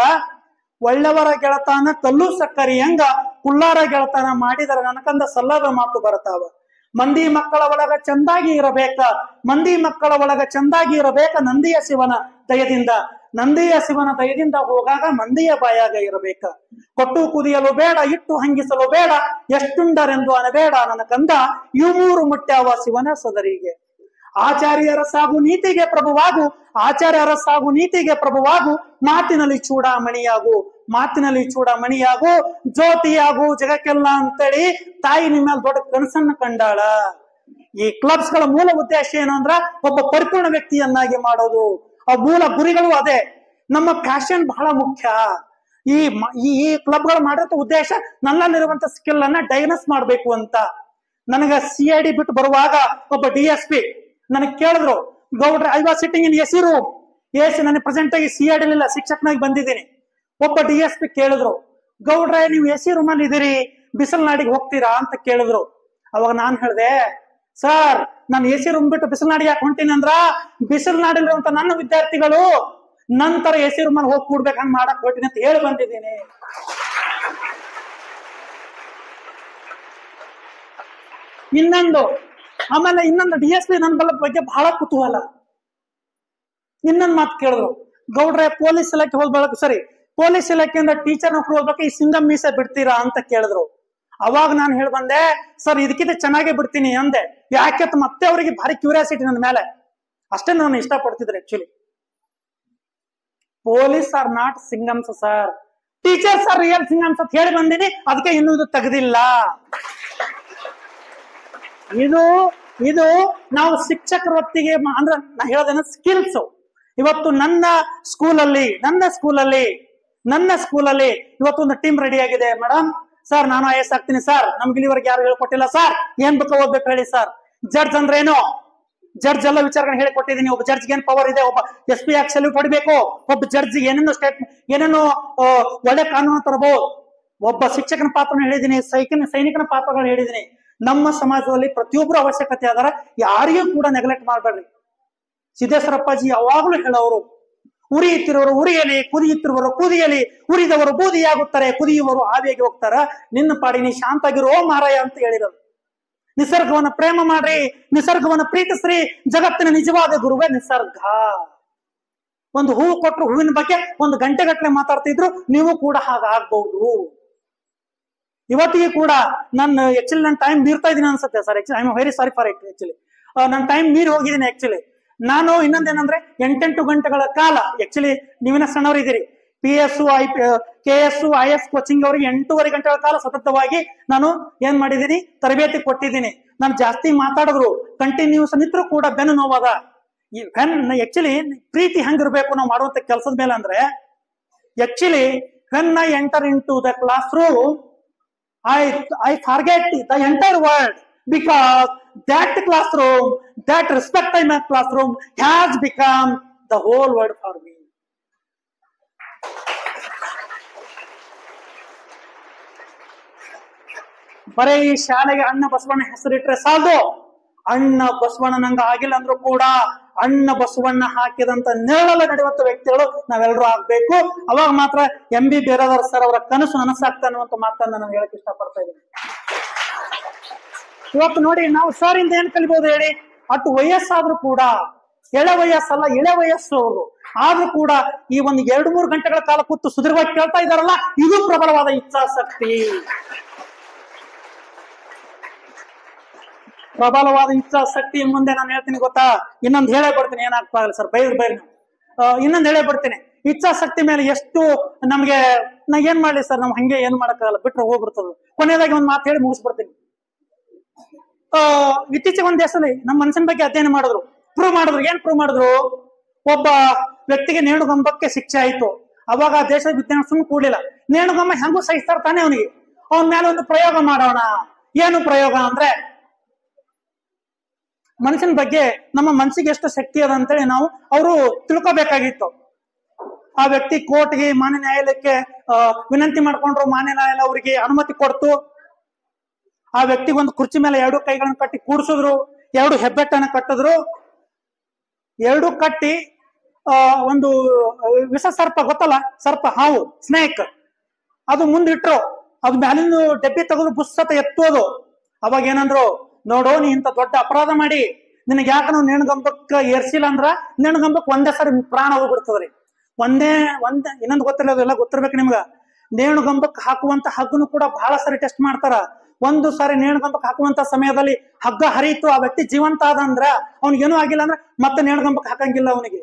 ಒಳ್ಳೆಯವರ ಗೆಳತಾನ ಕಲ್ಲು ಸಕ್ಕರಿ ಹೆಂಗ ಕುಳ್ಳಾರ ಗೆಳತಾನ ಮಾಡಿದರ ನನಕಂದ ಸಲ್ಲದ ಮಾತು ಬರ್ತಾವ. ಮಂದಿ ಮಕ್ಕಳ ಒಳಗ ಚಂದಾಗಿ ಇರಬೇಕ, ಮಂದಿ ಮಕ್ಕಳ ಒಳಗ ಚಂದಾಗಿ ಇರಬೇಕ ನಂದಿಯ ಶಿವನ ದಯದಿಂದ. ನಂದಿಯ ಶಿವನ ದಯದಿಂದ ಹೋಗಾಗ ಮಂದಿಯ ಬಾಯಾಗ ಇರಬೇಕ. ಕೊಟ್ಟು ಕುದಿಯಲು ಬೇಡ, ಇಟ್ಟು ಹಂಗಿಸಲು ಬೇಡ, ಎಷ್ಟುಂಡರೆಂದು ಅನಬೇಡ ನನ್ನ ಕಂದ, ಇವು ಮೂರು ಮುಟ್ಟ್ಯಾವ ಶಿವನ ಸದರಿಗೆ. ಆಚಾರ್ಯರ ಸಾಗು ನೀತಿಗೆ ಪ್ರಭುವಾಗು, ಆಚಾರ್ಯರ ಸಾಗು ನೀತಿಗೆ ಪ್ರಭುವಾಗು, ಮಾತಿನಲ್ಲಿ ಚೂಡಾಮಣಿಯಾಗು, ಮಾತಿನಲ್ಲಿ ಚೂಡಾಮಣಿಯಾಗು, ಜ್ಯೋತಿಯಾಗು ಜಗಕ್ಕೆಲ್ಲ ಅಂತೇಳಿ ತಾಯಿ ನಿಮ್ಮ ದೊಡ್ಡ ಕನಸನ್ನ ಕಂಡಾಳ. ಈ ಕ್ಲಬ್ಸ್ ಗಳ ಮೂಲ ಉದ್ದೇಶ ಏನು ಅಂದ್ರ, ಒಬ್ಬ ಪರಿಪೂರ್ಣ ವ್ಯಕ್ತಿಯನ್ನಾಗಿ ಮಾಡೋದು. ಆ ಮೂಲ ಗುರಿಗಳು ಅದೇ. ನಮ್ಮ ಪ್ಯಾಷನ್ ಬಹಳ ಮುಖ್ಯ. ಈ ಕ್ಲಬ್ ಗಳು ಮಾಡಿರೋ ಉದ್ದೇಶ ನನ್ನಲ್ಲಿರುವಂತ ಸ್ಕಿಲ್ ಅನ್ನ ಡೈಗ್ನಸ್ ಮಾಡ್ಬೇಕು ಅಂತ. ನನಗ CID ಬಿಟ್ಟು ಬರುವಾಗ ಒಬ್ಬ DSP ನನಗೆ ಕೇಳಿದ್ರು, ಗೌಡ್ರೆ I was sitting in AC room. ನನಗೆ ಪ್ರೆಸೆಂಟ್ ಆಗಿ CID ಇಲ್ಲ, ಶಿಕ್ಷಕನಾಗಿ ಬಂದಿದ್ದೀನಿ. ಒಬ್ಬ DSP ಕೇಳಿದ್ರು, ಗೌಡ್ರೆ ನೀವು AC ರೂಮ್ ಅಲ್ಲಿ ಇದೀರಿ, ಬಿಸಿಲ್ನಾಡಿಗೆ ಹೋಗ್ತೀರಾ ಅಂತ ಕೇಳಿದ್ರು. ಅವಾಗ ನಾನ್ ಹೇಳ್ದೆ, ಸರ್ ನಾನು AC ರೂಮ್ ಬಿಟ್ಟು ಬಿಸಿಲ್ನಾಡಿ ಯಾಕೆ ಹೊಂಟೀನಿ ಅಂದ್ರ, ಬಿಸಿಲ್ನಾಡಿಲಿರುವಂತ ನನ್ನ ವಿದ್ಯಾರ್ಥಿಗಳು ನಂತರ AC ರೂಮ್ ಅಲ್ಲಿ ಹೋಗಿ ಕೂಡ್ಬೇಕು ಹಂಗ್ ಮಾಡಕ್ ಹೊಟ್ಟಿನಿ ಅಂತ ಹೇಳಿ ಬಂದಿದ್ದೀನಿ. ಆಮೇಲೆ ಇನ್ನೊಂದು DSP ನನ್ನ ಬಗ್ಗೆ ಬಹಳ ಕುತೂಹಲ. ಇನ್ನೊಂದು ಮಾತು ಕೇಳಿದ್ರು, ಗೌಡ್ರೆ ಪೊಲೀಸ್ ಇಲಾಖೆ ಹೋಗ್ಬೇಕು, ಸರಿ ಪೊಲೀಸ್ ಇಲಾಖೆಯಿಂದ ಟೀಚರ್ ನೌಕರಿ ಹೋಗ್ಬೇಕು, ಈ ಸಿಂಗಮ್ ಮೀಸೆ ಬಿಡ್ತೀರಾ ಅಂತ ಕೇಳಿದ್ರು. ಅವಾಗ ನಾನು ಹೇಳಿ ಬಂದೆ, ಸರ್ ಇದಕ್ಕಿಂತ ಚೆನ್ನಾಗೇ ಬಿಡ್ತೀನಿ ಅಂದೆ. ಯಾಕೆ ಮತ್ತೆ ಅವರಿಗೆ ಭಾರಿ ಕ್ಯೂರಿಯಾಸಿಟಿ ನನ್ನ ಮೇಲೆ. ಅಷ್ಟೇ ನಾನು ಇಷ್ಟಪಡ್ತಿದ್ರು. Actually police are not Singhams sir, teachers are real Singhams ಅಂತ ಹೇಳಿ ಬಂದಿನಿ. ಅದಕ್ಕೆ ಇನ್ನೂ ಇದು ತೆಗೆದಿಲ್ಲ. ಇದು ನಾವು ಶಿಕ್ಷಕರ ಹೊತ್ತಿಗೆ ಅಂದ್ರೆ ನಾ ಹೇಳೋದೇನ ಸ್ಕಿಲ್ಸ್. ಇವತ್ತು ನನ್ನ ಸ್ಕೂಲಲ್ಲಿ ಇವತ್ತೊಂದು ಟೀಮ್ ರೆಡಿ ಆಗಿದೆ. ಮೇಡಮ್ ಸರ್ ನಾನು IAS ಆಗ್ತೀನಿ ಸರ್, ನಮ್ಗೆ ಇಲ್ಲಿವರೆಗೆ ಯಾರು ಹೇಳ್ಕೊಟ್ಟಿಲ್ಲ ಸರ್, ಏನ್ ಬೇಕು ಓದ್ಬೇಕು ಹೇಳಿ ಸರ್. ಜಡ್ಜ್ ಅಂದ್ರೆ ಏನು, ಜಡ್ಜ್ ಎಲ್ಲ ವಿಚಾರಗಳನ್ನ ಹೇಳಿಕೊಟ್ಟಿದ್ದೀನಿ. ಒಬ್ಬ ಜಡ್ಜ್ಗೆ ಏನ್ ಪವರ್ ಇದೆ, ಒಬ್ಬ SP ಆಗಿ ಸೆಲ್ಯೂಟ್ ಹೊಡಿಬೇಕು, ಒಬ್ಬ ಜಡ್ಜ್ ಏನೇನೋ ಒಳ್ಳೆ ಕಾನೂನು ತರಬಹುದು. ಒಬ್ಬ ಶಿಕ್ಷಕನ ಪಾತ್ರನ ಹೇಳಿದೀನಿ, ಸೈನಿಕನ ಪಾತ್ರಗಳನ್ನ ಹೇಳಿದೀನಿ. ನಮ್ಮ ಸಮಾಜದಲ್ಲಿ ಪ್ರತಿಯೊಬ್ಬರು ಅವಶ್ಯಕತೆ ಆದಾರ, ಯಾರಿಗೂ ಕೂಡ ನೆಗ್ಲೆಕ್ಟ್ ಮಾಡಬೇಡ್ರಿ. ಸಿದ್ದೇಶ್ವರಪ್ಪಾಜಿ ಯಾವಾಗ್ಲೂ ಹೇಳೋರು, ಉರಿಯುತ್ತಿರುವರು ಉರಿಯಲಿ, ಕುದಿಯುತ್ತಿರುವರು ಕುದಿಯಲಿ, ಉರಿದವರು ಬೂದಿಯಾಗುತ್ತಾರೆ, ಕುದಿಯುವವರು ಆವಿಯಾಗಿ ಹೋಗ್ತಾರ, ನಿನ್ನ ಪಾಡಿ ನೀ ಶಾಂತಾಗಿರೋ ಮಾರಾಯ ಅಂತ ಹೇಳಿರೋದು. ನಿಸರ್ಗವನ್ನ ಪ್ರೇಮ ಮಾಡ್ರಿ, ನಿಸರ್ಗವನ್ನ ಪ್ರೀತಿಸ್ರಿ, ಜಗತ್ತಿನ ನಿಜವಾದ ಗುರುವೇ ನಿಸರ್ಗ. ಒಂದು ಹೂವು ಕೊಟ್ಟರು ಹೂವಿನ ಬಗ್ಗೆ ಒಂದು ಗಂಟೆಗಟ್ಟಲೆ ಮಾತಾಡ್ತಿದ್ರು, ನೀವು ಕೂಡ ಹಾಗಾಗ್ಬಹುದು. ಇವತ್ತಿಗೆ ಕೂಡ ನನ್ನ ಟೈಮ್ ಮೀರ್ತಾ ಇದೀನಿ ಅನ್ಸುತ್ತೆ sir. I am very sorry for it. ನನ್ನ ಟೈಮ್ ಮೀರಿ ಹೋಗಿದ್ದೀನಿ. ನಾನು ಇನ್ನೊಂದೇನಂದ್ರೆ 8 ಗಂಟೆಗಳ ಕಾಲ, ನೀವಿನ ಸಣ್ಣವರಿದ್ದೀರಿ, PS KS IS ಕೋಚಿಂಗ್ ಅವರಿಗೆ 8.5 ಗಂಟೆಗಳ ಕಾಲ ಸತತವಾಗಿ ನಾನು ಏನ್ ಮಾಡಿದ್ದೀನಿ, ತರಬೇತಿ ಕೊಟ್ಟಿದ್ದೀನಿ. ನಾನು ಜಾಸ್ತಿ ಮಾತಾಡಿದ್ರು, ಕಂಟಿನ್ಯೂಸ್ ನಿತ್ರು ಕೂಡ ಬೆನ್ನು ನೋವಾದ. ಪ್ರೀತಿ ಹೆಂಗಿರ್ಬೇಕು ನಾವು ಮಾಡುವಂತ ಕೆಲಸದ ಮೇಲೆ ಅಂದ್ರೆ, when I enter into the classroom, I forget the entire world, because that classroom, that respect in my classroom has become the whole world for me. ಬರೀ ಈ ಶಾಲೆಗೆ ಅಣ್ಣ ಬಸವಣ್ಣ ಹೆಸರಿಟ್ರೆ ಸಾಲದು. ಅಣ್ಣ ಬಸವಣ್ಣ ನಂಗ ಆಗಿಲ್ಲ ಅಂದ್ರೂ ಕೂಡ ಅಣ್ಣ ಬಸವಣ್ಣ ಹಾಕಿದಂತ ನೆರಳಲ್ಲ ನಡೆಯುವಂತ ವ್ಯಕ್ತಿಗಳು ನಾವೆಲ್ಲರೂ ಆಗ್ಬೇಕು. ಅವಾಗ ಮಾತ್ರ MB ಬೇರಾದರ್ ಸರ್ ಅವರ ಕನಸು ನನಸಾಗ್ತಾ ಅನ್ನುವಂತ ಮಾತನ್ನ ನಾನು ಹೇಳಕ್ ಇಷ್ಟಪಡ್ತಾ ಇದ್ದೀನಿ. ಇವತ್ತು ನೋಡಿ, ನಾವು ಸರ್ ಇಂದ ಏನ್ ಕಲಿಬಹುದು ಹೇಳಿ? ಅಷ್ಟು ವಯಸ್ಸಾದ್ರೂ ಕೂಡ, ಎಳೆ ವಯಸ್ಸಲ್ಲ, ಎಳೆ ವಯಸ್ಸು ಅವರು ಆದ್ರೂ ಕೂಡ ಈ ಒಂದು 2-3 ಗಂಟೆಗಳ ಕಾಲ ಕೂತು ಸುದೀರ್ಘವಾಗಿ ಕೇಳ್ತಾ ಇದ್ದಾರಲ್ಲ, ಇದು ಪ್ರಬಲವಾದ ಇಚ್ಛಾಶಕ್ತಿ. ಪ್ರಬಲವಾದ ಇಚ್ಛಾಶಕ್ತಿ ಮುಂದೆ ನಾನು ಹೇಳ್ತೀನಿ ಗೊತ್ತಾ? ಇನ್ನೊಂದು ಹೇಳೇ ಬರ್ತೀನಿ, ಏನಾಗ್ತಾ ಇಲ್ಲ ಸರ್, ಬೈರಿ ಇನ್ನೊಂದು ಹೇಳೇ ಬರ್ತೀನಿ. ಇಚ್ಛಾಶಕ್ತಿ ಮೇಲೆ ಎಷ್ಟು ನಮ್ಗೆ, ನಾ ಏನ್ ಮಾಡ್ಲಿ ಸರ್, ನಮ್ ಹಂಗೆ ಏನ್ ಮಾಡಕ್ಕಾಗಲ್ಲ, ಬಿಟ್ರೆ ಹೋಗ್ಬಿಡ್ತದ. ಕೊನೆಯದಾಗಿ ಒಂದ್ ಮಾತು ಹೇಳಿ ಮುಗಿಸ್ಬಿಡ್ತೀನಿ. ಇತ್ತೀಚೆಗೆ ಒಂದ್ ದೇಶದಲ್ಲಿ ನಮ್ಮ ಮನುಷ್ಯನ ಬಗ್ಗೆ ಅಧ್ಯಯನ ಮಾಡಿದ್ರು, ಏನ್ ಪ್ರೂವ್ ಮಾಡಿದ್ರು? ಒಬ್ಬ ವ್ಯಕ್ತಿಗೆ ನೇಣುಗಂಬಕ್ಕೆ ಶಿಕ್ಷೆ ಆಯ್ತು. ಅವಾಗ ಆ ದೇಶದ ವಿಜ್ಞಾನ ಸುಮ್ಮನೆ ಕೂಡಲಿಲ್ಲ, ನೇಣುಗಮ್ಮ ಹೆಂಗೂ ಸಹಿಸ್ತಾರ ತಾನೆ ಅವನಿಗೆ. ಅವನ ಮೇಲೆ ಒಂದು ಪ್ರಯೋಗ ಮಾಡೋಣ. ಏನು ಪ್ರಯೋಗ ಅಂದ್ರೆ, ಮನುಷ್ಯನ ಬಗ್ಗೆ ನಮ್ಮ ಮನಸ್ಸಿಗೆ ಎಷ್ಟು ಶಕ್ತಿ ಅದ ಅಂತೇಳಿ ನಾವು ಅವರು ತಿಳ್ಕೊಬೇಕಾಗಿತ್ತು. ಆ ವ್ಯಕ್ತಿ ಕೋರ್ಟ್ಗೆ, ಮಾನ್ಯ ನ್ಯಾಯಾಲಯಕ್ಕೆ ವಿನಂತಿ ಮಾಡ್ಕೊಂಡ್ರು. ಮಾನ್ಯ ನ್ಯಾಯಾಲಯ ಅವರಿಗೆ ಅನುಮತಿ ಕೊಡ್ತು. ಆ ವ್ಯಕ್ತಿಗೆ ಒಂದು ಕುರ್ಚಿ ಮೇಲೆ 2 ಕೈಗಳನ್ನು ಕಟ್ಟಿ ಕೂಡಿಸಿದ್ರು, 2 ಹೆಬ್ಬೆಟ್ಟನ್ನು ಕಟ್ಟಿದ್ರು. 2 ಕಟ್ಟಿ ಒಂದು ವಿಷ ಸರ್ಪ ಗೊತ್ತಲ್ಲ, ಸರ್ಪ, ಹಾವು, ಸ್ನೇಕ್, ಅದು ಮುಂದಿಟ್ರು. ಅದು ಮ್ಯಾಲಿನ ಡಬ್ಬಿ ತೆಗೆದು ಪುಸ್ತಕ ಎತ್ತೋದು. ಅವಾಗ ಏನಂದ್ರು, ನೋಡು ನೀ ಇಂತ ದೊಡ್ಡ ಅಪರಾಧ ಮಾಡಿ ನಿನಗೆ ಯಾಕೆ ನಾವು ನೇಣುಗಂಬಕ್ಕೆ ಏರ್ಸಿಲ್ಲ ಅಂದ್ರ ನೇಣುಗಂಬಕ್ಕೆ ಒಂದೇ ಸರಿ ಪ್ರಾಣ ಹೋಗ್ಬಿಡ್ತದ್ರಿ. ಒಂದೇ ಇನ್ನೊಂದು ಗೊತ್ತಿಲ್ಲ, ಅದೆಲ್ಲ ಗೊತ್ತಿರ್ಬೇಕು ನಿಮ್ಗ. ನೇಣುಗಂಬಕ್ಕೆ ಹಾಕುವಂತ ಹಗ್ಗನು ಕೂಡ ಬಹಳ ಸರಿ ಟೆಸ್ಟ್ ಮಾಡ್ತಾರ. ಒಂದು ಸಾರಿ ನೇಣುಗಂಬಕ್ಕೆ ಹಾಕುವಂತ ಸಮಯದಲ್ಲಿ ಹಗ್ಗ ಹರಿಯಿತು, ಆ ವ್ಯಕ್ತಿ ಜೀವಂತ ಆದಂದ್ರ ಅವ್ನಿಗೇನು ಆಗಿಲ್ಲ ಅಂದ್ರೆ ಮತ್ತೆ ನೇಣುಗಂಬಕ್ಕೆ ಹಾಕಂಗಿಲ್ಲ. ಅವನಿಗೆ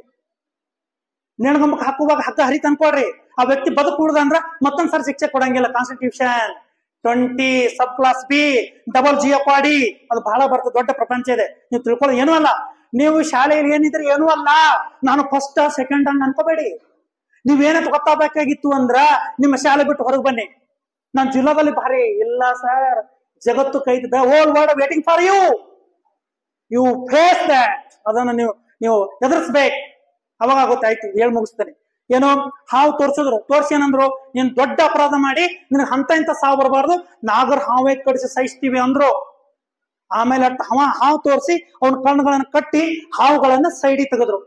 ನೇಣುಗಂಬಕ್ಕೆ ಹಾಕುವಾಗ ಹಗ್ಗ ಹರಿತ ಅನ್ಕೊಡ್ರಿ, ಆ ವ್ಯಕ್ತಿ ಬದುಕುಳಿದಂದ್ರ ಮತ್ತೊಂದ್ಸರಿ ಶಿಕ್ಷೆ ಕೊಡಂಗಿಲ್ಲ. ಕಾನ್ಸ್ಟಿಟ್ಯೂಷನ್ 20 ಸಬ್ ಕ್ಲಾಸ್ ಬಿ ಡಬಲ್ ಜಿಯೋಪಾಡಿ ಅದು ಬಹಳ ಬರ್ತದೆ. ದೊಡ್ಡ ಪ್ರಪಂಚ ಇದೆ, ನೀವು ತಿಳ್ಕೊಳ್ಳೋದು ಏನೂ ಅಲ್ಲ. ನೀವು ಶಾಲೆಯಲ್ಲಿ ಏನಿದ್ರೆ ಏನೂ ಅಲ್ಲ. ನಾನು ಫಸ್ಟ್ ಸೆಕೆಂಡ್ ಅಂತ ಅನ್ಕೋಬೇಡಿ. ನೀವೇನಂತ ಗೊತ್ತಾಗಬೇಕಾಗಿತ್ತು ಅಂದ್ರ ನಿಮ್ಮ ಶಾಲೆ ಬಿಟ್ಟು ಹೊರಗೆ ಬನ್ನಿ. ನಾನು ಜಿಲ್ಲಾದಲ್ಲಿ ಭಾರಿ ಇಲ್ಲ ಸರ್, ಜಗತ್ತು ಕೈದ whole world waiting for you, you face that. ಅದನ್ನು ನೀವು ಎದುರಿಸ್ಬೇಕು. ಅವಾಗ ಆಗುತ್ತೆ. ಆಯ್ತು, ಹೇಳಿ ಮುಗಿಸ್ತೇನೆ. ಏನೋ ಹಾವು ತೋರಿಸಿ ಏನಂದ್ರು, ನೀನ್ ದೊಡ್ಡ ಅಪರಾಧ ಮಾಡಿ ನಿನಗೆ ಇಂತ ಸಾವು ಬರಬಾರ್ದು, ನಾಗರ್ ಹಾವೇ ಕಡಿಸಿ ಸಹಿಸ್ತೀವಿ ಅಂದ್ರು. ಆಮೇಲೆ ಹಾವು ತೋರಿಸಿ ಅವನ ಕಣ್ಣುಗಳನ್ನ ಕಟ್ಟಿ ಹಾವುಗಳನ್ನ ಸೈಡಿಗೆ ತೆಗೆದ್ರು.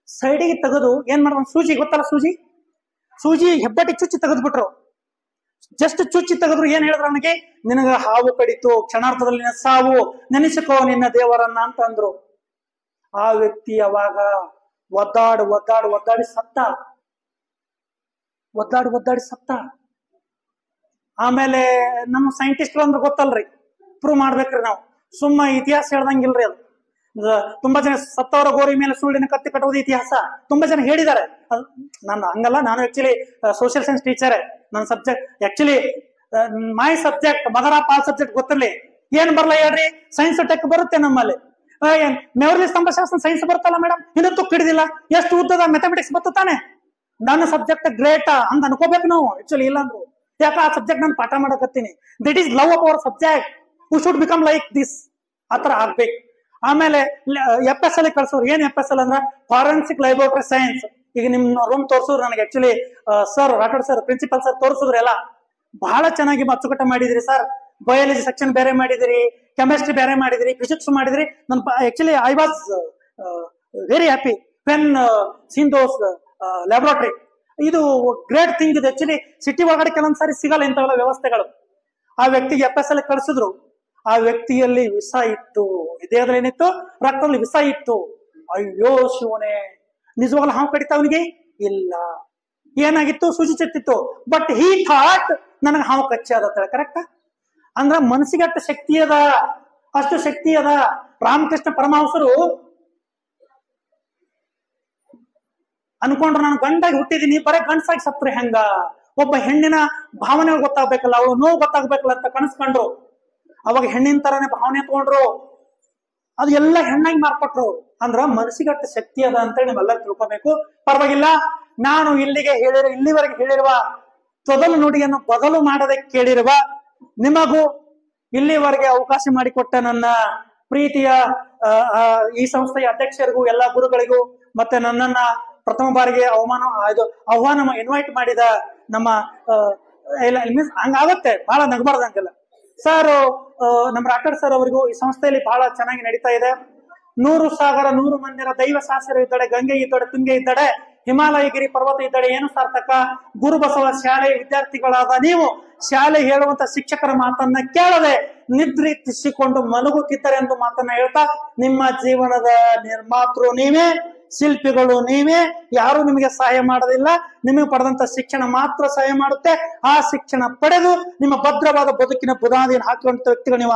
ಸೈಡಿಗೆ ತೆಗೆದು ಏನ್ ಮಾಡಿದ್ರು, ಸೂಜಿ ಗೊತ್ತಲ್ಲ, ಸೂಜಿ ಹೆಬ್ಬಟ್ಟಿಗೆ ಚುಚ್ಚಿ ತೆಗೆದ್ಬಿಟ್ರು. ಜಸ್ಟ್ ಚುಚ್ಚಿ ತೆಗೆದ್ರು. ಏನ್ ಹೇಳಿದ್ರು ಅವನಿಗೆ, ನಿನಗ ಹಾವು ಕಡಿತು, ಕ್ಷಣಾರ್ಥದಲ್ಲಿ ನಿನ್ನ ಸಾವು, ನೆನೆಸಿಕೋ ನಿನ್ನ ದೇವರನ್ನ ಅಂತ ಅಂದ್ರು. ಆ ವ್ಯಕ್ತಿ ಅವಾಗ ಒದ್ದಾಡಿ ಸತ್ತ. ಆಮೇಲೆ ನಮ್ಮ ಸೈಂಟಿಸ್ಟ್ ಅಂದ್ರೆ ಗೊತ್ತಲ್ರಿ, ಪ್ರೂವ್ ಮಾಡ್ಬೇಕ್ರಿ ನಾವು. ಸುಮ್ಮ ಇತಿಹಾಸ ಹೇಳ್ದಂಗಿಲ್ರಿ. ಅದು ತುಂಬಾ ಜನ ಸತ್ತವರ ಗೋರಿ ಮೇಲೆ ಸುಳ್ಳಿನ ಕತ್ತಿ ಕಟ್ಟುವುದು ಇತಿಹಾಸ ತುಂಬಾ ಜನ ಹೇಳಿದ್ದಾರೆ. ನಾನು ಹಂಗಲ್ಲ, ನಾನು ಆಕ್ಚುಲಿ ಸೋಷಿಯಲ್ ಸೈನ್ಸ್ ಟೀಚರೇ. ನನ್ನ subject actually my subject mother of all subject ಗೊತ್ತಿರ್ಲಿ. ಏನ್ ಬರಲ್ಲ ಹೇಳ್ರಿ, ಸೈನ್ಸ್ ಟೆಕ್ ಬರುತ್ತೆ ನಮ್ಮಲ್ಲಿ. ಮೆವರ್ಲಿ ಸ್ತಂಭಶಾಸ್ತ್ರ ಸೈನ್ಸ್ ಬರುತ್ತಲ್ಲ ಮೇಡಮ್, ಇನ್ನೂ ಹಿಡಿದಿಲ್ಲ. ಎಷ್ಟು ಉದ್ದದ ಮ್ಯಾಥಮೆಟಿಕ್ಸ್ ಬರುತ್ತಾನೆ. ನನ್ನ ಸಬ್ಜೆಕ್ಟ್ ಗ್ರೇಟ್ ಹಂಗ ಅನ್ಕೋಬೇಕು ನಾವು. ಆಕ್ಚುಲಿ ಇಲ್ಲ ಅಂದ್ರು, ಯಾಕೆ ಆ ಸಬ್ಜೆಕ್ಟ್ ನಾನು ಪಾಠ ಮಾಡಕತ್ತೀನಿ. That is love of our subject, who should become like this. ಆತರ ಆಗ್ಬೇಕು. ಆಮೇಲೆ FSL ಕಳ್ಸೋರು. ಏನ್ FSL ಅಂದ್ರ ಫಾರೆನ್ಸಿಕ್ ಲ್ಯಾಬೋರೇಟರಿ ಸೈನ್ಸ್. ಈಗ ನಿಮ್ ರೂಮ್ ತೋರ್ಸಿದ್ರು ನನಗೆ. Actually sir, Rathod sir, principal sir ತೋರಿಸಿದ್ರು. ಎಲ್ಲ ಬಹಳ ಚೆನ್ನಾಗಿ ಅಚ್ಚುಕಟ್ಟ ಮಾಡಿದಿರಿ ಸರ್. ಬಯಾಲಜಿ ಸೆಕ್ಷನ್ ಬೇರೆ ಮಾಡಿದಿರಿ, ಕೆಮಿಸ್ಟ್ರಿ ಬೇರೆ ಮಾಡಿದಿರಿ, ಫಿಸಿಕ್ಸ್ ಮಾಡಿದಿರಿ. ನನ್ actually I was very happy when seen those laboratory. ಇದು ಗ್ರೇಟ್ ಥಿಂಗ್ ಇದು. ಆಕ್ಚುಲಿ ಸಿಟಿ ಒಳಗಡೆ ಕೆಲವೊಂದ್ಸಾರಿ ಸಿಗಲ್ಲ ಇಂಥವೆಲ್ಲ ವ್ಯವಸ್ಥೆಗಳು. ಆ ವ್ಯಕ್ತಿಗೆ FSL ಕಳಿಸಿದ್ರು. ಆ ವ್ಯಕ್ತಿಯಲ್ಲಿ ವಿಷ ಇತ್ತು, ದೇಹದಲ್ಲಿ ಏನಿತ್ತು, ರಕ್ತದಲ್ಲಿ ವಿಷ ಇತ್ತು. ಅಯ್ಯೋ ಶಿವನೇ, ನಿಜವಾಗ್ಲೂ ಹಾವು ಕಡಿತ ಅವನಿಗೆ ಇಲ್ಲ. ಏನಾಗಿತ್ತು, ಸೂಜಿ ಚುತ್ತಿತ್ತು. ಬಟ್ ಹೀ ಥಾಟ್ ನನಗೆ ಹಾವು ಕಚ್ಚಿ ಅದ. ಕರೆಕ್ಟ್ ಅಂದ್ರ ಮನಸ್ಸಿಗೆ ಅಷ್ಟು ಶಕ್ತಿ ಅದ, ಅಷ್ಟು ಶಕ್ತಿ ಅದ. ರಾಮಕೃಷ್ಣ ಪರಮಹಂಸರು ಅನ್ಕೊಂಡ್ರು, ನಾನು ಗಂಡಾಗಿ ಹುಟ್ಟಿದೀನಿ, ಬರೇ ಗಂಡಸಾಗಿ ಸತ್ರೆ ಹೆಂಗ? ಒಬ್ಬ ಹೆಣ್ಣಿನ ಭಾವನೆಗಳು ಗೊತ್ತಾಗ್ಬೇಕಲ್ಲ, ಅವಳು ನೋವು ಗೊತ್ತಾಗ್ಬೇಕಲ್ಲ ಅಂತ ಕನಸ್ಕೊಂಡ್ರು. ಅವಾಗ ಹೆಣ್ಣಿನ ತರಾನೇ ಭಾವನೆ ತಗೊಂಡ್ರು. ಅದು ಎಲ್ಲ ಹೆಣ್ಣಾಗಿ ಮಾರ್ಪಟ್ರು. ಅಂದ್ರ ಮನಸ್ಸಿಗಟ್ಟ ಶಕ್ತಿ ಅದ ಅಂತೇಳಿ ನೀವೆಲ್ಲ ತಿಳ್ಕೊಬೇಕು. ಪರವಾಗಿಲ್ಲ, ನಾನು ಇಲ್ಲಿವರೆಗೆ ಹೇಳಿರುವ ತೊದಲು ನುಡಿಯನ್ನು ಬದಲು ಮಾಡದೆ ಕೇಳಿರುವ ನಿಮಗೂ, ಇಲ್ಲಿವರೆಗೆ ಅವಕಾಶ ಮಾಡಿಕೊಟ್ಟ ನನ್ನ ಪ್ರೀತಿಯ ಈ ಸಂಸ್ಥೆಯ ಅಧ್ಯಕ್ಷರಿಗೂ, ಎಲ್ಲ ಗುರುಗಳಿಗೂ, ಮತ್ತೆ ನನ್ನನ್ನ ಪ್ರಥಮ ಬಾರಿಗೆ ಆಹ್ವಾನ ಇನ್ವೈಟ್ ಮಾಡಿದ ನಮ್ಮ ಮೀನ್ಸ್ ಹಂಗಾಗತ್ತೆ, ಬಹಳ ನಗಬಾರ್ದಂಗೆಲ್ಲ ಸರ್, ನಮ್ಮ ರಾಠೋಡ್ ಸರ್ ಅವರಿಗೂ ಈ ಸಂಸ್ಥೆಯಲ್ಲಿ ಬಹಳ ಚೆನ್ನಾಗಿ ನಡೀತಾ ಇದೆ. 100 ಸಾಗರ 100 ಮಂದಿರ ದೈವ ಶಾಸ್ತ್ರ ಇದ್ದಡೆ, ಗಂಗೆ ಇದ್ದಡೆ, ತುಂಗೆ ಇದ್ದಡೆ, ಹಿಮಾಲಯಗಿರಿ ಪರ್ವತ ಇದ್ದಡೆ ಏನು ಸಾರ್ಥಕ. ಗುರು ಬಸವ ಶಾಲೆಯ ವಿದ್ಯಾರ್ಥಿಗಳಾದ ನೀವು ಶಾಲೆ ಹೇಳುವಂತ ಶಿಕ್ಷಕರ ಮಾತನ್ನ ಕೇಳದೆ ನಿದ್ರಿಸಿಕೊಂಡು ಮಲಗುತ್ತಿದ್ದರೆ ಎಂದು ಮಾತನ್ನ ಹೇಳ್ತಾ, ನಿಮ್ಮ ಜೀವನದ ನಿರ್ಮಾತೃ ನೀವೇ, ಶಿಲ್ಪಿಗಳು ನೀವೇ. ಯಾರು ನಿಮಗೆ ಸಹಾಯ ಮಾಡೋದಿಲ್ಲ, ನಿಮಗೆ ಪಡೆದಂತ ಶಿಕ್ಷಣ ಮಾತ್ರ ಸಹಾಯ ಮಾಡುತ್ತೆ. ಆ ಶಿಕ್ಷಣ ಪಡೆದು ನಿಮ್ಮ ಭದ್ರವಾದ ಬದುಕಿನ ಬುನಾದಿಯನ್ನು ಹಾಕುವಂತ ವ್ಯಕ್ತಿಗಳು ನೀವು.